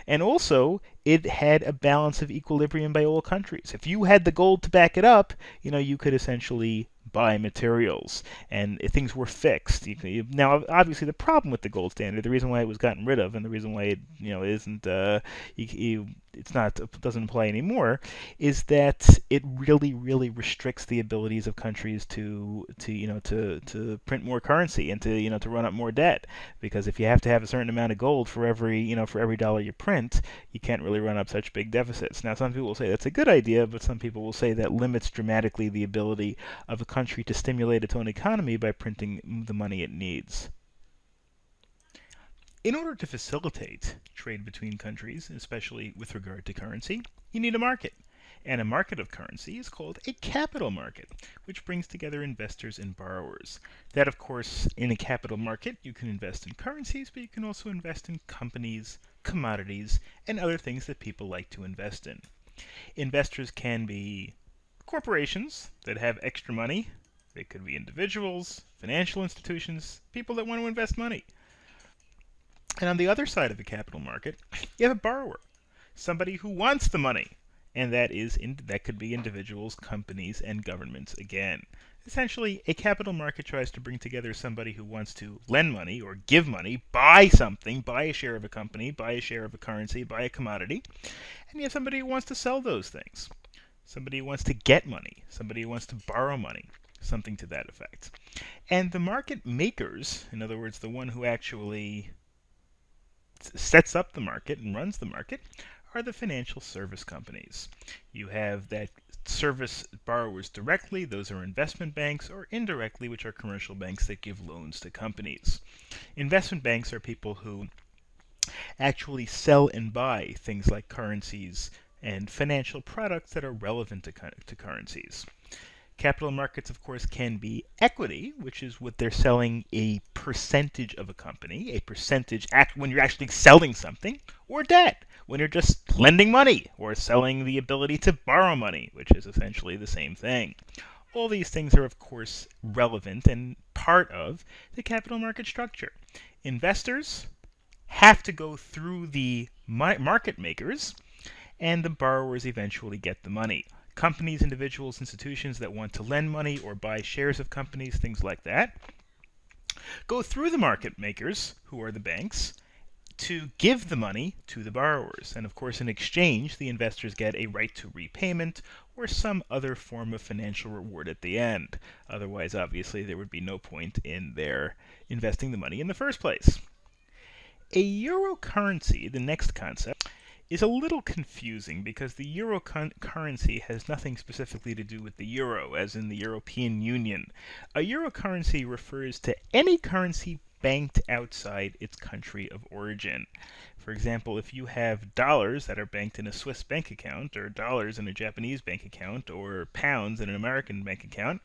And also, it had a balance of equilibrium by all countries. If you had the gold to back it up, you could essentially buy materials, and things were fixed. Now, obviously, the problem with the gold standard, the reason why it was gotten rid of, and the reason why it, isn't, it doesn't apply anymore, is that it really, really restricts the abilities of countries to print more currency and to run up more debt. Because if you have to have a certain amount of gold for every dollar you print, you can't really run up such big deficits. Now, some people will say that's a good idea, but some people will say that limits dramatically the ability of a country to stimulate its own economy by printing the money it needs. In order to facilitate trade between countries, especially with regard to currency, you need a market. And a market of currency is called a capital market, which brings together investors and borrowers. That, of course, in a capital market, you can invest in currencies, but you can also invest in companies, commodities, and other things that people like to invest in. Investors can be corporations that have extra money. They could be individuals, financial institutions, people that want to invest money. And on the other side of the capital market, you have a borrower, somebody who wants the money. And that could be individuals, companies, and governments again. Essentially, a capital market tries to bring together somebody who wants to lend money or give money, buy something, buy a share of a company, buy a share of a currency, buy a commodity, and you have somebody who wants to sell those things. Somebody who wants to get money, somebody who wants to borrow money, something to that effect. And the market makers, in other words, the one who actually sets up the market and runs the market, are the financial service companies. You have that service borrowers directly, those are investment banks, or indirectly, which are commercial banks that give loans to companies. Investment banks are people who actually sell and buy things like currencies and financial products that are relevant to currencies. Capital markets, of course, can be equity, which is what they're selling a percentage of a company, a percentage when you're actually selling something, or debt, when you're just lending money, or selling the ability to borrow money, which is essentially the same thing. All these things are, of course, relevant and part of the capital market structure. Investors have to go through the market makers, and the borrowers eventually get the money. Companies, individuals, institutions that want to lend money or buy shares of companies, things like that, go through the market makers, who are the banks, to give the money to the borrowers. And of course, in exchange, the investors get a right to repayment or some other form of financial reward at the end. Otherwise, obviously, there would be no point in their investing the money in the first place. A euro currency, the next concept, is a little confusing because the euro currency has nothing specifically to do with the euro, as in the European Union. A euro currency refers to any currency banked outside its country of origin. For example, if you have dollars that are banked in a Swiss bank account, or dollars in a Japanese bank account, or pounds in an American bank account,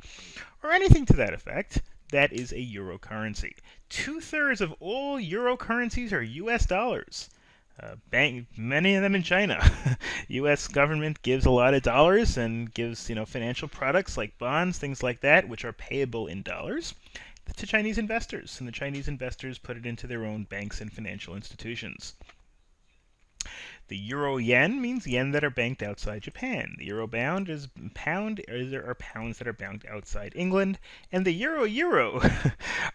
or anything to that effect, that is a euro currency. 2/3 of all euro currencies are US dollars. Many of them in China. U.S. government gives a lot of dollars and gives financial products like bonds, things like that, which are payable in dollars, to Chinese investors, and the Chinese investors put it into their own banks and financial institutions. The euro yen means yen that are banked outside Japan. The euro bound is pound, or there are pounds that are banked outside England, and the euro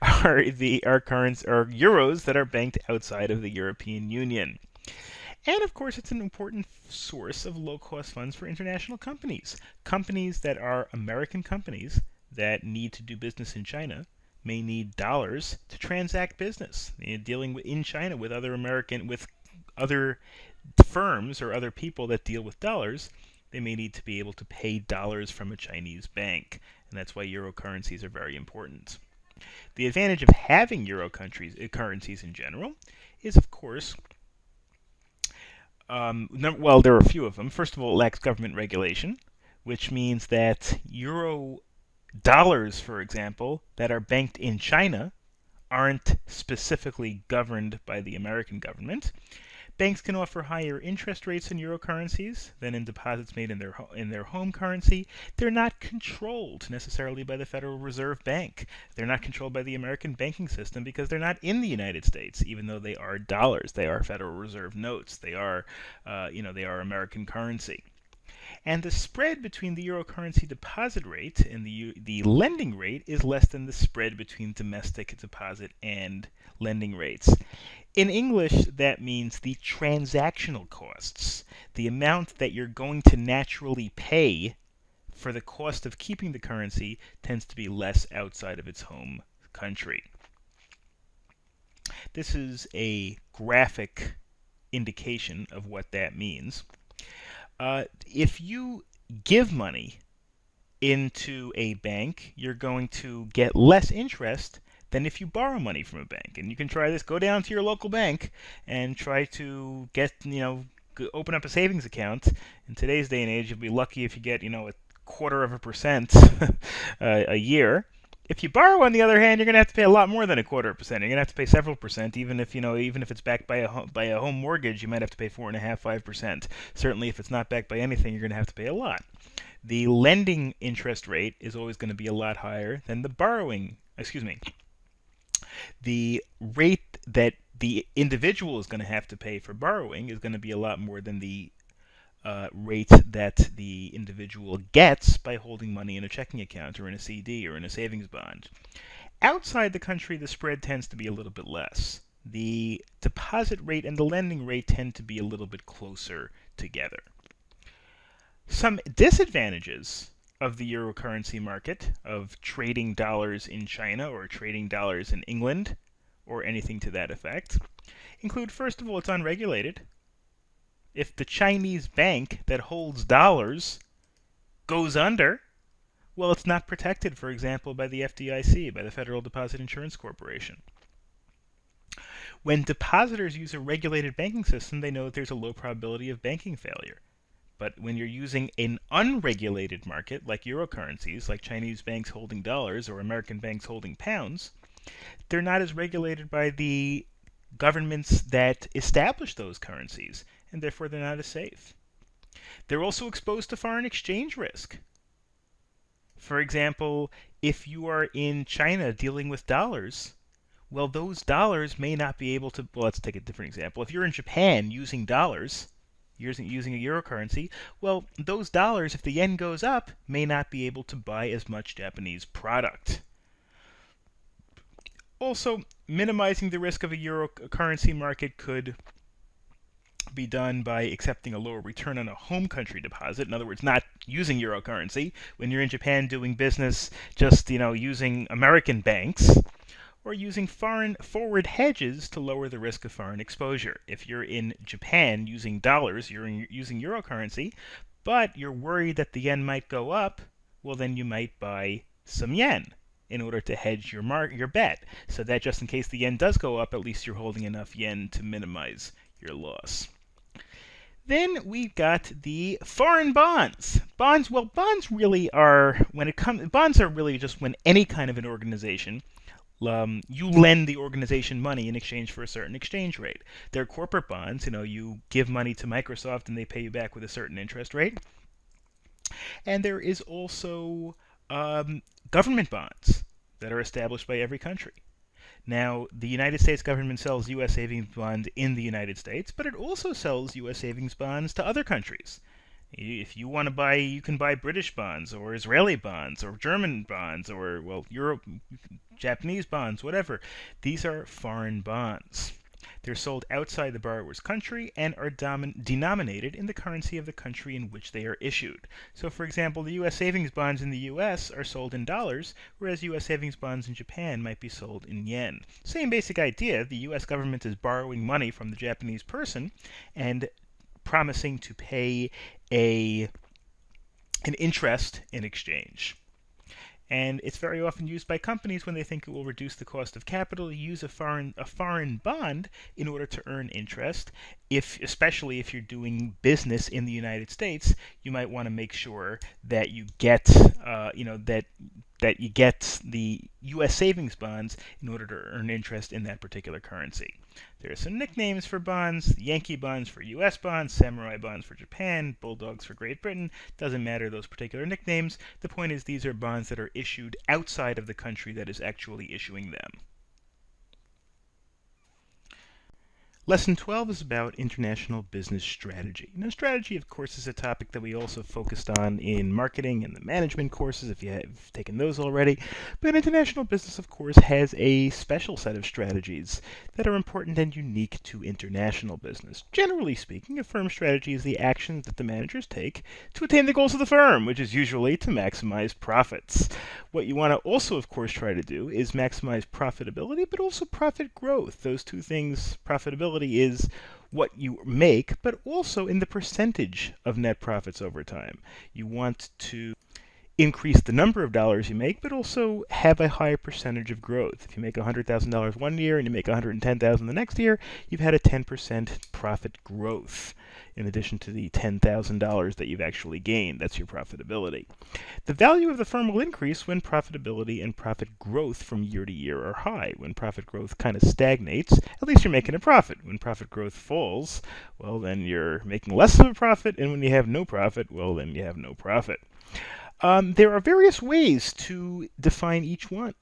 are euros that are banked outside of the European Union. And of course, it's an important source of low-cost funds for international companies. Companies that are American companies that need to do business in China may need dollars to transact business. Dealing in China with other firms or other people that deal with dollars, they may need to be able to pay dollars from a Chinese bank, and that's why euro currencies are very important. The advantage of having euro currencies in general is, of course, there are a few of them. First of all, it lacks government regulation, which means that euro dollars, for example, that are banked in China aren't specifically governed by the American government. Banks can offer higher interest rates in euro currencies than in deposits made in their home currency. They're not controlled necessarily by the Federal Reserve Bank. They're not controlled by the American banking system because they're not in the United States, even though they are dollars. They are Federal Reserve notes. They are American currency. And the spread between the euro currency deposit rate and the lending rate is less than the spread between domestic deposit and lending rates. In English, that means the transactional costs, the amount that you're going to naturally pay for the cost of keeping the currency, tends to be less outside of its home country. This is a graphic indication of what that means. If you give money into a bank, you're going to get less interest than if you borrow money from a bank. And you can try this. Go down to your local bank and try to open up a savings account. In today's day and age, you'll be lucky if you get, a 0.25% a year. If you borrow, on the other hand, you're going to have to pay a lot more than 0.25%. You're going to have to pay several percent, even if it's backed by a home mortgage, you might have to pay 4.5%, 5%. Certainly, if it's not backed by anything, you're going to have to pay a lot. The lending interest rate is always going to be a lot higher than the borrowing. The rate that the individual is going to have to pay for borrowing is going to be a lot more than the rate that the individual gets by holding money in a checking account or in a CD or in a savings bond. Outside the country, the spread tends to be a little bit less. The deposit rate and the lending rate tend to be a little bit closer together. Some disadvantages of the euro currency market, of trading dollars in China or trading dollars in England, or anything to that effect, include, first of all, it's unregulated. If the Chinese bank that holds dollars goes under, well, it's not protected, for example, by the FDIC, by the Federal Deposit Insurance Corporation. When depositors use a regulated banking system, they know that there's a low probability of banking failure. But when you're using an unregulated market, like euro currencies, like Chinese banks holding dollars or American banks holding pounds, they're not as regulated by the governments that establish those currencies, and therefore they're not as safe. They're also exposed to foreign exchange risk. For example, if you are in China dealing with dollars, well, those dollars may not be able to, well, let's take a different example. If you're in Japan using dollars, using a euro currency, well, those dollars, if the yen goes up, may not be able to buy as much Japanese product. Also, minimizing the risk of a euro currency market could be done by accepting a lower return on a home country deposit. In other words, not using euro currency. When you're in Japan doing business, just using American banks, or using foreign forward hedges to lower the risk of foreign exposure. If you're in Japan using dollars, you're using euro currency, but you're worried that the yen might go up, well, then you might buy some yen in order to hedge your bet, so that just in case the yen does go up, at least you're holding enough yen to minimize your loss. Then we've got the foreign bonds. Bonds really are, bonds are really just when any kind of an organization, you lend the organization money in exchange for a certain exchange rate. They're corporate bonds. You give money to Microsoft and they pay you back with a certain interest rate. And there is also government bonds that are established by every country. Now, the United States government sells U.S. savings bonds in the United States, but it also sells U.S. savings bonds to other countries. If you want to buy, you can buy British bonds or Israeli bonds or German bonds or, well, Japanese bonds, whatever. These are foreign bonds. They're sold outside the borrower's country and are denominated in the currency of the country in which they are issued. So, for example, the U.S. savings bonds in the U.S. are sold in dollars, whereas U.S. savings bonds in Japan might be sold in yen. Same basic idea. The U.S. government is borrowing money from the Japanese person and promising to pay an interest in exchange. And it's very often used by companies when they think it will reduce the cost of capital to use a foreign bond in order to earn interest. Especially if you're doing business in the United States, you might want to make sure that you get that you get the U.S. savings bonds in order to earn interest in that particular currency. There are some nicknames for bonds: Yankee bonds for U.S. bonds, samurai bonds for Japan, bulldogs for Great Britain. Doesn't matter those particular nicknames. The point is these are bonds that are issued outside of the country that is actually issuing them. Lesson 12 is about international business strategy. Now, strategy, of course, is a topic that we also focused on in marketing and the management courses, if you have taken those already. But international business, of course, has a special set of strategies that are important and unique to international business. Generally speaking, a firm strategy is the actions that the managers take to attain the goals of the firm, which is usually to maximize profits. What you want to also, of course, try to do is maximize profitability, but also profit growth. Those two things, profitability is what you make, but also in the percentage of net profits over time. You want to increase the number of dollars you make, but also have a higher percentage of growth. If you make $100,000 one year and you make $110,000 the next year, you've had a 10% profit growth in addition to the $10,000 that you've actually gained. That's your profitability. The value of the firm will increase when profitability and profit growth from year to year are high. When profit growth kind of stagnates, at least you're making a profit. When profit growth falls, well, then you're making less of a profit, and when you have no profit, well, then you have no profit. There are various ways to define each one.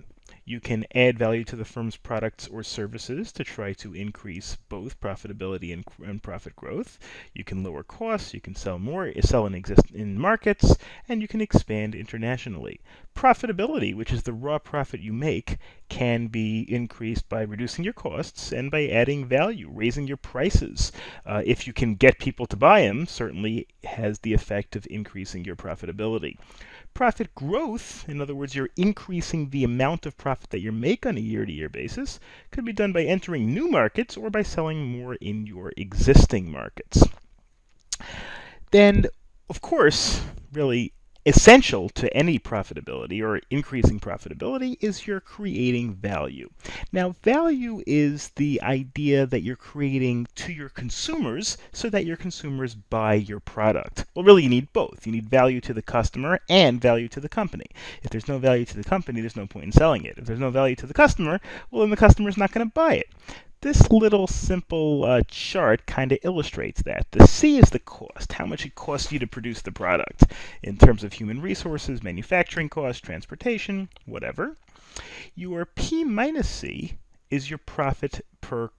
You can add value to the firm's products or services to try to increase both profitability and profit growth. You can lower costs, you can sell more, sell in markets, and you can expand internationally. Profitability, which is the raw profit you make, can be increased by reducing your costs and by adding value, raising your prices. If you can get people to buy them, certainly has the effect of increasing your profitability. Profit growth, in other words, you're increasing the amount of profit that you make on a year-to-year basis, could be done by entering new markets or by selling more in your existing markets. Then, of course, really essential to any profitability or increasing profitability is you're creating value. Now, value is the idea that you're creating to your consumers so that your consumers buy your product. Well, really, you need both. You need value to the customer and value to the company. If there's no value to the company, there's no point in selling it. If there's no value to the customer, well, then the customer's not going to buy it. This little simple chart kind of illustrates that. The C is the cost, how much it costs you to produce the product in terms of human resources, manufacturing costs, transportation, whatever. Your P minus C is your profit per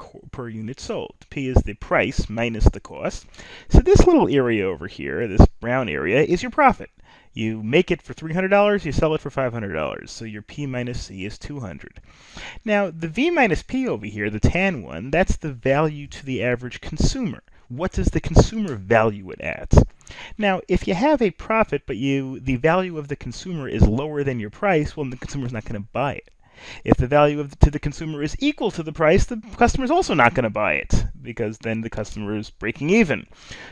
unit sold. P is the price minus the cost. So this little area over here, this brown area, is your profit. You make it for $300, you sell it for $500. So your P minus C is 200. Now, the V minus P over here, the tan one, that's the value to the average consumer. What does the consumer value it at? Now, if you have a profit, but the value of the consumer is lower than your price, well, the consumer's not going to buy it. If the value to the consumer is equal to the price, the customer is also not going to buy it, because then the customer is breaking even.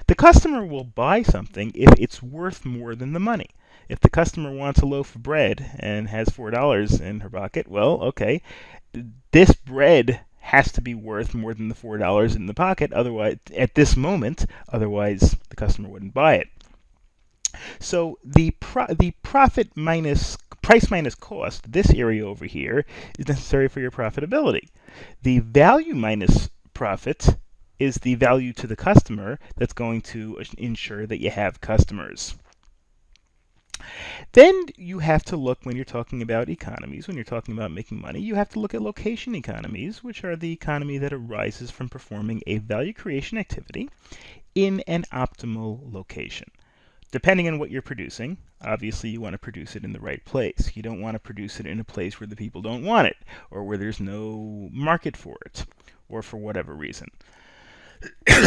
The customer will buy something if it's worth more than the money. If the customer wants a loaf of bread and has $4 in her pocket, well, okay, this bread has to be worth more than the $4 in the pocket, otherwise, at this moment, otherwise the customer wouldn't buy it. So the profit minus price minus cost, this area over here, is necessary for your profitability. The value minus profit is the value to the customer that's going to ensure that you have customers. Then you have to look, when you're talking about economies, when you're talking about making money, you have to look at location economies, which are the economy that arises from performing a value creation activity in an optimal location. Depending on what you're producing, obviously you want to produce it in the right place. You don't want to produce it in a place where the people don't want it, or where there's no market for it, or for whatever reason.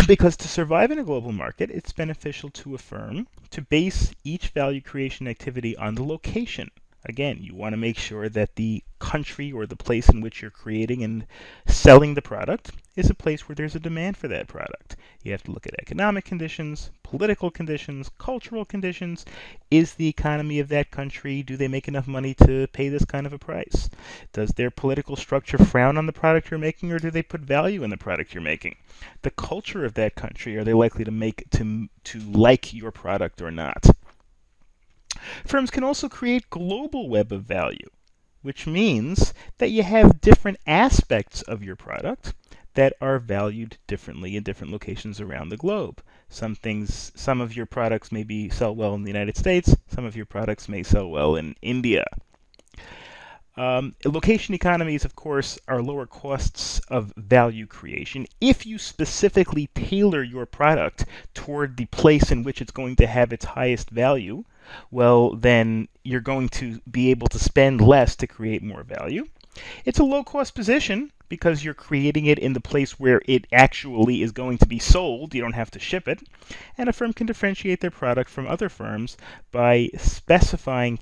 Because to survive in a global market, it's beneficial to a firm to base each value creation activity on the location. Again, you want to make sure that the country or the place in which you're creating and selling the product is a place where there's a demand for that product. You have to look at economic conditions, political conditions, cultural conditions. Is the economy of that country, do they make enough money to pay this kind of a price? Does their political structure frown on the product you're making, or do they put value in the product you're making? The culture of that country, are they likely to like your product or not? Firms can also create global web of value, which means that you have different aspects of your product that are valued differently in different locations around the globe. Some of your products may sell well in the United States, some of your products may sell well in India. Location economies, of course, are lower costs of value creation. If you specifically tailor your product toward the place in which it's going to have its highest value, well, then you're going to be able to spend less to create more value. It's a low-cost position because you're creating it in the place where it actually is going to be sold. You don't have to ship it. And a firm can differentiate their product from other firms by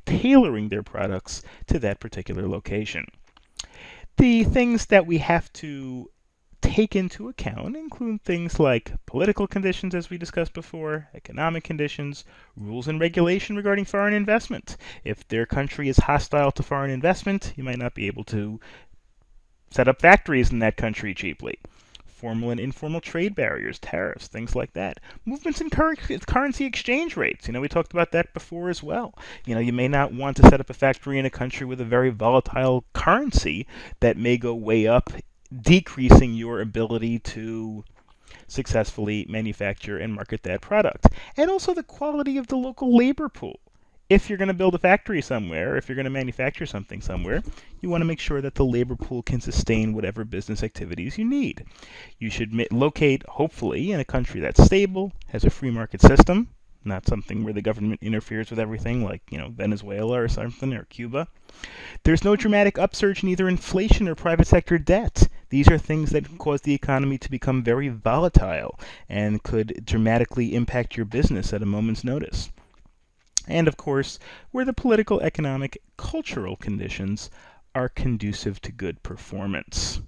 tailoring their products to that particular location. The things that we have to take into account include things like political conditions, as we discussed before, economic conditions, rules and regulation regarding foreign investment. If their country is hostile to foreign investment, you might not be able to set up factories in that country cheaply. Formal and informal trade barriers, tariffs, things like that. Movements in currency exchange rates. We talked about that before as well. You may not want to set up a factory in a country with a very volatile currency that may go way up, decreasing your ability to successfully manufacture and market that product. And also the quality of the local labor pool. if you're going to build a factory somewhere, if you're going to manufacture something somewhere, you want to make sure that the labor pool can sustain whatever business activities you need. You should locate, hopefully, in a country that's stable, has a free market system, not something where the government interferes with everything like, Venezuela or something, or Cuba. There's no dramatic upsurge in either inflation or private sector debt. These are things that cause the economy to become very volatile and could dramatically impact your business at a moment's notice. And of course, where the political, economic, cultural conditions are conducive to good performance.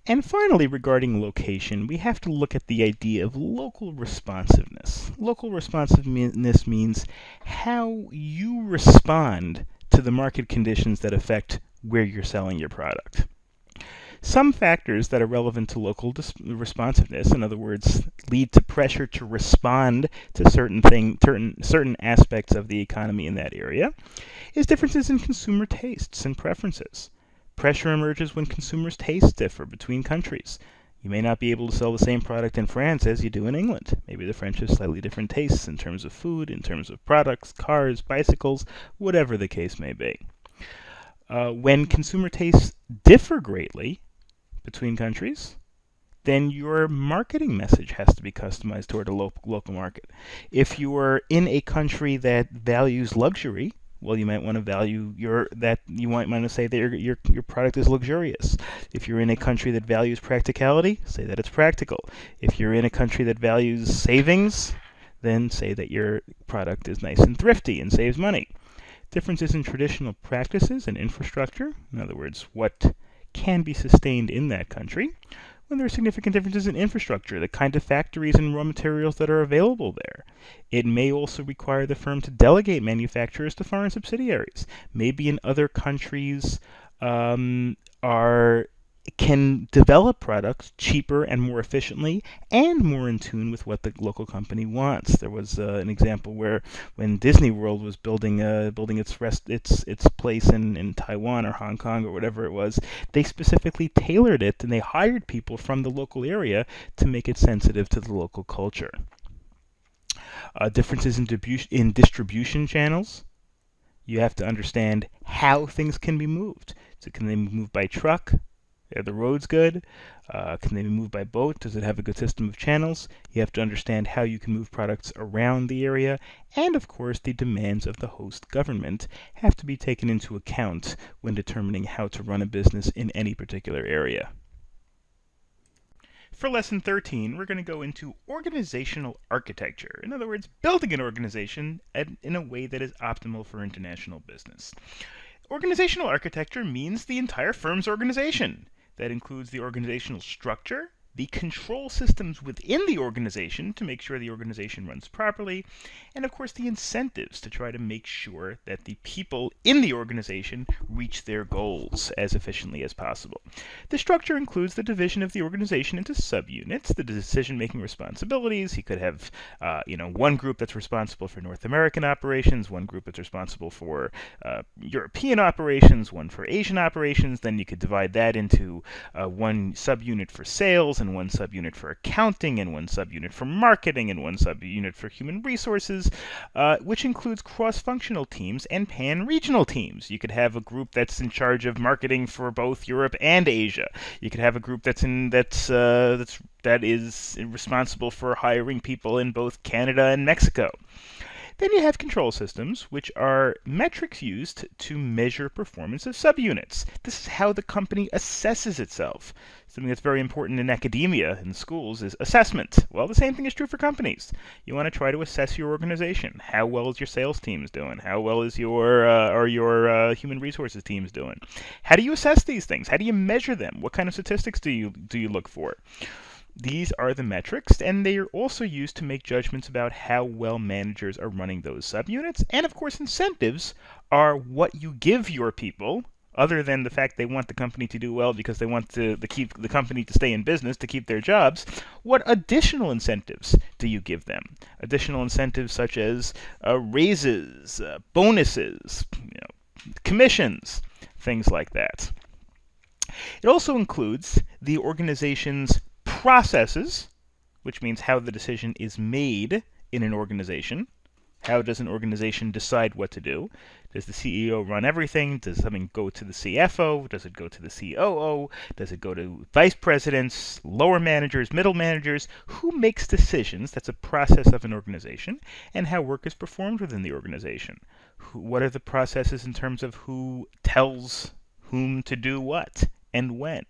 And finally, regarding location, we have to look at the idea of local responsiveness. Local responsiveness means how you respond to the market conditions that affect where you're selling your product. Some factors that are relevant to local responsiveness, in other words, lead to pressure to respond to certain aspects of the economy in that area, is differences in consumer tastes and preferences. Pressure emerges when consumers' tastes differ between countries. You may not be able to sell the same product in France as you do in England. Maybe the French have slightly different tastes in terms of food, in terms of products, cars, bicycles, whatever the case may be. When consumer tastes differ greatly between countries, then your marketing message has to be customized toward a local market. If you are in a country that values luxury, well, you might want to say that your product is luxurious. If you're in a country that values practicality, say that it's practical. If you're in a country that values savings, then say that your product is nice and thrifty and saves money. Differences in traditional practices and infrastructure, in other words, what can be sustained in that country. When there are significant differences in infrastructure, the kind of factories and raw materials that are available there. It may also require the firm to delegate manufacturers to foreign subsidiaries. Maybe in other countries can develop products cheaper and more efficiently and more in tune with what the local company wants. There was an example where when Disney World was building its place in Taiwan or Hong Kong or whatever it was, they specifically tailored it and they hired people from the local area to make it sensitive to the local culture. Differences in distribution channels. You have to understand how things can be moved. So can they be moved by truck? Are the roads good? Can they be moved by boat? Does it have a good system of channels? You have to understand how you can move products around the area. And of course, the demands of the host government have to be taken into account when determining how to run a business in any particular area. For Lesson 13, we're going to go into organizational architecture. In other words, building an organization in a way that is optimal for international business. Organizational architecture means the entire firm's organization. That includes the organizational structure, the control systems within the organization to make sure the organization runs properly, and of course the incentives to try to make sure that the people in the organization reach their goals as efficiently as possible. The structure includes the division of the organization into subunits, the decision-making responsibilities. You could have one group that's responsible for North American operations, one group that's responsible for European operations, one for Asian operations. Then you could divide that into one subunit for sales, and one subunit for accounting, and one subunit for marketing, and one subunit for human resources, which includes cross-functional teams and pan-regional teams. You could have a group that's in charge of marketing for both Europe and Asia. You could have a group that is responsible for hiring people in both Canada and Mexico. Then you have control systems, which are metrics used to measure performance of subunits. This is how the company assesses itself. Something that's very important in academia, in schools, is assessment. Well, the same thing is true for companies. You want to try to assess your organization. How well is your sales teams doing? How well is your human resources teams doing? How do you assess these things? How do you measure them? What kind of statistics do you look for? These are the metrics, and they are also used to make judgments about how well managers are running those subunits. And of course, incentives are what you give your people, other than the fact they want the company to do well because they want to keep the company to stay in business, to keep their jobs. What additional incentives do you give them? Additional incentives such as raises, bonuses, commissions, things like that. It also includes the organization's processes, which means how the decision is made in an organization, How does an organization decide what to do? Does the CEO run everything? Does something go to the CFO? Does it go to the COO? Does it go to vice presidents, lower managers, middle managers? Who makes decisions? That's a process of an organization. And how work is performed within the organization. What are the processes in terms of who tells whom to do what and when?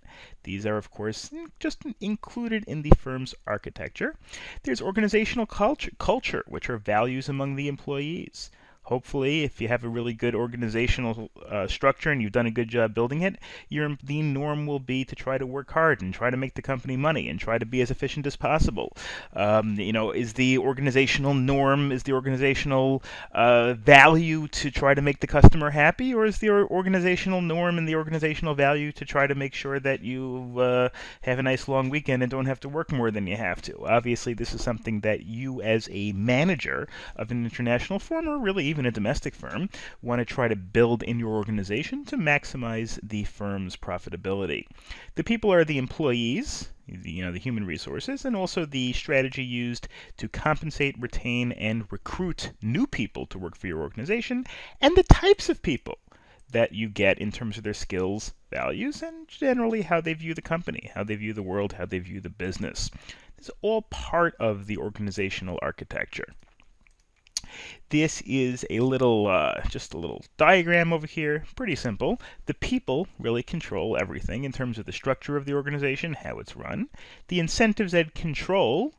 These are, of course, just included in the firm's architecture. There's organizational culture, which are values among the employees. Hopefully, if you have a really good organizational structure and you've done a good job building it, the norm will be to try to work hard and try to make the company money and try to be as efficient as possible. Is the organizational norm, is the organizational value to try to make the customer happy, or is the organizational norm and the organizational value to try to make sure that you have a nice long weekend and don't have to work more than you have to? Obviously, this is something that you as a manager of an international firm, or really even a domestic firm, want to try to build in your organization to maximize the firm's profitability. The people are the employees, the human resources, and also the strategy used to compensate, retain, and recruit new people to work for your organization, and the types of people that you get in terms of their skills, values, and generally how they view the company, how they view the world, how they view the business. This is all part of the organizational architecture. This is a little, just a little diagram over here, pretty simple. The people really control everything in terms of the structure of the organization, how it's run. The incentives that control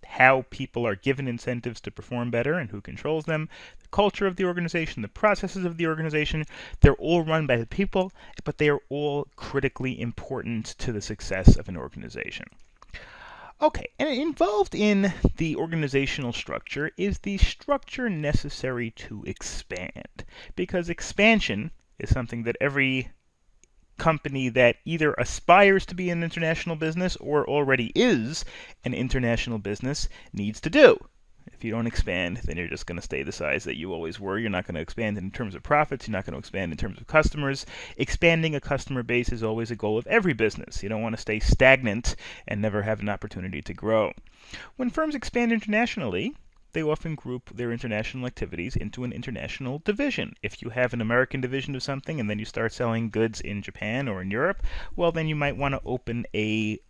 how people are given incentives to perform better and who controls them, the culture of the organization, the processes of the organization, they're all run by the people, but they are all critically important to the success of an organization. Okay, and involved in the organizational structure is the structure necessary to expand, because expansion is something that every company that either aspires to be an international business or already is an international business needs to do. If you don't expand, then you're just going to stay the size that you always were. You're not going to expand in terms of profits. You're not going to expand in terms of customers. Expanding a customer base is always a goal of every business. You don't want to stay stagnant and never have an opportunity to grow. When firms expand internationally, they often group their international activities into an international division. If you have an American division of something and then you start selling goods in Japan or in Europe, well, then you might want to open a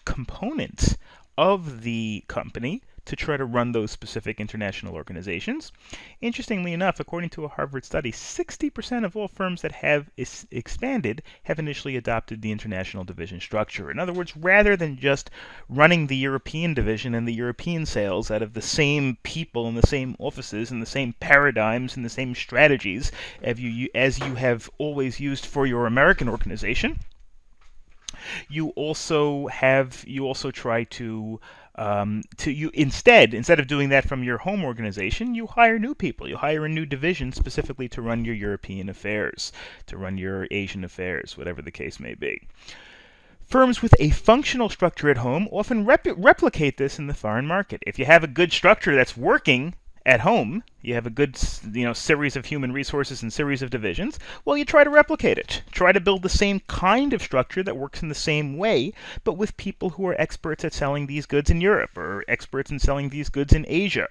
component of the company to try to run those specific international organizations. Interestingly enough, according to a Harvard study, 60% of all firms that have expanded have initially adopted the international division structure. In other words, rather than just running the European division and the European sales out of the same people and the same offices and the same paradigms and the same strategies as you have always used for your American organization, you also try to instead of doing that from your home organization, you hire new people. You hire a new division specifically to run your European affairs, to run your Asian affairs, whatever the case may be. Firms with a functional structure at home often replicate this in the foreign market. If you have a good structure that's working at home, you have a good series of human resources and series of divisions, well, you try to replicate it. Try to build the same kind of structure that works in the same way, but with people who are experts at selling these goods in Europe or experts in selling these goods in Asia,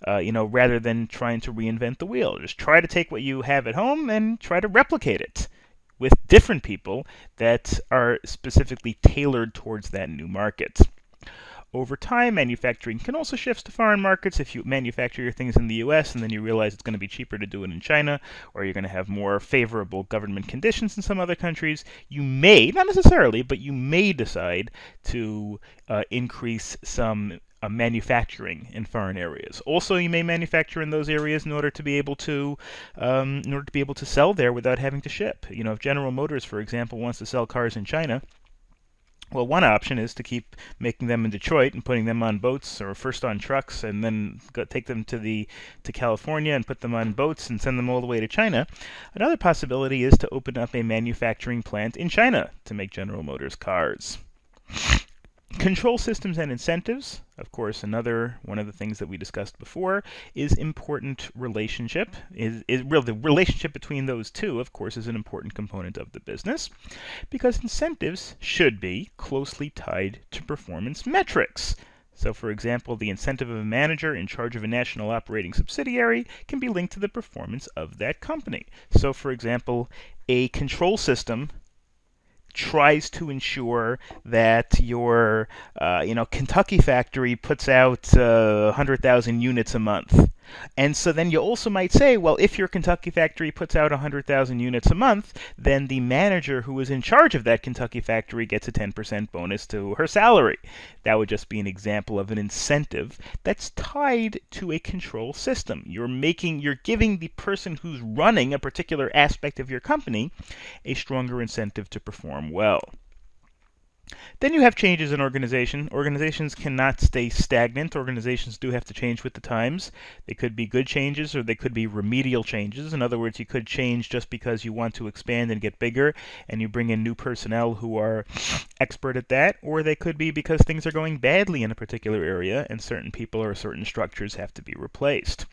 rather than trying to reinvent the wheel. Just try to take what you have at home and try to replicate it with different people that are specifically tailored towards that new market. Over time, manufacturing can also shift to foreign markets. If you manufacture your things in the US and then you realize it's going to be cheaper to do it in China, or you're going to have more favorable government conditions in some other countries, you may, not necessarily, but you may decide to increase some manufacturing in foreign areas. Also, you may manufacture in those areas in order to be able to sell there without having to ship. If General Motors, for example, wants to sell cars in China, well, one option is to keep making them in Detroit and putting them on boats, or first on trucks, and then take them to California and put them on boats and send them all the way to China. Another possibility is to open up a manufacturing plant in China to make General Motors cars. Control systems and incentives, of course, another one of the things that we discussed before, is important relationship. The relationship between those two, of course, is an important component of the business, because incentives should be closely tied to performance metrics. So, for example, the incentive of a manager in charge of a national operating subsidiary can be linked to the performance of that company. So, for example, a control system tries to ensure that your Kentucky factory puts out 100,000 units a month. And so then you also might say, well, if your Kentucky factory puts out 100,000 units a month, then the manager who is in charge of that Kentucky factory gets a 10% bonus to her salary. That would just be an example of an incentive that's tied to a control system. You're giving the person who's running a particular aspect of your company a stronger incentive to perform well. Then you have changes in organization. Organizations cannot stay stagnant. Organizations do have to change with the times. They could be good changes or they could be remedial changes. In other words, you could change just because you want to expand and get bigger and you bring in new personnel who are expert at that, or they could be because things are going badly in a particular area and certain people or certain structures have to be replaced.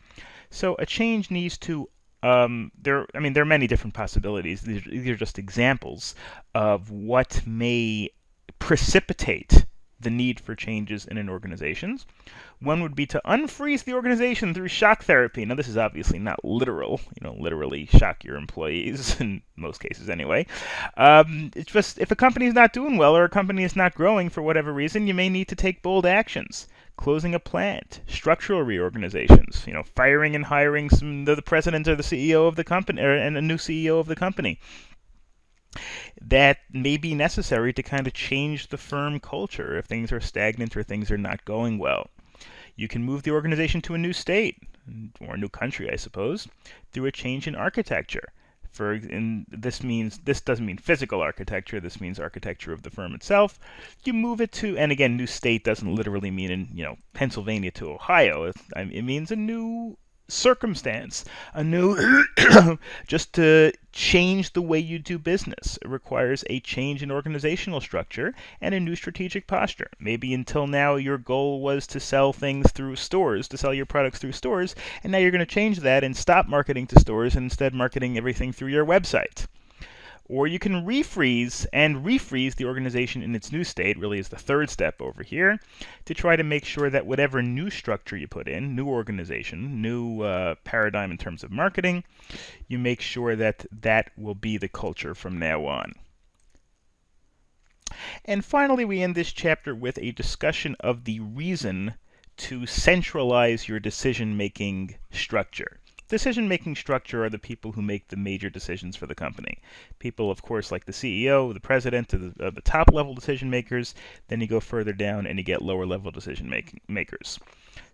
So a change needs to there are many different possibilities. These are just examples of what may precipitate the need for changes in an organization. One would be to unfreeze the organization through shock therapy. Now, this is obviously not literal, literally shock your employees, in most cases anyway. It's just if a company is not doing well or a company is not growing for whatever reason, you may need to take bold actions. Closing a plant, structural reorganizations, firing and hiring the president or the CEO of the company, and a new CEO of the company. That may be necessary to kind of change the firm culture if things are stagnant or things are not going well. You can move the organization to a new state, or a new country, I suppose, through a change in architecture. This doesn't mean physical architecture, this means architecture of the firm itself. You move it to, and again, new state doesn't literally mean in Pennsylvania to Ohio. It means a new circumstance, a new just to change the way you do business. It requires a change in organizational structure and a new strategic posture. Maybe until now your goal was to sell things through stores, to sell your products through stores, and now you're going to change that and stop marketing to stores and instead marketing everything through your website. Or you can refreeze the organization in its new state, really is the third step over here, to try to make sure that whatever new structure you put in, new organization, new paradigm in terms of marketing, you make sure that that will be the culture from now on. And finally, we end this chapter with a discussion of the reason to centralize your decision-making structure. Decision-making structure are the people who make the major decisions for the company. People, of course, like the CEO, the president, the top-level decision makers. Then you go further down and you get lower-level decision makers.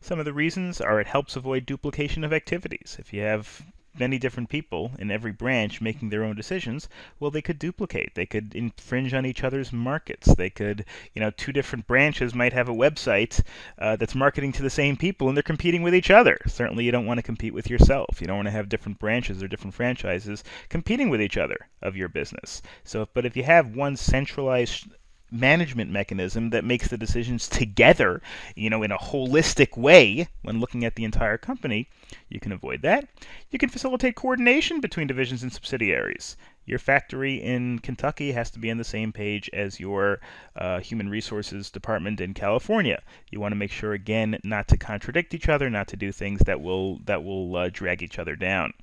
Some of the reasons are it helps avoid duplication of activities. If you have many different people in every branch making their own decisions, well, they could duplicate. They could infringe on each other's markets. They could, two different branches might have a website that's marketing to the same people, and they're competing with each other. Certainly, you don't want to compete with yourself. You don't want to have different branches or different franchises competing with each other of your business. But if you have one centralized management mechanism that makes the decisions together, in a holistic way when looking at the entire company, you can avoid that. You can facilitate coordination between divisions and subsidiaries. Your factory in Kentucky has to be on the same page as your human resources department in California. You want to make sure, again, not to contradict each other, not to do things that will drag each other down.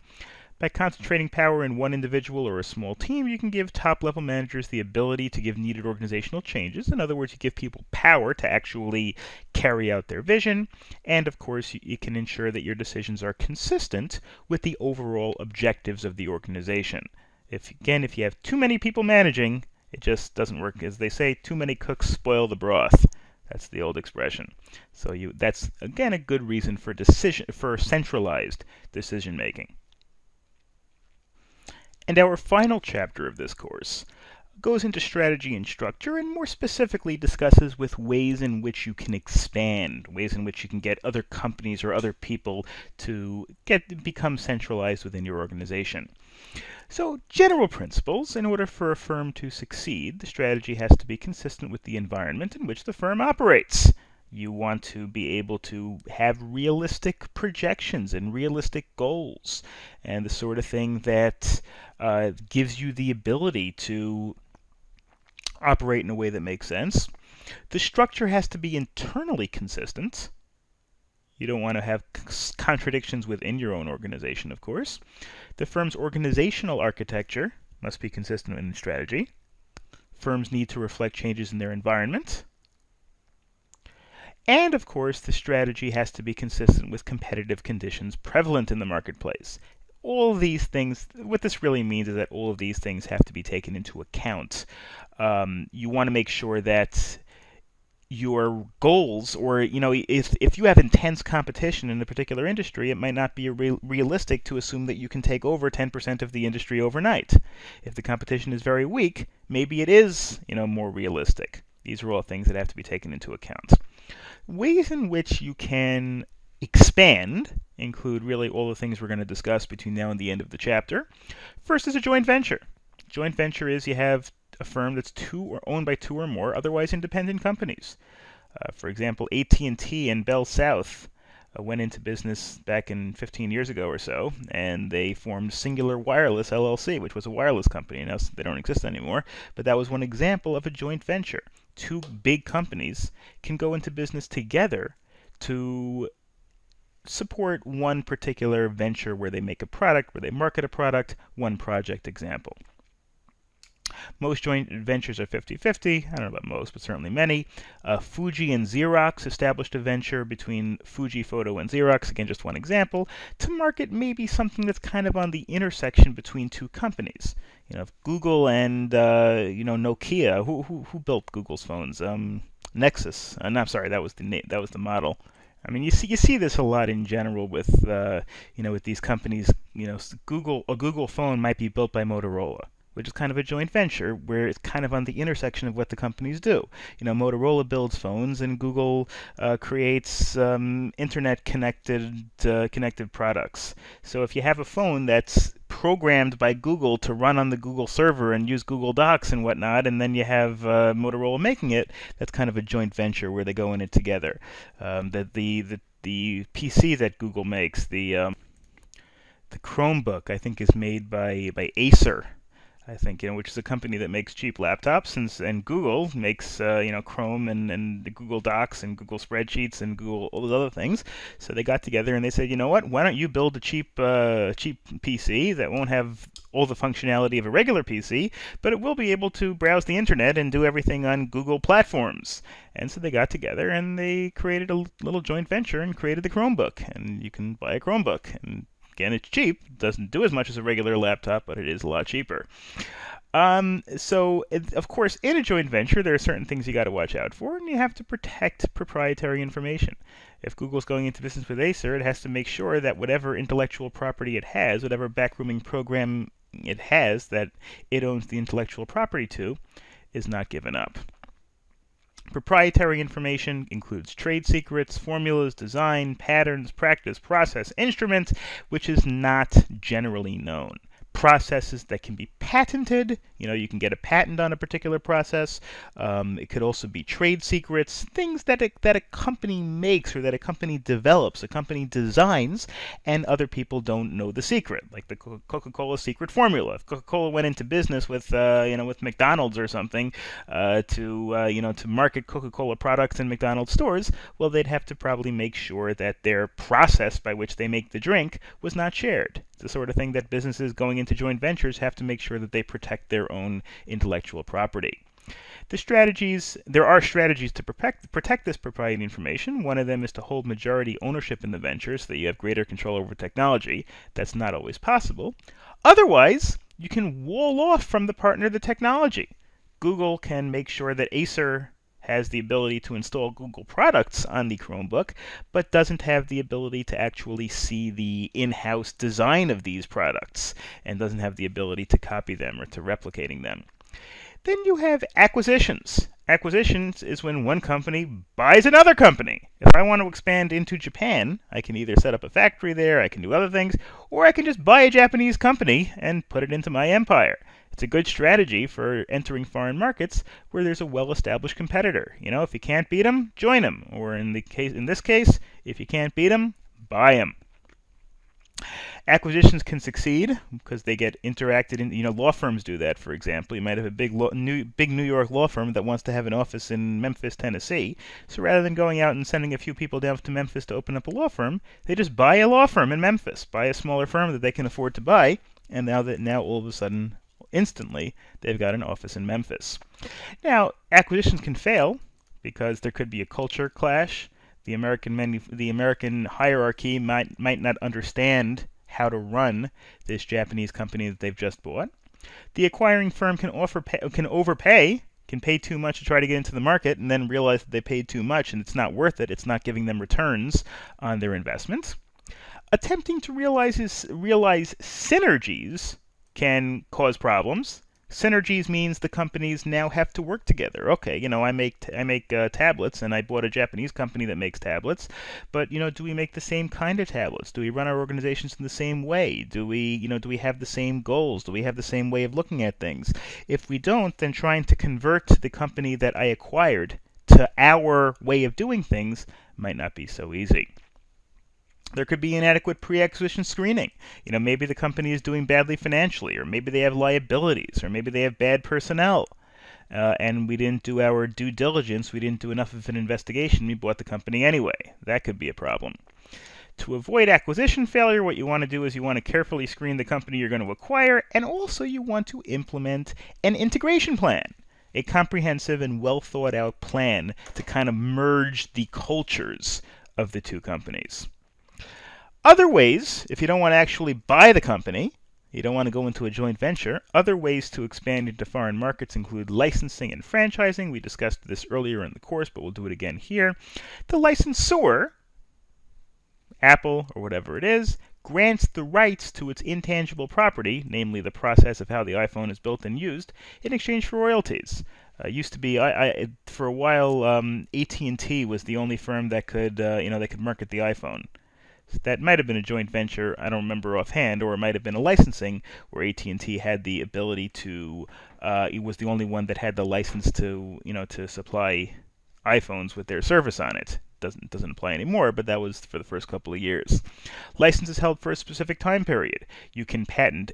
By concentrating power in one individual or a small team, you can give top-level managers the ability to give needed organizational changes. In other words, you give people power to actually carry out their vision. And, of course, you can ensure that your decisions are consistent with the overall objectives of the organization. If you have too many people managing, it just doesn't work. As they say, too many cooks spoil the broth. That's the old expression. So that's, again, a good reason for centralized decision-making. And our final chapter of this course goes into strategy and structure, and more specifically discusses with ways in which you can expand, ways in which you can get other companies or other people to become centralized within your organization. So, general principles: in order for a firm to succeed, the strategy has to be consistent with the environment in which the firm operates. You want to be able to have realistic projections and realistic goals, and the sort of thing that gives you the ability to operate in a way that makes sense. The structure has to be internally consistent. You don't want to have contradictions within your own organization, of course. The firm's organizational architecture must be consistent in strategy. Firms need to reflect changes in their environment. And, of course, the strategy has to be consistent with competitive conditions prevalent in the marketplace. All these things, what this really means is that all of these things have to be taken into account. You want to make sure that your goals, or if you have intense competition in a particular industry, it might not be realistic to assume that you can take over 10% of the industry overnight. If the competition is very weak, maybe it is more realistic. These are all things that have to be taken into account. Ways in which you can expand include really all the things we're going to discuss between now and the end of the chapter. First is a joint venture. Joint venture is you have a firm that's owned by two or more otherwise independent companies. For example, AT&T and Bell South went into business back in 15 years ago or so, and they formed Singular Wireless LLC, which was a wireless company. Now they don't exist anymore, but that was one example of a joint venture. Two big companies can go into business together to support one particular venture where they make a product, where they market a product, one project example. Most joint ventures are 50-50. I don't know about most, but certainly many. Fuji and Xerox established a venture between Fuji Photo and Xerox, again just one example, to market maybe something that's kind of on the intersection between two companies. Google and Nokia. Who built Google's phones? Nexus. No, I'm sorry, that was the model. I mean, you see this a lot in general with with these companies. A Google phone might be built by Motorola, which is kind of a joint venture where it's kind of on the intersection of what the companies do. Motorola builds phones, and Google creates internet-connected products. So if you have a phone that's programmed by Google to run on the Google server and use Google Docs and whatnot, and then you have Motorola making it, that's kind of a joint venture where they go in it together. The PC that Google makes, the Chromebook, I think, is made by Acer. I think, which is a company that makes cheap laptops, and Google makes, Chrome and Google Docs and Google Spreadsheets and Google all those other things. So they got together and they said, what? Why don't you build a cheap PC that won't have all the functionality of a regular PC, but it will be able to browse the internet and do everything on Google platforms. And so they got together and they created a little joint venture and created the Chromebook. And you can buy a Chromebook. And again, it's cheap. It doesn't do as much as a regular laptop, but it is a lot cheaper. Of course, in a joint venture, there are certain things you got to watch out for, and you have to protect proprietary information. If Google's going into business with Acer, it has to make sure that whatever intellectual property it has, whatever backrooming program it has that it owns the intellectual property to, is not given up. Proprietary information includes trade secrets, formulas, design, patterns, practice, process, instruments, which is not generally known. Processes that can be patented. You can get a patent on a particular process. It could also be trade secrets, things that a company makes or that a company develops, a company designs, and other people don't know the secret, like the Coca-Cola secret formula. If Coca-Cola went into business with McDonald's or something to market Coca-Cola products in McDonald's stores, well, they'd have to probably make sure that their process by which they make the drink was not shared. It's the sort of thing that businesses going into joint ventures have to make sure that they protect their own intellectual property. There are strategies to protect this proprietary information. One of them is to hold majority ownership in the venture so that you have greater control over technology. That's not always possible. Otherwise, you can wall off from the partner the technology. Google can make sure that Acer has the ability to install Google products on the Chromebook, but doesn't have the ability to actually see the in-house design of these products, and doesn't have the ability to copy them or to replicating them. Then you have acquisitions. Acquisitions is when one company buys another company. If I want to expand into Japan, I can either set up a factory there, I can do other things, or I can just buy a Japanese company and put it into my empire. It's a good strategy for entering foreign markets where there's a well-established competitor. If you can't beat them, join them. Or in this case, if you can't beat them, buy them. Acquisitions can succeed because they get interacted in. Law firms do that. For example, you might have a big New York law firm that wants to have an office in Memphis, Tennessee. So rather than going out and sending a few people down to Memphis to open up a law firm, they just buy a law firm in Memphis, buy a smaller firm that they can afford to buy, and now all of a sudden, instantly, they've got an office in Memphis. Now, acquisitions can fail because there could be a culture clash. The American hierarchy might not understand how to run this Japanese company that they've just bought. The acquiring firm can overpay, can pay too much to try to get into the market, and then realize that they paid too much and it's not worth it. It's not giving them returns on their investment. Attempting to realize synergies can cause problems. Synergies means the companies now have to work together. Okay, I make tablets, and I bought a Japanese company that makes tablets. But do we make the same kind of tablets? Do we run our organizations in the same way? Do we have the same goals? Do we have the same way of looking at things? If we don't, then trying to convert the company that I acquired to our way of doing things might not be so easy. There could be inadequate pre-acquisition screening. Maybe the company is doing badly financially, or maybe they have liabilities, or maybe they have bad personnel. And we didn't do our due diligence, we didn't do enough of an investigation, we bought the company anyway. That could be a problem. To avoid acquisition failure, what you want to do is you want to carefully screen the company you're going to acquire, and also you want to implement an integration plan. A comprehensive and well thought out plan to kind of merge the cultures of the two companies. Other ways, if you don't want to actually buy the company, you don't want to go into a joint venture, other ways to expand into foreign markets include licensing and franchising. We discussed this earlier in the course, but we'll do it again here. The licensor, Apple or whatever it is, grants the rights to its intangible property, namely the process of how the iPhone is built and used, in exchange for royalties. Used to be, for a while, AT&T was the only firm that could market the iPhone. That might have been a joint venture, I don't remember offhand, or it might have been a licensing where AT&T had the ability to, it was the only one that had the license to supply iPhones with their service on it. Doesn't apply anymore, but that was for the first couple of years. License is held for a specific time period. You can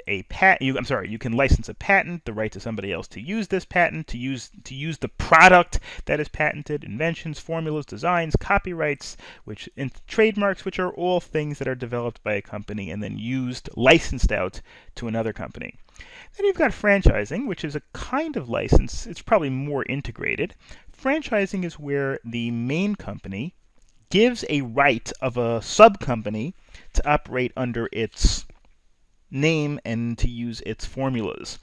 you can license a patent, the right to somebody else to use this patent, to use the product that is patented, inventions, formulas, designs, copyrights, trademarks, which are all things that are developed by a company and then licensed out to another company. Then you've got franchising, which is a kind of license. It's probably more integrated. Franchising is where the main company gives a right of a sub-company to operate under its name and to use its formulas.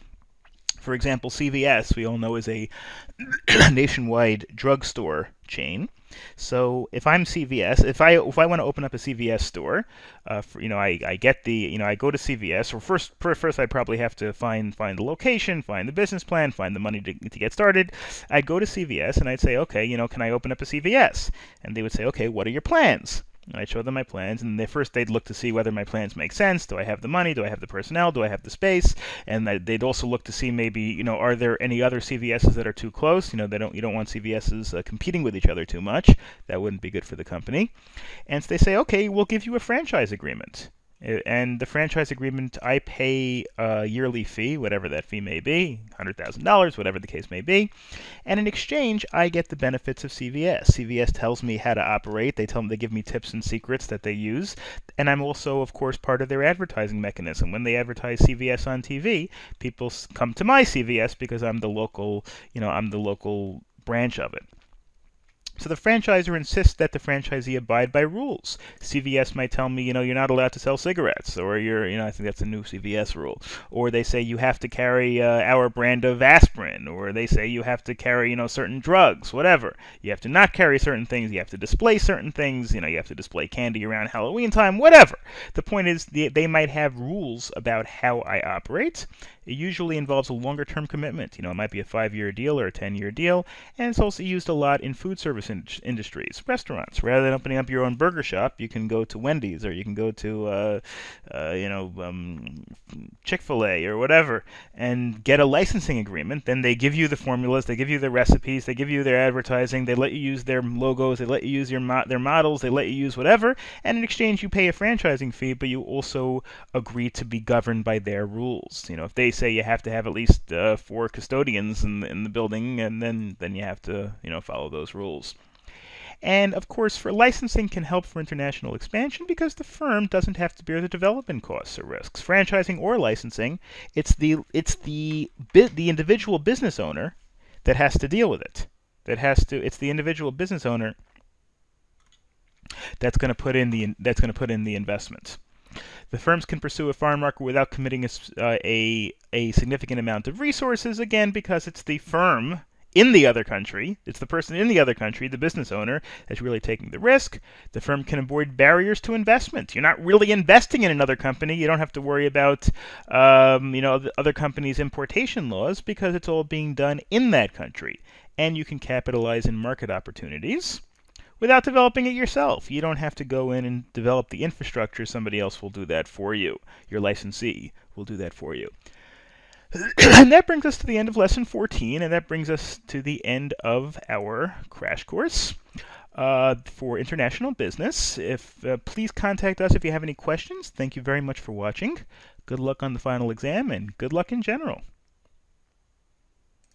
For example, CVS, we all know, is a nationwide drugstore chain. So if I'm CVS, if I want to open up a CVS store, I go to CVS. Or first I'd probably have to find the location, find the business plan, find the money to get started. I'd go to CVS and I'd say, okay, can I open up a CVS? And they would say, okay, what are your plans? And I'd show them my plans, and they'd look to see whether my plans make sense. Do I have the money? Do I have the personnel? Do I have the space? And they'd also look to see maybe, are there any other CVSs that are too close? You don't want CVSs competing with each other too much. That wouldn't be good for the company. And so they say, okay, we'll give you a franchise agreement. And the franchise agreement, I pay a yearly fee, whatever that fee may be, $100,000, whatever the case may be. And in exchange, I get the benefits of CVS. CVS tells me how to operate. They give me tips and secrets that they use. And I'm also, of course, part of their advertising mechanism. When they advertise CVS on TV, people come to my CVS because I'm the local branch of it. So the franchisor insists that the franchisee abide by rules. CVS might tell me, you're not allowed to sell cigarettes, or I think that's a new CVS rule. Or they say you have to carry our brand of aspirin, or they say you have to carry, certain drugs, whatever. You have to not carry certain things. You have to display certain things. You have to display candy around Halloween time, whatever. The point is, they might have rules about how I operate. It usually involves a longer-term commitment. It might be a 5-year deal or a 10-year deal, and it's also used a lot in food service industries, restaurants. Rather than opening up your own burger shop, you can go to Wendy's, or you can go to Chick-fil-A or whatever, and get a licensing agreement. Then they give you the formulas, they give you the recipes, they give you their advertising, they let you use their logos, they let you use their models, they let you use whatever, and in exchange you pay a franchising fee, but you also agree to be governed by their rules. If they say you have to have at least 4 custodians in the building, and then you have to follow those rules. And of course, for licensing can help for international expansion because the firm doesn't have to bear the development costs or risks. Franchising or licensing, it's the individual business owner that has to deal with it. It's the individual business owner that's going to put in the investment. The firms can pursue a foreign market without committing a significant amount of resources, again, because it's the firm in the other country, it's the person in the other country, the business owner, that's really taking the risk. The firm can avoid barriers to investment. You're not really investing in another company. You don't have to worry about the other companies' importation laws because it's all being done in that country. And you can capitalize in market opportunities without developing it yourself. You don't have to go in and develop the infrastructure. Somebody else will do that for you. Your licensee will do that for you. And that brings us to the end of Lesson 14, and that brings us to the end of our crash course for international business. Please contact us if you have any questions. Thank you very much for watching. Good luck on the final exam, and good luck in general.